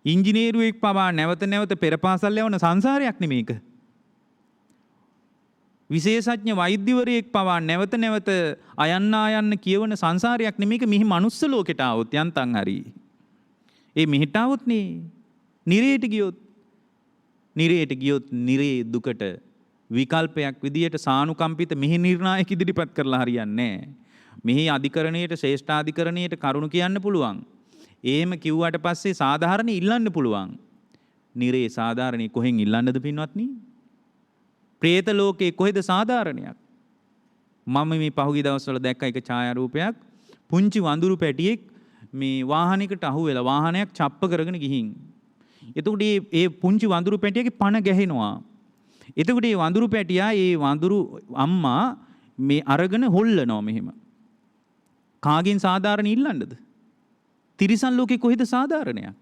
ඉංජිනේරුවෙක් පවා නැවත නැවත පෙරපාසල් යවන සංසාරයක් නෙමේක. විශේෂඥ වෛද්‍යවරයෙක් පවා නැවත නැවත අයන්න කියවන සංසාරයක් නෙමේක. මෙහි මනුස්ස ලෝකෙට ආවොත් යන්තම් හරි. ඒ මෙහෙට ආවොත් නේ නිරේට ගියොත් නිරේ දුකට විකල්පයක් විදියට සානුකම්පිත මෙහි නිර්ණායක ඉදිරිපත් කරලා හරියන්නේ නැහැ. මෙහි අධිකරණයට ශ්‍රේෂ්ඨාධිකරණයට කරුණු කියන්න පුළුවන්. එහෙම කිව්වට පස්සේ සාධාරණ ඉල්ලන්න පුළුවන්. නිරේ සාධාරණේ කොහෙන් ඉල්ලන්නද පින්වත්නි? പ്രേත ලෝකේ කොහෙද සාධාරණයක්? මම මේ පහුගිය දවස්වල දැක්ක එක ඡායාරූපයක්. පුංචි වඳුරු පැටියෙක් මේ වාහනයකට අහුවෙලා වාහනයක් චප්ප කරගෙන ගිහින්. එතකොට මේ පුංචි වඳුරු පැටියාගේ පණ ගැහෙනවා. එතකොට මේ වඳුරු පැටියා මේ වඳුරු අම්මා මේ අරගෙන හොල්ලනවා මෙහෙම. කාගෙන් සාධාරණ ඉල්ලන්නද? තිරිසන් ලෝකේ කොහෙද සාධාරණයක්?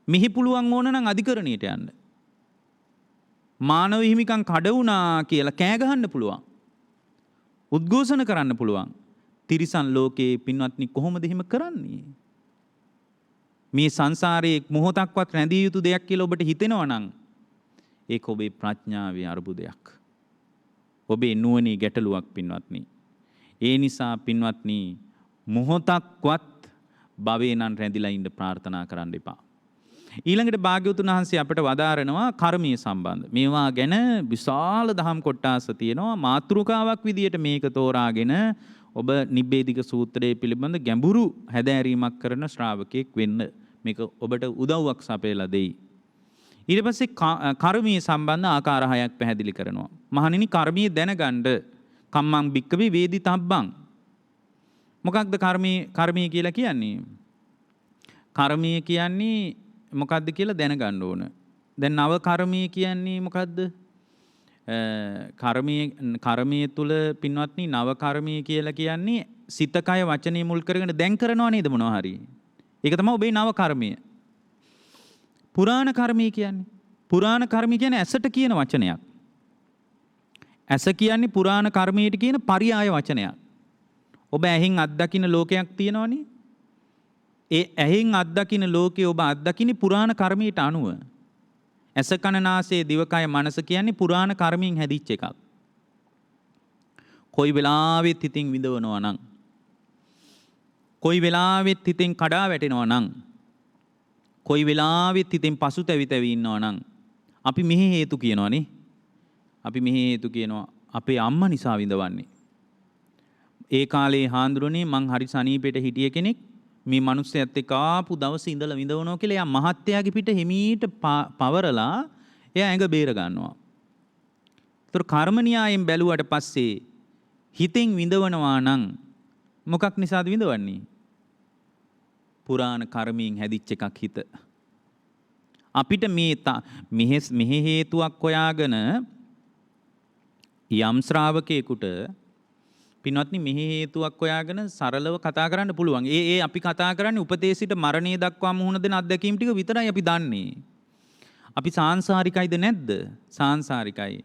මෙහි පුළුවන් ඕන නම් අධිකරණයට යන්න. මානව හිමිකම් කඩ වුණා කියලා කෑ ගහන්න පුළුවන්. උද්ඝෝෂණ කරන්න පුළුවන්. තිරිසන් ලෝකේ පින්වත්නි කොහොමද එහෙම කරන්නේ? මේ සංසාරයේ මොහොතක්වත් රැඳිය යුතු දෙයක් කියලා ඔබට හිතෙනවා නම් ඒක ඔබේ ප්‍රඥාවේ අරුබුදයක්. ඔබේ නුවණේ ගැටලුවක් පින්වත්නි. ඒ නිසා පින්වත්නි මොහොතක්වත් භවේ නම් රැඳිලා ඉන්න ප්‍රාර්ථනා කරන්න එපා. ඊළඟට භාග්‍යවතුන් වහන්සේ අපට වදාරනවා කර්මීය සම්බන්ධ. මේවා ගැන විශාල දහම් කොටස තියෙනවා. මාතෘකාවක් විදියට මේක තෝරාගෙන ඔබ නිබ්බේධික සූත්‍රයේ පිළිබඳ ගැඹුරු හැදෑරීමක් කරන ශ්‍රාවකෙක් වෙන්න මේක ඔබට උදව්වක් සපයලා දෙයි. ඊට පස්සේ කර්මීය සම්බන්ධ ආකාර 6ක් පැහැදිලි කරනවා. මහණෙනි කර්මීය දැනගන්න කම්මං භික්කවේ වේදිතබ්බං. මොකක්ද කර්මීය කියලා කියන්නේ? කර්මීය කියන්නේ මොකක්ද කියලා දැනගන්න ඕන. දැන් නව කර්මීය කියන්නේ මොකක්ද? කර්මීය තුල පින්වත්නි නව කර්මීය කියලා කියන්නේ සිත කය වචනේ මුල් කරගෙන දැන් කරනව නේද මොනවා හරි. ඒක තමයි ඔබේ නව කර්මීය. පුරාණ කර්මීය කියන්නේ ඇසට කියන වචනයක්. ඇස කියන්නේ පුරාණ කර්මීයට කියන පරියාය වචනයක්. ඔබ ඇහෙන් අත්දකින්න ලෝකයක් තියෙනවනේ. ඒ ඇහෙන් අත්දකින්න ලෝකේ ඔබ අත්දකින්නේ පුරාණ කර්මයට අනුව. ඇස කන නාසය දිවකය මනස කියන්නේ පුරාණ කර්මයෙන් හැදිච්ච එකක්. කොයි වෙලාවෙත් හිතින් විඳවනවා නම්, කොයි වෙලාවෙත් හිතෙන් කඩා වැටෙනවා නම්, කොයි වෙලාවෙත් හිතෙන් පසුතැවි ඉන්නවා නම් අපි මෙහි හේතු කියනවනේ. අපි මෙහි හේතු කියනවා අපේ අම්මා නිසා විඳවන්නේ. ඒ කාලේ හාඳුරනේ මං හරි සනීපෙට හිටිය කෙනෙක් මේ මිනිස්සයත් එක්ක ආපු දවසේ ඉඳලා විඳවනවා කියලා එයා මහත්තයාගේ පිට හිමීට පවරලා එයා ඇඟ බේර ගන්නවා. ඒතර කර්ම න්‍යායෙන් බැලුවට පස්සේ හිතෙන් විඳවනවා නම් මොකක් නිසාද විඳවන්නේ? පුරාණ කර්මයෙන් හැදිච්ච එකක් හිත. අපිට මෙහි හේතුවක් හොයාගෙන යම් ශ්‍රාවකයෙකුට පින්වත්නි මෙහි හේතුවක් හොයාගෙන සරලව කතා කරන්න පුළුවන්. ඒ අපි කතා කරන්නේ උපතේ සිට මරණය දක්වා මුහුණ දෙන අත්දැකීම් ටික විතරයි අපි දන්නේ. අපි සාංශාරිකයිද නැද්ද? සාංශාරිකයි.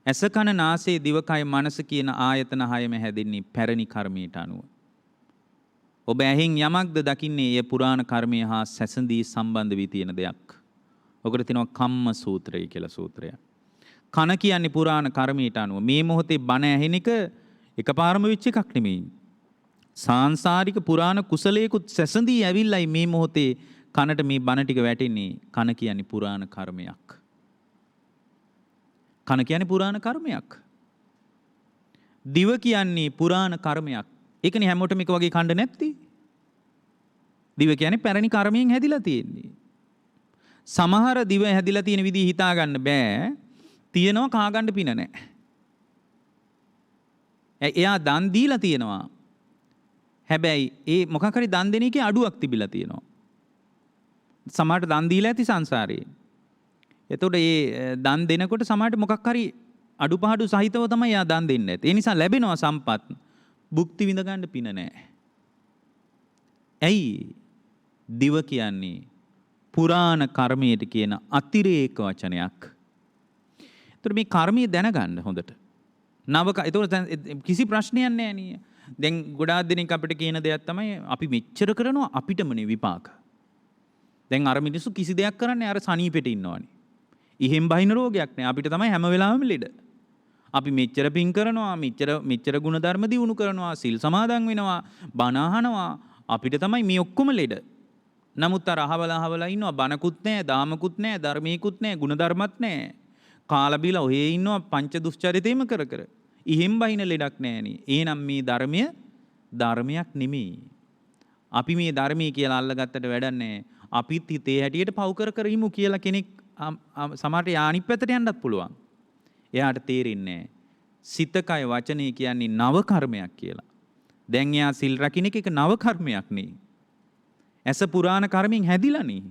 ඇස කන නාසය දිවකය මනස කියන ආයතන හයම හැදෙන්නේ පැරණි කර්මයට අනුව. ඔබ ඇහෙන් යමක්ද දකින්නේ ඒ පුරාණ කර්මය හා සැසඳී සම්බන්ධ වී තියෙන දෙයක්. ඔකට තියෙනවා කම්ම සූත්‍රය කියලා සූත්‍රයක්. කන කියන්නේ පුරාණ කර්මයට අනුව මේ මොහොතේ බණ ඇහෙන එක එකපාරම වෙච්ච එකක් නෙමෙයි. සාංශාරික පුරාණ කුසලයකුත් සැසඳී ඇවිල්ලයි මේ මොහොතේ කනට මේ බණ ටික වැටෙන්නේ. කන කියන්නේ පුරාණ කර්මයක්. කන කියන්නේ පුරාණ කර්මයක්. දිව කියන්නේ පුරාණ කර්මයක්. ඒකනේ හැමෝටම එක වගේ කණ්ඩ නැත්තේ. දිව කියන්නේ පැරණි කර්මයෙන් හැදිලා තියෙන්නේ. සමහර දිව හැදිලා තියෙන විදිහ හිතා ගන්න බෑ. තියෙනවා කා ගන්න පින නැහැ. එයා දන් දීලා තියෙනවා. හැබැයි ඒ මොකක් හරි දන් දෙන එකේ අඩුවක් තිබිලා තියෙනවා. සමහරට දන් දීලා ඇති සංසාරේ. එතකොට ඒ දන් දෙනකොට සමහරට මොකක් හරි අඩුපාඩු සහිතව තමයි එයා දන් දෙන්නේ නැත්තේ. ඒ නිසා ලැබෙනවා සම්පත්. භුක්ති විඳ ගන්න පින නැහැ. ඇයි? දිව කියන්නේ පුරාණ කර්මයට කියන අතිරේක වචනයක්. එතකොට මේ කර්මය දැනගන්න හොඳට. එතකොට කිසි ප්‍රශ්නයක් නැහැ නේ. දැන් ගොඩාක් දෙනෙක් අපිට කියන දෙයක් තමයි අපි මෙච්චර කරනවා අපිටමනේ විපාක. දැන් අර මිනිස්සු කිසි දෙයක් කරන්නේ අර සනීපෙට ඉන්නවනේ. ඉහෙන් බහින රෝගයක් නෑ. අපිට තමයි හැම වෙලාවෙම ලෙඩ. අපි මෙච්චර පින් කරනවා, මෙච්චර ගුණ ධර්ම දියුණු කරනවා, සිල් සමාදන් වෙනවා, බණ අහනවා. අපිට තමයි මේ ඔක්කොම ලෙඩ. නමුත් අර අහවලා ඉන්නවා බණකුත් නෑ, දාමකුත් නෑ, ධර්මීකුත් නෑ, ගුණ ධර්මත් නෑ. කාලා බීලා ඔහේ ඉන්නවා පංච දුස්චරිතේම කර. ඉහෙන් බහින ලෙඩක් නෑනේ. එහෙනම් මේ ධර්මය ධර්මයක් නෙමෙයි. අපි මේ ධර්මයේ කියලා අල්ලගත්තට වැඩක් නෑ. අපිත් හිතේ හැටියට පව් කර ඉමු කියලා කෙනෙක් සමහරට යානික් පැත්තට යන්නත් පුළුවන්. එයාට තේරෙන්නේ සිත කය වචනේ කියන්නේ නව කර්මයක් කියලා. දැන් එයා සිල් රකින්න එක නව කර්මයක් නේ. ඇස පුරාණ කර්මෙන් හැදිලා නේ.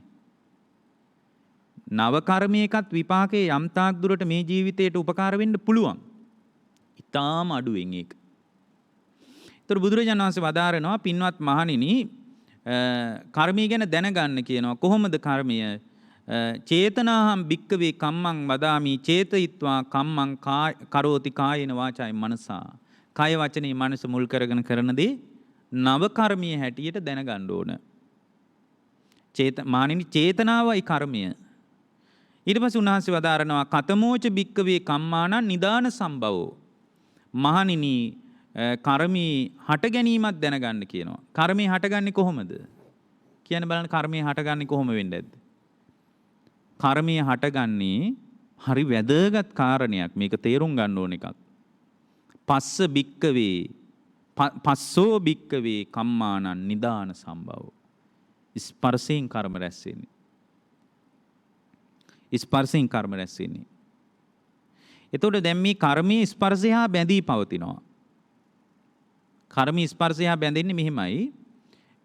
නව කර්මයකත් විපාකේ යම් තාක් දුරට මේ ජීවිතයට උපකාර වෙන්න පුළුවන්. ඊටාම අඩුවෙන් ඒක. ඒතර බුදුරජාණන් වහන්සේ වදාරනවා පින්වත් මහණෙනි කර්මය ගැන දැනගන්න කියනවා. කොහොමද කර්මය? චේතනාහම් භික්කවේ කම්මං වදාමි චේතයිත්වා කම්මං කරෝති කායේන වාචාය මනසා. කය වචනේ මනස මුල් කරගෙන කරන දේ නව කර්මයේ හැටියට දැනගන්න ඕන. මානිනි චේතනාවයි කර්මය. ඊට පස්සේ උන්වහන්සේ වදාරනවා කතමෝච භික්කවේ කම්මානං නිදාන සම්භවෝ. මහණෙනි කර්මී හට ගැනීමක් දැනගන්න කියනවා. කර්මී හටගන්නේ කොහොමද? කියන බලන්න කර්මී හටගන්නේ කොහොම වෙන්නේ නැද්ද? කර්මී හටගන්නේ හරි වැදගත් කාරණයක්. මේක තේරුම් ගන්න ඕන එකක්. පස්සෝ භික්කවේ කම්මානං නිදාන සම්භවෝ. ස්පර්ශයෙන් කර්ම රැස් වෙන්නේ. ස්පර්ශයෙන් කර්ම රැස් වෙන්නේ. එතකොට දැන් මේ කර්මී ස්පර්ශය හා බැඳී පවතිනවා. කර්මී ස්පර්ශය හා බැඳෙන්නේ මෙහිමයි.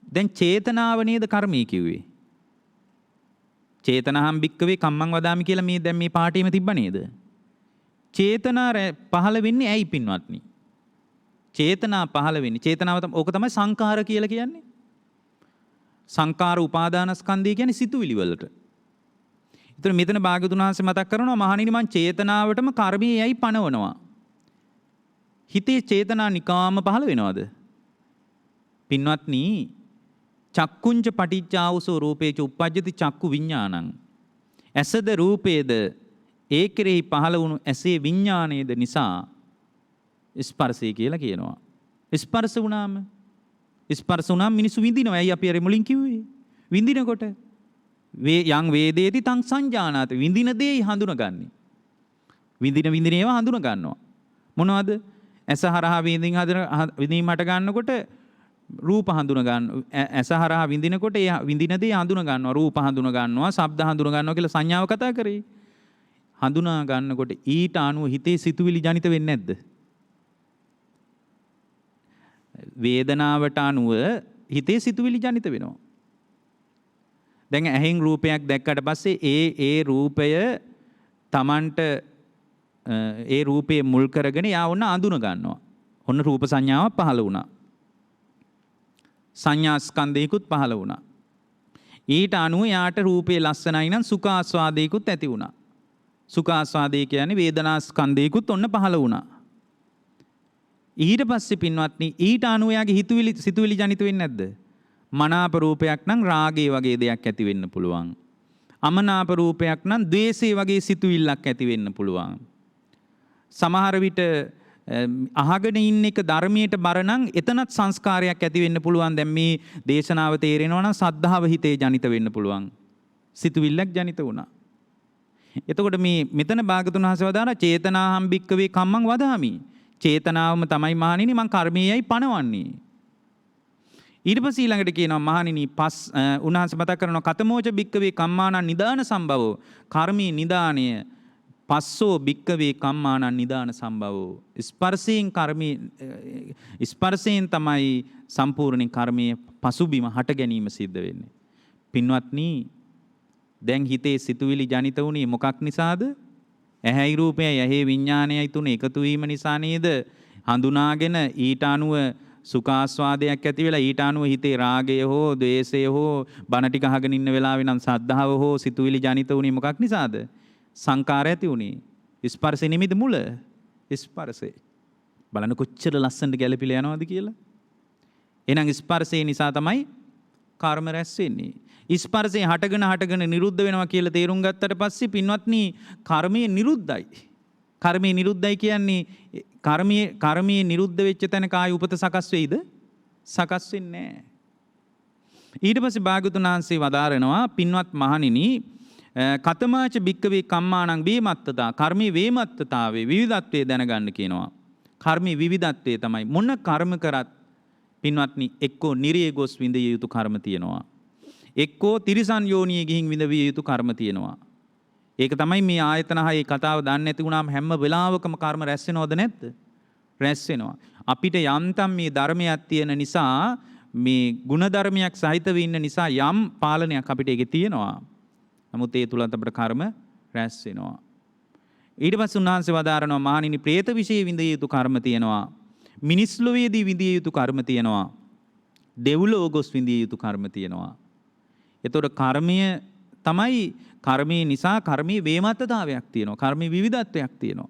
දැන් චේතනාව නේද කර්මී කිව්වේ. චේතනහම් භික්කවේ කම්මං වදාමි කියලා මේ දැන් මේ පාඩේම තිබ්බ නේද? චේතනා පහළ වෙන්නේ ඇයි පින්වත්නි? චේතනා පහළ වෙන්නේ චේතනාව ඕක තමයි සංඛාර කියලා කියන්නේ. සංඛාර උපාදානස්කන්ධය කියන්නේ සිතුවිලි වලට. ඒතර මෙතන භාග්‍යවතුන් වහන්සේ මතක් කරනවා මහණෙනි මං චේතනාවටම කර්මයේ යයි පනවනවා. හිතේ චේතනා නිකාම පහළ වෙනවද? පින්වත්නි චක්කුංච පටිච්චාවසෝ රූපේච උප්පජ්ජති චක්කු විඥානං. ඇසද රූපේද ඒ කෙරෙහි පහළ වුණු ඇසේ විඥානයේද නිසා ස්පර්ශය කියලා කියනවා. ස්පර්ශ වුණාම මිනිස්සු විඳිනවා. ඇයි අපි අර මුලින් කිව්වේ? විඳිනකොට යං වේදේති තං සංජානාති. විඳින දේ හඳුනගන්නේ. විඳින ඒවා හඳුන ගන්නවා. මොනවද? ඇස හරහා විඳීම හට ගන්නකොට රූප හඳුන ගන්න. ඇස හරහා විඳිනකොට ඒ විඳින දේ හඳුන ගන්නවා. රූප හඳුන ගන්නවා, ශබ්ද හඳුන ගන්නවා කියලා සංඥාව කතා කරේ. හඳුනා ගන්නකොට ඊට අනුව හිතේ සිතුවිලි ජනිත වෙන්නේ නැද්ද? වේදනාවට අනුව හිතේ සිතුවිලි ජනිත වෙනවා. දැන් ඇහෙන් රූපයක් දැක්කට පස්සේ ඒ රූපය Tamanට ඒ රූපේ මුල් කරගෙන යා වුණ අඳුන ගන්නවා. ඔන්න රූප සංඥාවක් පහළ වුණා. සංඥා ස්කන්ධයකුත් පහළ වුණා. ඊට අනුව යාට රූපේ ලස්සනයි නම් සුඛාස්වාදයකුත් ඇති වුණා. සුඛාස්වාදය කියන්නේ වේදනා ස්කන්ධයකුත් ඔන්න පහළ වුණා. ඊට පස්සේ පින්වත්නි ඊට අනුව යාගේ සිතුවිලි ජනිත වෙන්නේ නැද්ද? මනාප රූපයක් නම් රාගය වගේ දෙයක් ඇති වෙන්න පුළුවන්. අමනාප රූපයක් නම් ද්වේෂය වගේ සිතුවිල්ලක් ඇති වෙන්න පුළුවන්. සමහර විට අහගෙන ඉන්න එක ධර්මයට බර නම් එතනත් සංස්කාරයක් ඇති වෙන්න පුළුවන්. දැන් මේ දේශනාව තේරෙනවා නම් සද්ධාව හිතේ ජනිත වෙන්න පුළුවන්. සිතුවිල්ලක් ජනිත වුණා. එතකොට මේ මෙතන භාගතුන් වහන්සේ වදාන චේතනාහම් භික්කවේ කම්මං වදාමි. චේතනාවම තමයි මහණෙනි මං කර්මයේයි පණවන්නේ. ඊට පස්සේ ඊළඟට කියනවා මහණෙනි උන්වහන්සේ මතක් කරනවා කතමෝච භික්කවේ කම්මානං නිදාන සම්භවෝ. කර්මී නිදානය පස්සෝ භික්කවේ කම්මානං නිදාන සම්භවෝ. ස්පර්ශයෙන් තමයි සම්පූර්ණ කර්මයේ පසුබිම හට ගැනීම සිද්ධ වෙන්නේ. පින්වත්නි දැන් හිතේ සිතුවිලි ජනිත වුණේ මොකක් නිසාද? ඇහැයි රූපයයි ඇහි විඥානයයි තුන එකතු වීම නිසා නේද? හඳුනාගෙන ඊට අනුව සුඛාස්වාදයක් ඇති වෙලා ඊට අනුව හිතේ රාගය හෝ ද්වේෂය හෝ බණ ටික අහගෙන ඉන්න වෙලාවේ නම් සද්ධාව හෝ සිතුවිලි ජනිත වුණේ මොකක් නිසාද? සංකාර ඇති වුණේ. ස්පර්ශ නිමිති මුල ස්පර්ශේ. බලන්න කොච්චර ලස්සනට ගැලපිලා යනවද කියලා. එහෙනම් ස්පර්ශේ නිසා තමයි කර්ම රැස් වෙන්නේ. ස්පර්ශේ හටගෙන නිරුද්ධ වෙනවා කියලා තේරුම් ගත්තට පස්සේ පින්වත්නි කර්මය නිරුද්ධයි. කර්මය නිරුද්ධයි කියන්නේ කර්මයේ නිරුද්ධ වෙච්ච තැනක ආයි උපත සකස් වෙයිද? සකස් වෙන්නේ නැහැ. ඊට පස්සේ භාග්‍යවතුන් වහන්සේ වදාරනවා පින්වත් මහණෙනි කතමාච භික්කවේ කම්මානං වේමත්තතා කර්මී වේමත්තතාවේ විවිධත්වයේ දැනගන්න කියනවා. කර්මී විවිධත්වයේ තමයි මොන කර්ම කරත් පින්වත්නි එක්කෝ නිරේ ගොස් විඳිය යුතු කර්ම තියෙනවා. එක්කෝ තිරිසන් යෝනියේ ගිහින් විඳවිය යුතු කර්ම තියෙනවා. ඒක තමයි මේ ආයතන හයේ කතාව දන්නේ නැති වුණාම හැම වෙලාවකම කර්ම රැස් වෙනවද නැද්ද? රැස් වෙනවා. අපිට යම්තම් මේ ධර්මයක් තියෙන නිසා මේ ගුණ ධර්මයක් සහිතව ඉන්න නිසා යම් පාලනයක් අපිට ඒකේ තියෙනවා. නමුත් ඒ තුලත් අපිට කර්ම රැස් වෙනවා. ඊට පස්සේ උන්වහන්සේ වදාරනවා මහණෙනි പ്രേත විශේෂ විඳිය යුතු කර්ම තියෙනවා. මිනිස් ලෝකයේදී විඳිය යුතු කර්ම තියෙනවා. දෙව්ලොව ගොස් විඳිය යුතු කර්ම තියෙනවා. එතකොට කර්මය තමයි කර්මයේ නිසා කර්මයේ වේමත්තතාවයක් තියෙනවා. කර්මයේ විවිධත්වයක් තියෙනවා.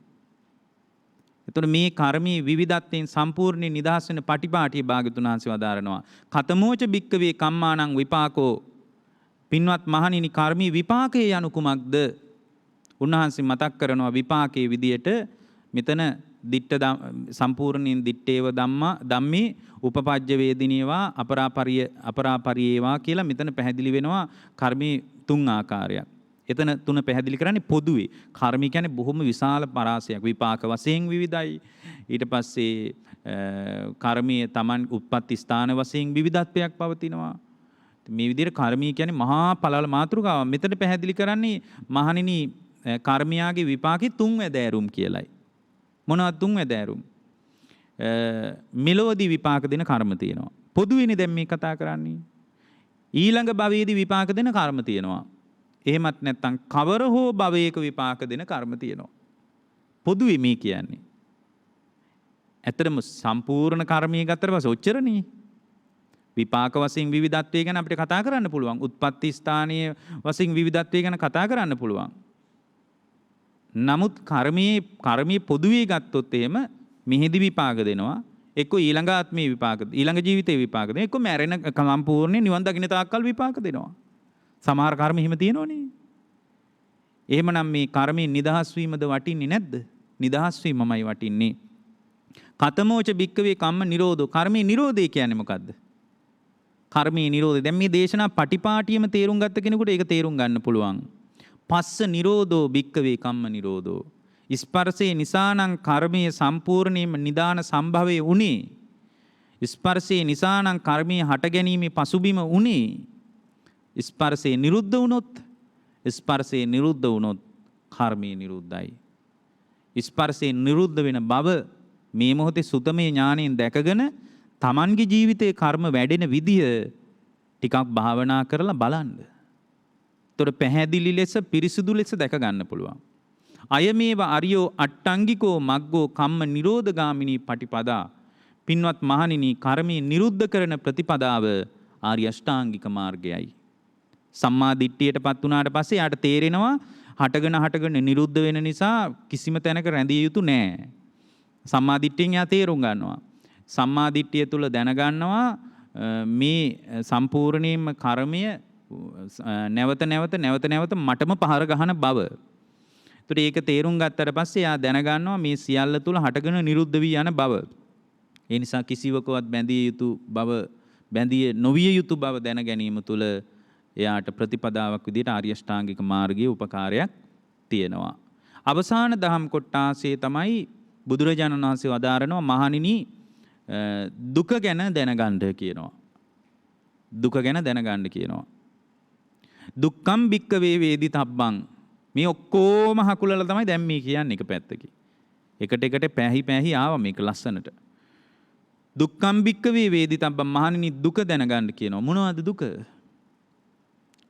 එතකොට මේ කර්මයේ විවිධත්වයෙන් සම්පූර්ණ නිදහස් වෙන පටිපාටිය භාග්‍යවතුන් වහන්සේ වදාරනවා. කතමෝච භික්කවේ කම්මානං විපාකෝ. පින්වත් මහණෙනි කර්මී විපාකයේ යනු කුමක්ද? උන්වහන්සේ මතක් කරනවා විපාකයේ විදියට මෙතන දිට්ඨ සම්පූර්ණයෙන් දිත්තේව ධම්මේ උපපජ්ජ වේදිනේවා අපරාපරියේවා කියලා මෙතන පැහැදිලි වෙනවා කර්මී තුන් ආකාරයක්. එතන තුන පැහැදිලි කරන්නේ පොදුවේ. කර්ම කියන්නේ බොහොම විශාල පරාසයක්. විපාක වශයෙන් විවිධයි. ඊට පස්සේ කර්මයේ Taman උත්පත්ති ස්ථාන වශයෙන් විවිධත්වයක් පවතිනවා. මේ විදිහට කර්මී කියන්නේ මහා පළල මාතෘකාවක්. මෙතන පැහැදිලි කරන්නේ මහණෙනි කර්මයාගේ විපාකේ තුන්වැදෑරුම් කියලයි. මොනවද තුන්වැදෑරුම්? මෙලොවදී විපාක දෙන කර්ම තියෙනවා. පොදුවේනේ දැන් මේ කතා කරන්නේ. ඊළඟ භවයේදී විපාක දෙන කර්ම තියෙනවා. එහෙමත් නැත්නම් කවර හෝ භවයක විපාක දෙන කර්ම තියෙනවා. පොදුවේ මේ කියන්නේ. ඇත්තටම සම්පූර්ණ කර්මයේ ගත්තට පස්සේ ඔච්චරනේ. විපාක වශයෙන් විවිධත්වය ගැන අපිට කතා කරන්න පුළුවන්. උත්පත්ති ස්ථානීය වශයෙන් විවිධත්වය ගැන කතා කරන්න පුළුවන්. නමුත් කර්මයේ පොදුවේ ගත්තොත් එහෙම මෙහිදි විපාක දෙනවා. එක්ක ඊළඟ ආත්මේ විපාක ඊළඟ ජීවිතේ විපාක දෙනවා. එක්ක මැරෙන සම්පූර්ණ නිවන් දකින්න තාක්කල් විපාක දෙනවා. සමහර කර්ම එහෙම තියෙනවනේ. එහෙමනම් මේ කර්මයෙන් නිදහස් වීමද වටින්නේ නැද්ද? නිදහස් වීමමයි වටින්නේ. කතමෝච භික්කවේ කම්ම නිරෝධෝ. කර්මයේ නිරෝධය කියන්නේ මොකද්ද? කර්මයේ නිරෝධය. දැන් මේ දේශනා පටිපාටියම තේරුම් ගත්ත කෙනෙකුට ඒක තේරුම් ගන්න පුළුවන්. පස්ස නිරෝධෝ භික්කවේ කම්ම නිරෝධෝ. ස්පර්ශේ නිසානම් කර්මයේ සම්පූර්ණයෙන්ම නිදාන සම්භවයේ උනේ. ස්පර්ශේ නිසානම් කර්මයේ හට ගැනීමේ පසුබිම උනේ. ස්පර්ශේ නිරුද්ධ වුණොත් කර්මයේ නිරුද්ධයි. ස්පර්ශේ නිරුද්ධ වෙන බව මේ මොහොතේ සුතමේ ඥාණයෙන් දැකගෙන Tamanගේ ජීවිතයේ කර්ම වැඩෙන විදිය ටිකක් භාවනා කරලා බලන්න. ඒතර පැහැදිලි ලෙස පිරිසුදු ලෙස දැක ගන්න පුළුවන්. අයමේව අරියෝ අට්ටංගිකෝ මග්ගෝ කම්ම නිරෝධගාමිනී පටිපදා. පින්වත් මහණෙනි කර්මයේ නිරුද්ධ කරන ප්‍රතිපදාව ආර්ය අෂ්ටාංගික මාර්ගයයි. සම්මා දිට්ඨියටපත් වුණාට පස්සේ යාට තේරෙනවා හටගෙන නිරුද්ධ වෙන නිසා කිසිම තැනක රැඳිය යුතු නෑ. සම්මා දිට්ඨියෙන් යා තේරුම් ගන්නවා. සම්මා දිට්ඨිය තුල දැනගන්නවා මේ සම්පූර්ණයෙන්ම කර්මය නැවත නැවත මටම පහර ගහන බව. ඒතර ඒක තේරුම් ගත්තට පස්සේ යා දැනගන්නවා මේ සියල්ල තුල හටගෙන නිරුද්ධ වී යන බව. ඒ නිසා කිසිවකවත් බැඳිය යුතු බව බැඳිය නොවිය යුතු බව දැන ගැනීම තුළ එයාට ප්‍රතිපදාවක් විදිහට ආර්ය අෂ්ටාංගික මාර්ගයේ උපකාරයක් තියෙනවා. අවසාන දහම් කොටාසේ තමයි බුදුරජාණන් වහන්සේ වදාරනවා මහණෙනි දුක ගැන දැනගන්න කියනවා. දුක ගැන දැනගන්න කියනවා. දුක්ඛම් භික්ඛවේ වේදිතබ්බං මේ ඔක්කොම හකුලලා තමයි දැන් මේ කියන්නේ එක පැත්තකින්. එකට පැහි ආවා මේක ලස්සනට. දුක්ඛම් භික්ඛවේ වේදිතබ්බං මහණෙනි දුක දැනගන්න කියනවා. මොනවද දුක?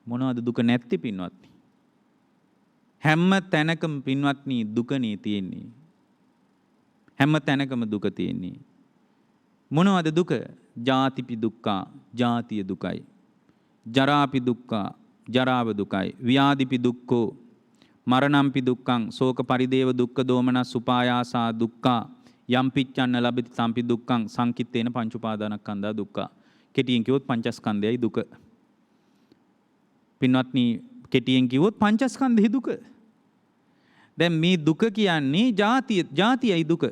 මොනවද දුක නැත්තේ පින්වත්නි? හැම තැනකම පින්වත්නි දුකනේ තියෙන්නේ. හැම තැනකම දුක තියෙන්නේ. මොනවද දුක? ජාතිපි දුක්ඛා ජාතිය දුකයි. ජරාපි දුක්ඛා ජරාව දුකයි. ව්‍යාධිපි දුක්ඛෝ මරණම්පි දුක්ඛං ශෝක පරිදේව දුක්ඛ දෝමනස් උපායාසා දුක්ඛා යම් පිච්ඡන්න ලබති සම්පි දුක්ඛං සංකිට්ඨේන පංච උපාදානස්කන්ධා දුක්ඛ. කෙටියෙන් කිව්වොත් පංචස්කන්ධයයි දුක. පින්වත්නි කෙටියෙන් කිව්වොත් පංචස්කන්ධේ දුක. දැන් මේ දුක කියන්නේ ජාතියයි දුක.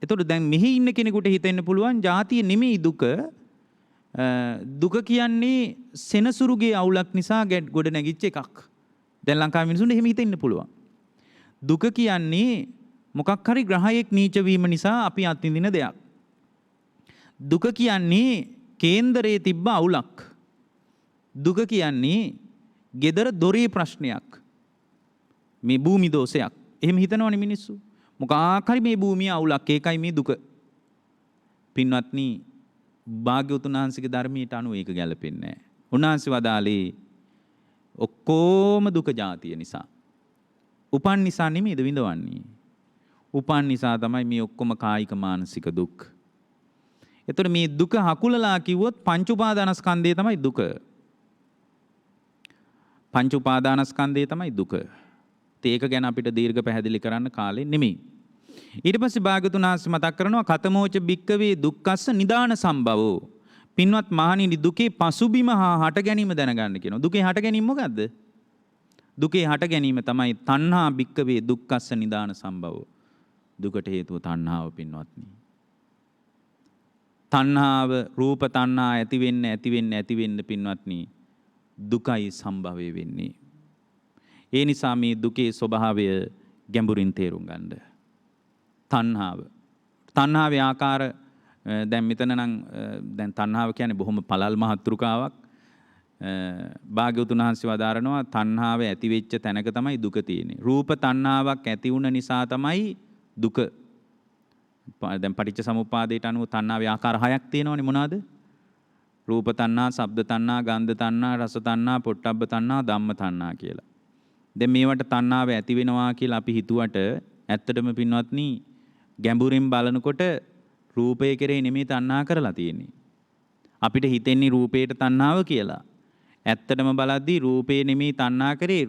එතකොට දැන් මෙහි ඉන්න කෙනෙකුට හිතෙන්න පුළුවන් ජාතිය නෙමෙයි දුක. දුක කියන්නේ සෙනසුරුගේ අවුලක් නිසා ගොඩ නැගිච්ච එකක්. දැන් ලංකාවේ මිනිසුන්ට එහෙම හිතෙන්න පුළුවන්. දුක කියන්නේ මොකක් හරි ග්‍රහයෙක් නීච වීම නිසා අපි අත්විඳින දෙයක්. දුක කියන්නේ කේන්දරයේ තිබ්බ අවුලක්. දුක කියන්නේ gedara දොරේ ප්‍රශ්නයක්. මේ භූමි දෝෂයක්. එහෙම හිතනවනේ මිනිස්සු. මොකක් හරි මේ භූමිය අවුලක් ඒකයි මේ දුක. පින්වත්නි භාග්‍යවතුන් වහන්සේගේ ධර්මයට අනුව ඒක ගැලපෙන්නේ නැහැ. උන්වහන්සේ වදාළේ ඔක්කොම දුක ජාතිය නිසා. උපන් නිසා නෙමෙයිද විඳවන්නේ. උපන් නිසා තමයි මේ ඔක්කොම කායික මානසික දුක්. එතකොට මේ දුක හකුලලා කිව්වොත් පංච උපාදානස්කන්ධය තමයි දුක. පංච උපාදානස්කන්ධය තමයි දුක. ඒක ගැන අපිට දීර්ඝ පැහැදිලි කරන්න කාලෙ නෙමෙයි. ඊට පස්සේ භාග්‍යවතුන් වහන්සේ මතක් කරනවා කතමෝච භික්කවේ දුක්ඛස්ස නිදාන සම්භවෝ. පින්වත් මහණෙනි දුකේ පසුබිම හා හට ගැනීම දැනගන්න කියනවා. දුකේ හට ගැනීම මොකද්ද? දුකේ හට ගැනීම තමයි තණ්හා භික්කවේ දුක්ඛස්ස නිදාන සම්භවෝ. දුකට හේතුව තණ්හාව පින්වත්නි. තණ්හාව රූප තණ්හා ඇති වෙන්න පින්වත්නි දුකයි සම්භවය වෙන්නේ. ඒ නිසා මේ දුකේ ස්වභාවය ගැඹුරින් තේරුම් ගන්න. තණ්හාවේ ආකාර දැන් මෙතන නම් දැන් තණ්හාව කියන්නේ බොහොම පළල් මහත්ෘකාවක්. භාග්‍යවතුන් වහන්සේ වදාරනවා තණ්හාව ඇති වෙච්ච තැනක තමයි දුක තියෙන්නේ. රූප තණ්හාවක් ඇති වුණ නිසා තමයි දුක. දැන් පටිච්ච සමුප්පාදයට අනුව තණ්හාවේ ආකාර 6ක් තියෙනවනේ මොනවාද? රූප තණ්හා, ශබ්ද තණ්හා, ගන්ධ තණ්හා, රස තණ්හා, පොට්ටබ්බ තණ්හා, ධම්ම තණ්හා කියලා. දැන් මේවට තණ්හාව ඇති වෙනවා කියලා අපි හිතුවට ඇත්තටම පින්වත්නි ගැඹුරින් බලනකොට රූපය කෙරෙහි නෙමෙයි තණ්හා කරලා තියෙන්නේ. අපිට හිතෙන්නේ රූපයට තණ්හාව කියලා. ඇත්තටම බලද්දී රූපේ නෙමෙයි තණ්හා කරේ.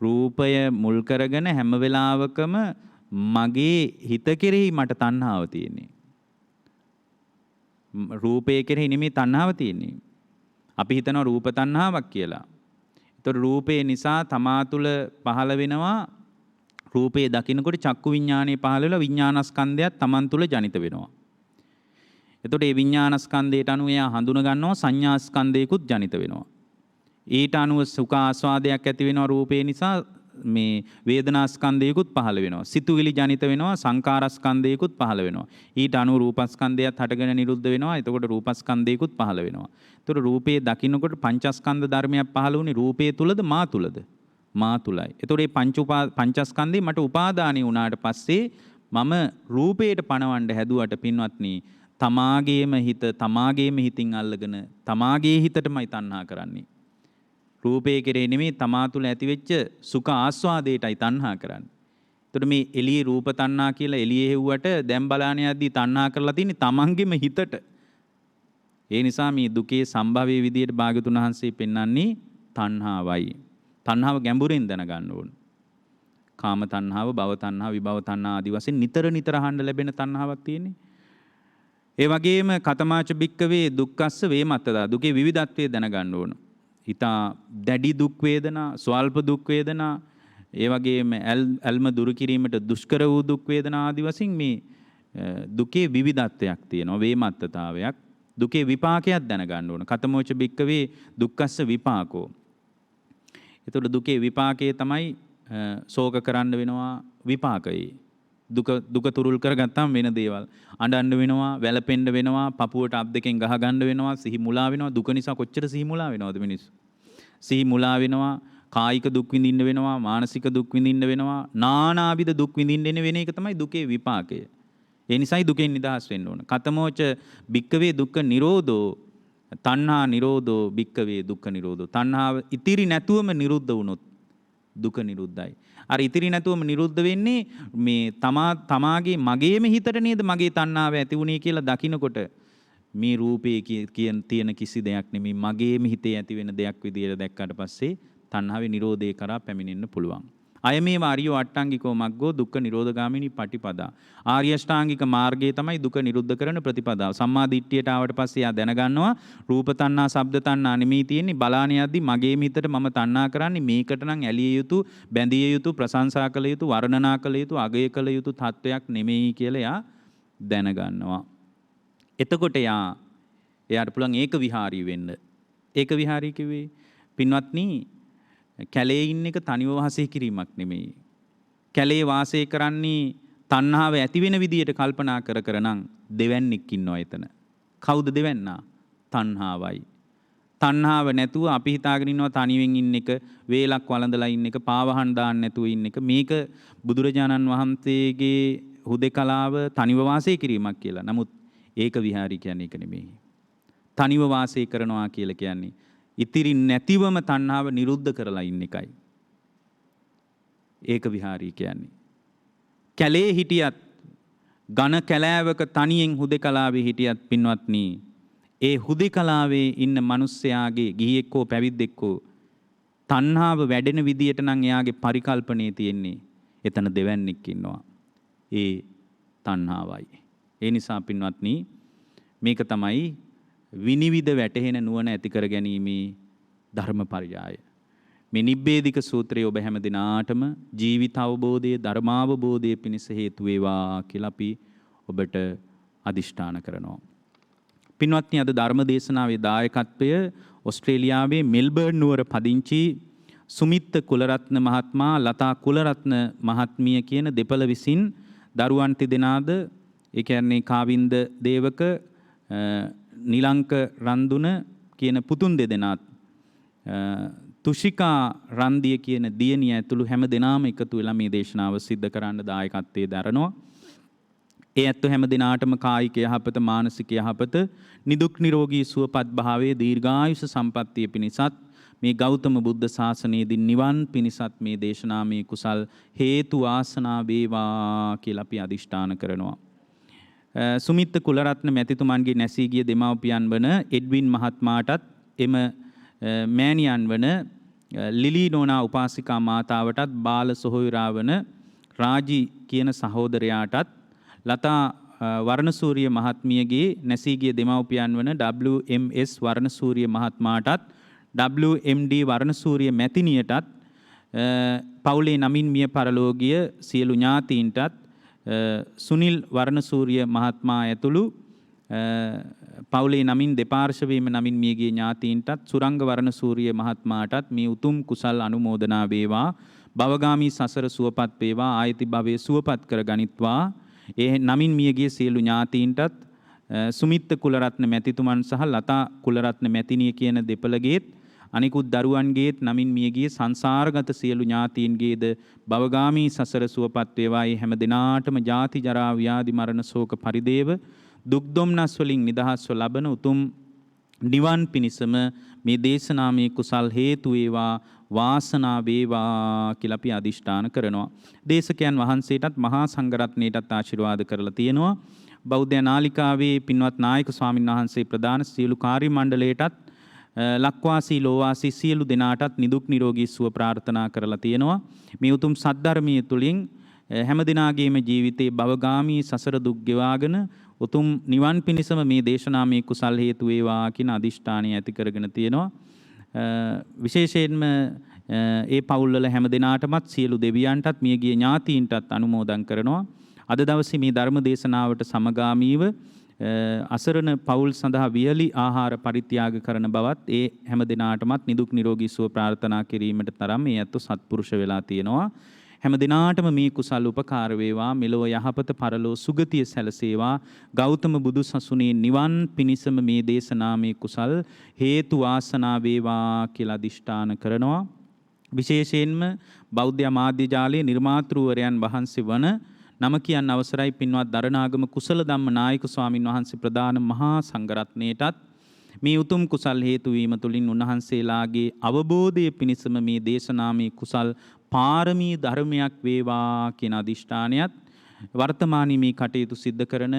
රූපය මුල් කරගෙන හැම වෙලාවකම මගේ හිත කෙරෙහි මට තණ්හාව තියෙන්නේ. රූපය කෙරෙහි නෙමෙයි තණ්හාව තියෙන්නේ. අපි හිතනවා රූප තණ්හාවක් කියලා. ඒතර රූපේ නිසා තමා තුළ පහළ වෙනවා රූපේ දකින්නකොට චක්කු විඥානයේ පහළ වෙලා විඥානස්කන්ධයත් තමන් තුළ ජනිත වෙනවා. එතකොට මේ විඥානස්කන්ධයට අනුව එයා හඳුන ගන්නවා සංඥාස්කන්ධයකුත් ජනිත වෙනවා. ඊට අනුව සුඛ ආස්වාදයක් ඇති වෙනවා රූපේ නිසා මේ වේදනාස්කන්ධයකුත් පහළ වෙනවා. සිතුවිලි ජනිත වෙනවා සංකාරස්කන්ධයකුත් පහළ වෙනවා. ඊට අනුව රූපස්කන්ධයත් හටගෙන නිරුද්ධ වෙනවා. එතකොට රූපස්කන්ධයකුත් පහළ වෙනවා. එතකොට රූපේ දකින්නකොට පංචස්කන්ධ ධර්මයක් පහළ වුණේ රූපේ තුලද මා තුලද? මා තුලයි. එතකොට මේ පංචස්කන්ධේ මට උපාදානිය වුණාට පස්සේ මම රූපයට පණවන්න හැදුවට පින්වත්නි තමාගේම හිතින් අල්ලගෙන තමාගේ හිතටමයි තණ්හා කරන්නේ. රූපේ කෙරේ නෙමෙයි තමා තුළ ඇතිවෙච්ච සුඛ ආස්වාදයටයි තණ්හා කරන්නේ. එතකොට මේ එළියේ රූප තණ්හා කියලා එළියේ හෙව්වට දැන් බලාන යද්දී තණ්හා කරලා තියෙන්නේ තමන්ගේම හිතට. ඒ නිසා මේ දුකේ සම්භවයේ විදියට භාග්‍යතුන් වහන්සේ පෙන්වන්නේ තණ්හාවයි. තණ්හාව ගැඹුරින් දැනගන්න ඕන. කාම තණ්හාව, භව තණ්හාව, විභව තණ්හා ආදී වශයෙන් නිතර අහන්න ලැබෙන තණ්හාවක් තියෙන්නේ. ඒ වගේම කතමාච භික්කවේ දුක්ඛස්ස වේමත්තදා, දුකේ විවිධත්වය දැනගන්න ඕන. හිතා දැඩි දුක් වේදනා, ස්වල්ප දුක් වේදනා, ඒ වගේම ඇල්ම දුරු කිරීමට දුෂ්කර වූ දුක් වේදනා ආදී වශයෙන් මේ දුකේ විවිධත්වයක් තියෙනවා, වේමත්තතාවයක්. දුකේ විපාකයක් දැනගන්න ඕන. කතමෝච භික්කවේ දුක්ඛස්ස විපාකෝ. එතකොට දුකේ විපාකයේ තමයි ශෝක කරන්න වෙනවා විපාකයේ. දුක තුරුල් කරගත්තාම වෙන දේවල්. අඬන්න වෙනවා, වැළපෙන්න වෙනවා, පපුවට අත් දෙකෙන් ගහ ගන්න වෙනවා, සිහි මුලා වෙනවා. දුක නිසා කොච්චර සිහි මුලා වෙනවද මිනිස්සු? සිහි මුලා වෙනවා, කායික දුක් විඳින්න වෙනවා, මානසික දුක් විඳින්න වෙනවා, නානාවිධ දුක් විඳින්න වෙන එක තමයි දුකේ විපාකය. ඒ නිසායි දුකෙන් නිදහස් වෙන්න ඕන. කතමෝච භික්කවේ දුක්ඛ නිරෝධෝ තණ්හා නිරෝධෝ භික්කවේ දුක්ඛ නිරෝධෝ. තණ්හාව ඉතිරි නැතුවම නිරුද්ධ වුණොත් දුක නිරුද්ධයි. අර ඉතිරි නැතුවම නිරුද්ධ වෙන්නේ මේ තමාගේ මගේම හිතට නේද මගේ තණ්හාව ඇති වුණේ කියලා දකිනකොට මේ රූපේ තියෙන කිසි දෙයක් නෙමෙයි මගේම හිතේ ඇති වෙන දෙයක් විදියට දැක්කට පස්සේ තණ්හාවේ නිරෝධය කරා පැමිණෙන්න පුළුවන්. අයමේව ආර්යෝ අට්ටාංගිකෝ මග්ගෝ දුක්ඛ නිරෝධගාමිනී පටිපදා. ආර්ය අෂ්ටාංගික මාර්ගය තමයි දුක නිරුද්ධ කරන ප්‍රතිපදාව. සම්මා දිට්ඨියට ආවට පස්සේ යා දැනගන්නවා රූප තණ්හා, ශබ්ද තණ්හා නෙමෙයි තියෙන්නේ. බලාන යද්දි මගේ හිතට මම තණ්හා කරන්නේ මේකට නම් ඇලිය යුතු, බැඳිය යුතු, ප්‍රශංසා කළ යුතු, වර්ණනා කළ යුතු, අගය කළ යුතු තත්වයක් නෙමෙයි කියලා යා දැනගන්නවා. එතකොට එයාට පුළුවන් ඒක විහාරී වෙන්න. ඒක විහාරී කිව්වේ පින්වත්නි කැලේ ඉන්න එක තනිව වාසය කිරීමක් නෙමෙයි. කැලේ වාසය කරන්නේ තණ්හාව ඇති වෙන විදියට කල්පනා කර නම් දෙවන්නේක් ඉන්නවා එතන. කවුද දෙවන්නා? තණ්හාවයි. තණ්හාව නැතුව අපි හිතාගෙන ඉන්නවා තනියෙන් ඉන්න එක, වේලක් වළඳලා ඉන්න එක, පාවහන් දාන්න නැතුව ඉන්න එක. මේක බුදුරජාණන් වහන්සේගේ හුදෙකලාව තනිව වාසය කිරීමක් කියලා. නමුත් ඒක විහාරී කියන්නේ ඒක නෙමෙයි. තනිව වාසය කරනවා කියලා කියන්නේ ඉතිරි නැතිවම තණ්හාව නිරුද්ධ කරලා ඉන්න එකයි. ඒක විහාරී කියන්නේ. කැලේ හිටියත්, ඝන කැලෑවක තනියෙන් හුදෙකලාවේ හිටියත් පින්වත්නි, ඒ හුදෙකලාවේ ඉන්න මිනිස්යාගේ ගිහියෙක් හෝ පැවිද්දෙක් හෝ තණ්හාව වැඩෙන විදියට නම් එයාගේ පරිකල්පනයේ තියෙන්නේ එතන දෙවන්නේක් ඉන්නවා. ඒ තණ්හාවයි. ඒ නිසා පින්වත්නි මේක තමයි විනිවිද වැටහෙන නුවණ ඇති කර ගැනීමේ ධර්මපරියාය. මේ නිබ්බේධික සූත්‍රය ඔබ හැම දිනාටම ජීවිත අවබෝධයේ ධර්මාවබෝධයේ පිණිස හේතු වේවා කියලා අපි ඔබට අදිෂ්ඨාන කරනවා. පින්වත්නි අද ධර්ම දේශනාවේ දායකත්වය ඕස්ට්‍රේලියාවේ මෙල්බර්න් නුවර පදිංචි සුමිත්ත කුලරත්න මහත්මයා, ලතා කුලරත්න මහත්මිය කියන දෙපළ විසින් දරුවන් තිදෙනාද ඒ කියන්නේ කාවින්ද දේවක නිලංක රන්දුන කියන පුතුන් දෙදෙනාත් තුෂිකා රන්දිය කියන දියණිය ඇතුළු හැම දෙනාම එකතු වෙලා මේ දේශනාව සිද්ධ කරන්න දායකත්වයේ දරනවා. ඒ ඇත්ත හැම දිනාටම කායික යහපත, මානසික යහපත, නිදුක් නිරෝගී සුවපත් භාවයේ දීර්ඝායුෂ සම්පන්නිය පිණිසත් මේ ගෞතම බුද්ධ ශාසනයේදී නිවන් පිණිසත් මේ දේශනාමය කුසල් හේතු වාසනා වේවා කියලා අපි අදිෂ්ඨාන කරනවා. සුමිත්ත කුලරත්න මැතිතුමන්ගේ නැසී ගිය දෙමව්පියන් වන එඩ්වින් මහත්මයාටත් එම මෑණියන් වන ලිලි නෝනා උපාසිකා මාතාවටත් බාල සොහොයුරා වන රාජි කියන සහෝදරයාටත් ලතා වර්ණසූරිය මහත්මියගේ නැසී ගිය දෙමව්පියන් වන WMS වර්ණසූරිය මහත්මයාටත් WMD වර්ණසූරිය මැතිණියටත් පවුලේ නමින් මිය පරලෝකීය සියලු ඥාතීන්ටත් සුනිල් වර්ණසූරිය මහත්මයා ඇතුළු පවුලේ නමින් දෙපාර්ශවයේම නමින් මියගිය ඥාතීන්ටත් සුරංග වර්ණසූරිය මහත්මයාටත් මේ උතුම් කුසල් අනුමෝදනා වේවා. භවගාමී සසර සුවපත් වේවා. ආයති භවයේ සුවපත් කර ගනිත්වා. ඒ නමින් මියගිය සියලු ඥාතීන්ටත් සුමිත්ත කුලරත්න මැතිතුමන් සහ ලතා කුලරත්න මැතිණිය කියන දෙපළගේත් අනිකුත් දරුවන්ගේත් නමින් මියගිය සංසාරගත සියලු ඥාතීන්ගේද භවගාමී සසර සුවපත් වේවා. ඒ හැම දිනාටම ජාති ජරා ව්‍යාධි මරණ ශෝක පරිදේව දුක් දුම්නස් වලින් නිදහස්ව ලබන උතුම් නිවන් පිණිසම මේ දේශනාමය කුසල් හේතු වේවා. වාසනා වේවා කියලා අපි අදිෂ්ඨාන කරනවා. දේශකයන් වහන්සේටත් මහා සංඝරත්නයටත් ආශිර්වාද කරලා තියෙනවා. බෞද්ධ නාලිකාවේ පින්වත් නායක ස්වාමීන් වහන්සේ ප්‍රධාන සියලු කාර්ය මණ්ඩලයටත් ලක්වාසී ලෝවාසී සියලු දෙනාටත් නිදුක් නිරෝගී සුව ප්‍රාර්ථනා කරලා තියෙනවා. මේ උතුම් සද්ධර්මයේ තුලින් හැම දිනාගේම ජීවිතේ භවගාමී සසර දුක් ගෙවාගෙන උතුම් නිවන් පිණිසම මේ දේශනාමය කුසල් හේතු වේවා කියන අදිෂ්ඨානය ඇති කරගෙන තියෙනවා. විශේෂයෙන්ම ඒ පවුල්වල හැම දිනාටමත් සියලු දෙවියන්ටත් මියගිය ඥාතීන්ටත් අනුමෝදන් කරනවා. අද දවසේ මේ ධර්ම දේශනාවට සමගාමීව අසරණ පවුල් සඳහා වියලි ආහාර පරිත්‍යාග කරන බවත් ඒ හැම දිනාටමත් නිදුක් නිරෝගී සුව ප්‍රාර්ථනා කිරීමට තරම් මේ අත්ව සත්පුරුෂ වෙලා තියෙනවා. හැම දිනාටම මේ කුසල් උපකාර වේවා, මෙලොව යහපත පරලෝ සුගතිය සැලසේවා. ගෞතම බුදු සසුනේ නිවන් පිණිසම මේ දේශනාමේ කුසල් හේතු වාසනා වේවා කියලා අදිෂ්ඨාන කරනවා. විශේෂයෙන්ම බෞද්ධ මාධ්‍ය ජාලයේ නිර්මාතෘවරයන් වහන්සේ වන නම කියන්න අවසරයි පින්වත් දරණාගම කුසල ධම්ම නායක ස්වාමින් වහන්සේ ප්‍රධාන මහා සංඝරත්නයටත් මේ උතුම් කුසල් හේතු වීම තුළින් උන්වහන්සේලාගේ අවබෝධය පිණිසම මේ දේශනාමේ කුසල් පාරමී ධර්මයක් වේවා කියන අදිෂ්ඨානයත් වර්තමානයේ මේ කටයුතු සිද්ධ කරන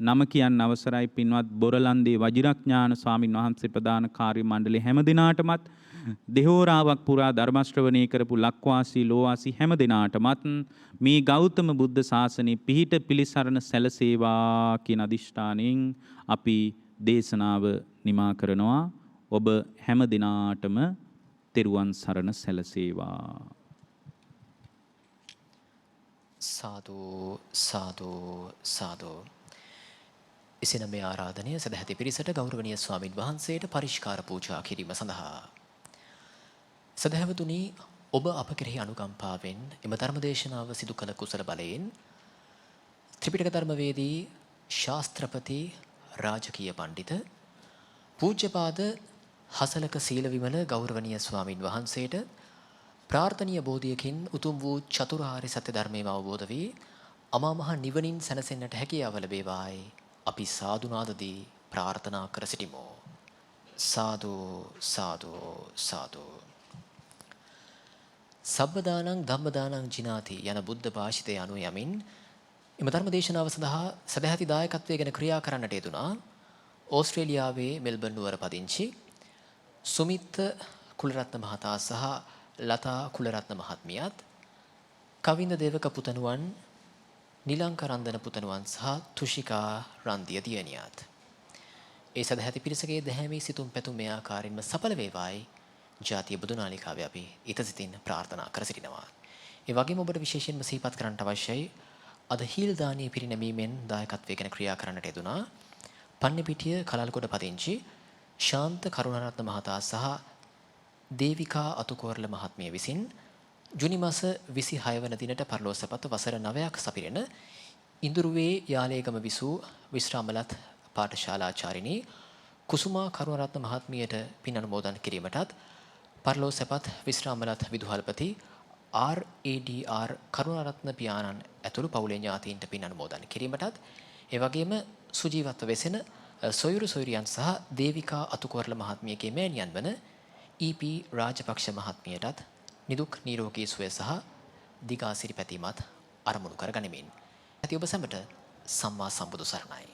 නම කියන්න අවසරයි පින්වත් බොරලන්දේ වජිරඥාන ස්වාමින් වහන්සේ ප්‍රධාන කාර්ය මණ්ඩලයේ හැම දිනාටමත් දෙහෝරාවක් පුරා ධර්ම ශ්‍රවණය කරපු ලක්වාසී ලෝවාසී හැම දිනාටමත් මේ ගෞතම බුද්ධ ශාසනය පිහිට පිළිසරණ සැලසේවා කියන අදිෂ්ඨානයෙන් අපි දේශනාව නිමා කරනවා. ඔබ හැම දිනාටම තෙරුවන් සරණ සැලසේවා. සාදු සාදු සාදු. එසේනම් මේ ආරාධනය සදැහැති පිරිසට ගෞරවනීය ස්වාමින් වහන්සේට පරිස්කාර පූජා කිරීම සඳහා සදහැවතුනි, ඔබ අප කෙරෙහි අනුකම්පාවෙන් එම ධර්ම දේශනාව සිදු කළ කුසල බලයෙන් ත්‍රිපිටක ධර්මවේදී ශාස්ත්‍රපති රාජකීය පඬිත පූජ්‍යපාද හසලක සීලවිමල ගෞරවනීය ස්වාමින් වහන්සේට ප්‍රාර්ථනීය බෝධියකින් උතුම් වූ චතුරාර්ය සත්‍ය ධර්මයම අවබෝධ වී අමා මහ නිවනින් සැනසෙන්නට හැකියාව ලැබේවායි අපි සාදුනාදදී ප්‍රාර්ථනා කර සිටිමු. සාදු සාදු සාදු. සබ්බදානං ධම්මදානං ජිනාති යන බුද්ධ භාෂිතය අනුව යමින් එම ධර්ම දේශනාව සඳහා සදැහැති දායකත්වයේ ගැන ක්‍රියා කරන්නට යෙදුනා ඕස්ට්‍රේලියාවේ මෙල්බර්න් නුවර පදිංචි සුමිත් කුලරත්න මහතා සහ ලතා කුලරත්න මහත්මියත්, කවින්ද දේවක පුතණුවන්, නිලංක රන්දන පුතණුවන් සහ තුෂිකා රන්දිය දියණියත්. ඒ සදැහැති පිරිසගේ දැහැමී සිතුම් පැතුම් මේ ආකාරයෙන්ම සඵල වේවායි ජාතිය බුදු නාලිකාවේ අපි ඊතසිතින් ප්‍රාර්ථනා කර සිටිනවා. ඒ වගේම ඔබට විශේෂයෙන්ම සිහිපත් කරන්නට අවශ්‍යයි අද හීල් දානීය පිරිනැමීමෙන් දායකත්වයේ ගැන ක්‍රියා කරන්නට යෙදුනා පන්නිපිටිය කලල්ගොඩ පදිංචි ශාන්ත කරුණාරත්න මහතා සහ දේවිකා අතුකෝරළ මහත්මිය විසින් ජුනි මාස 26 වන දිනට පරලෝසපත වසර 9ක් සපිරෙන ඉඳුරුවේ යාලේගම විසූ විශ්‍රාමලත් පාඨශාලාචාරිණී කුසුමා කරුණාරත්න මහත්මියට පින් අනුමෝදන් කිරීමටත් පරලෝසපත් විශ්‍රාමලත් විදුහල්පති RADR කරුණාරත්න පියාණන් ඇතුළු පවුලේ ඥාතීන්ට පින් අනුමෝදන් කිරීමටත් ඒ වගේම සුජීවත්ව වෙසෙන සොයුරු සොයුරියන් සහ දේවිකා අතුකෝරළ මහත්මියගේ මෑණියන් වන EP රාජපක්ෂ මහත්මියටත් නිදුක් නිරෝගී සුවය සහ දිගාසිරි පැතීමත් අරමුණු කර ගනිමින් ඇති ඔබ සැමට සම්මා සම්බුදු සරණයි.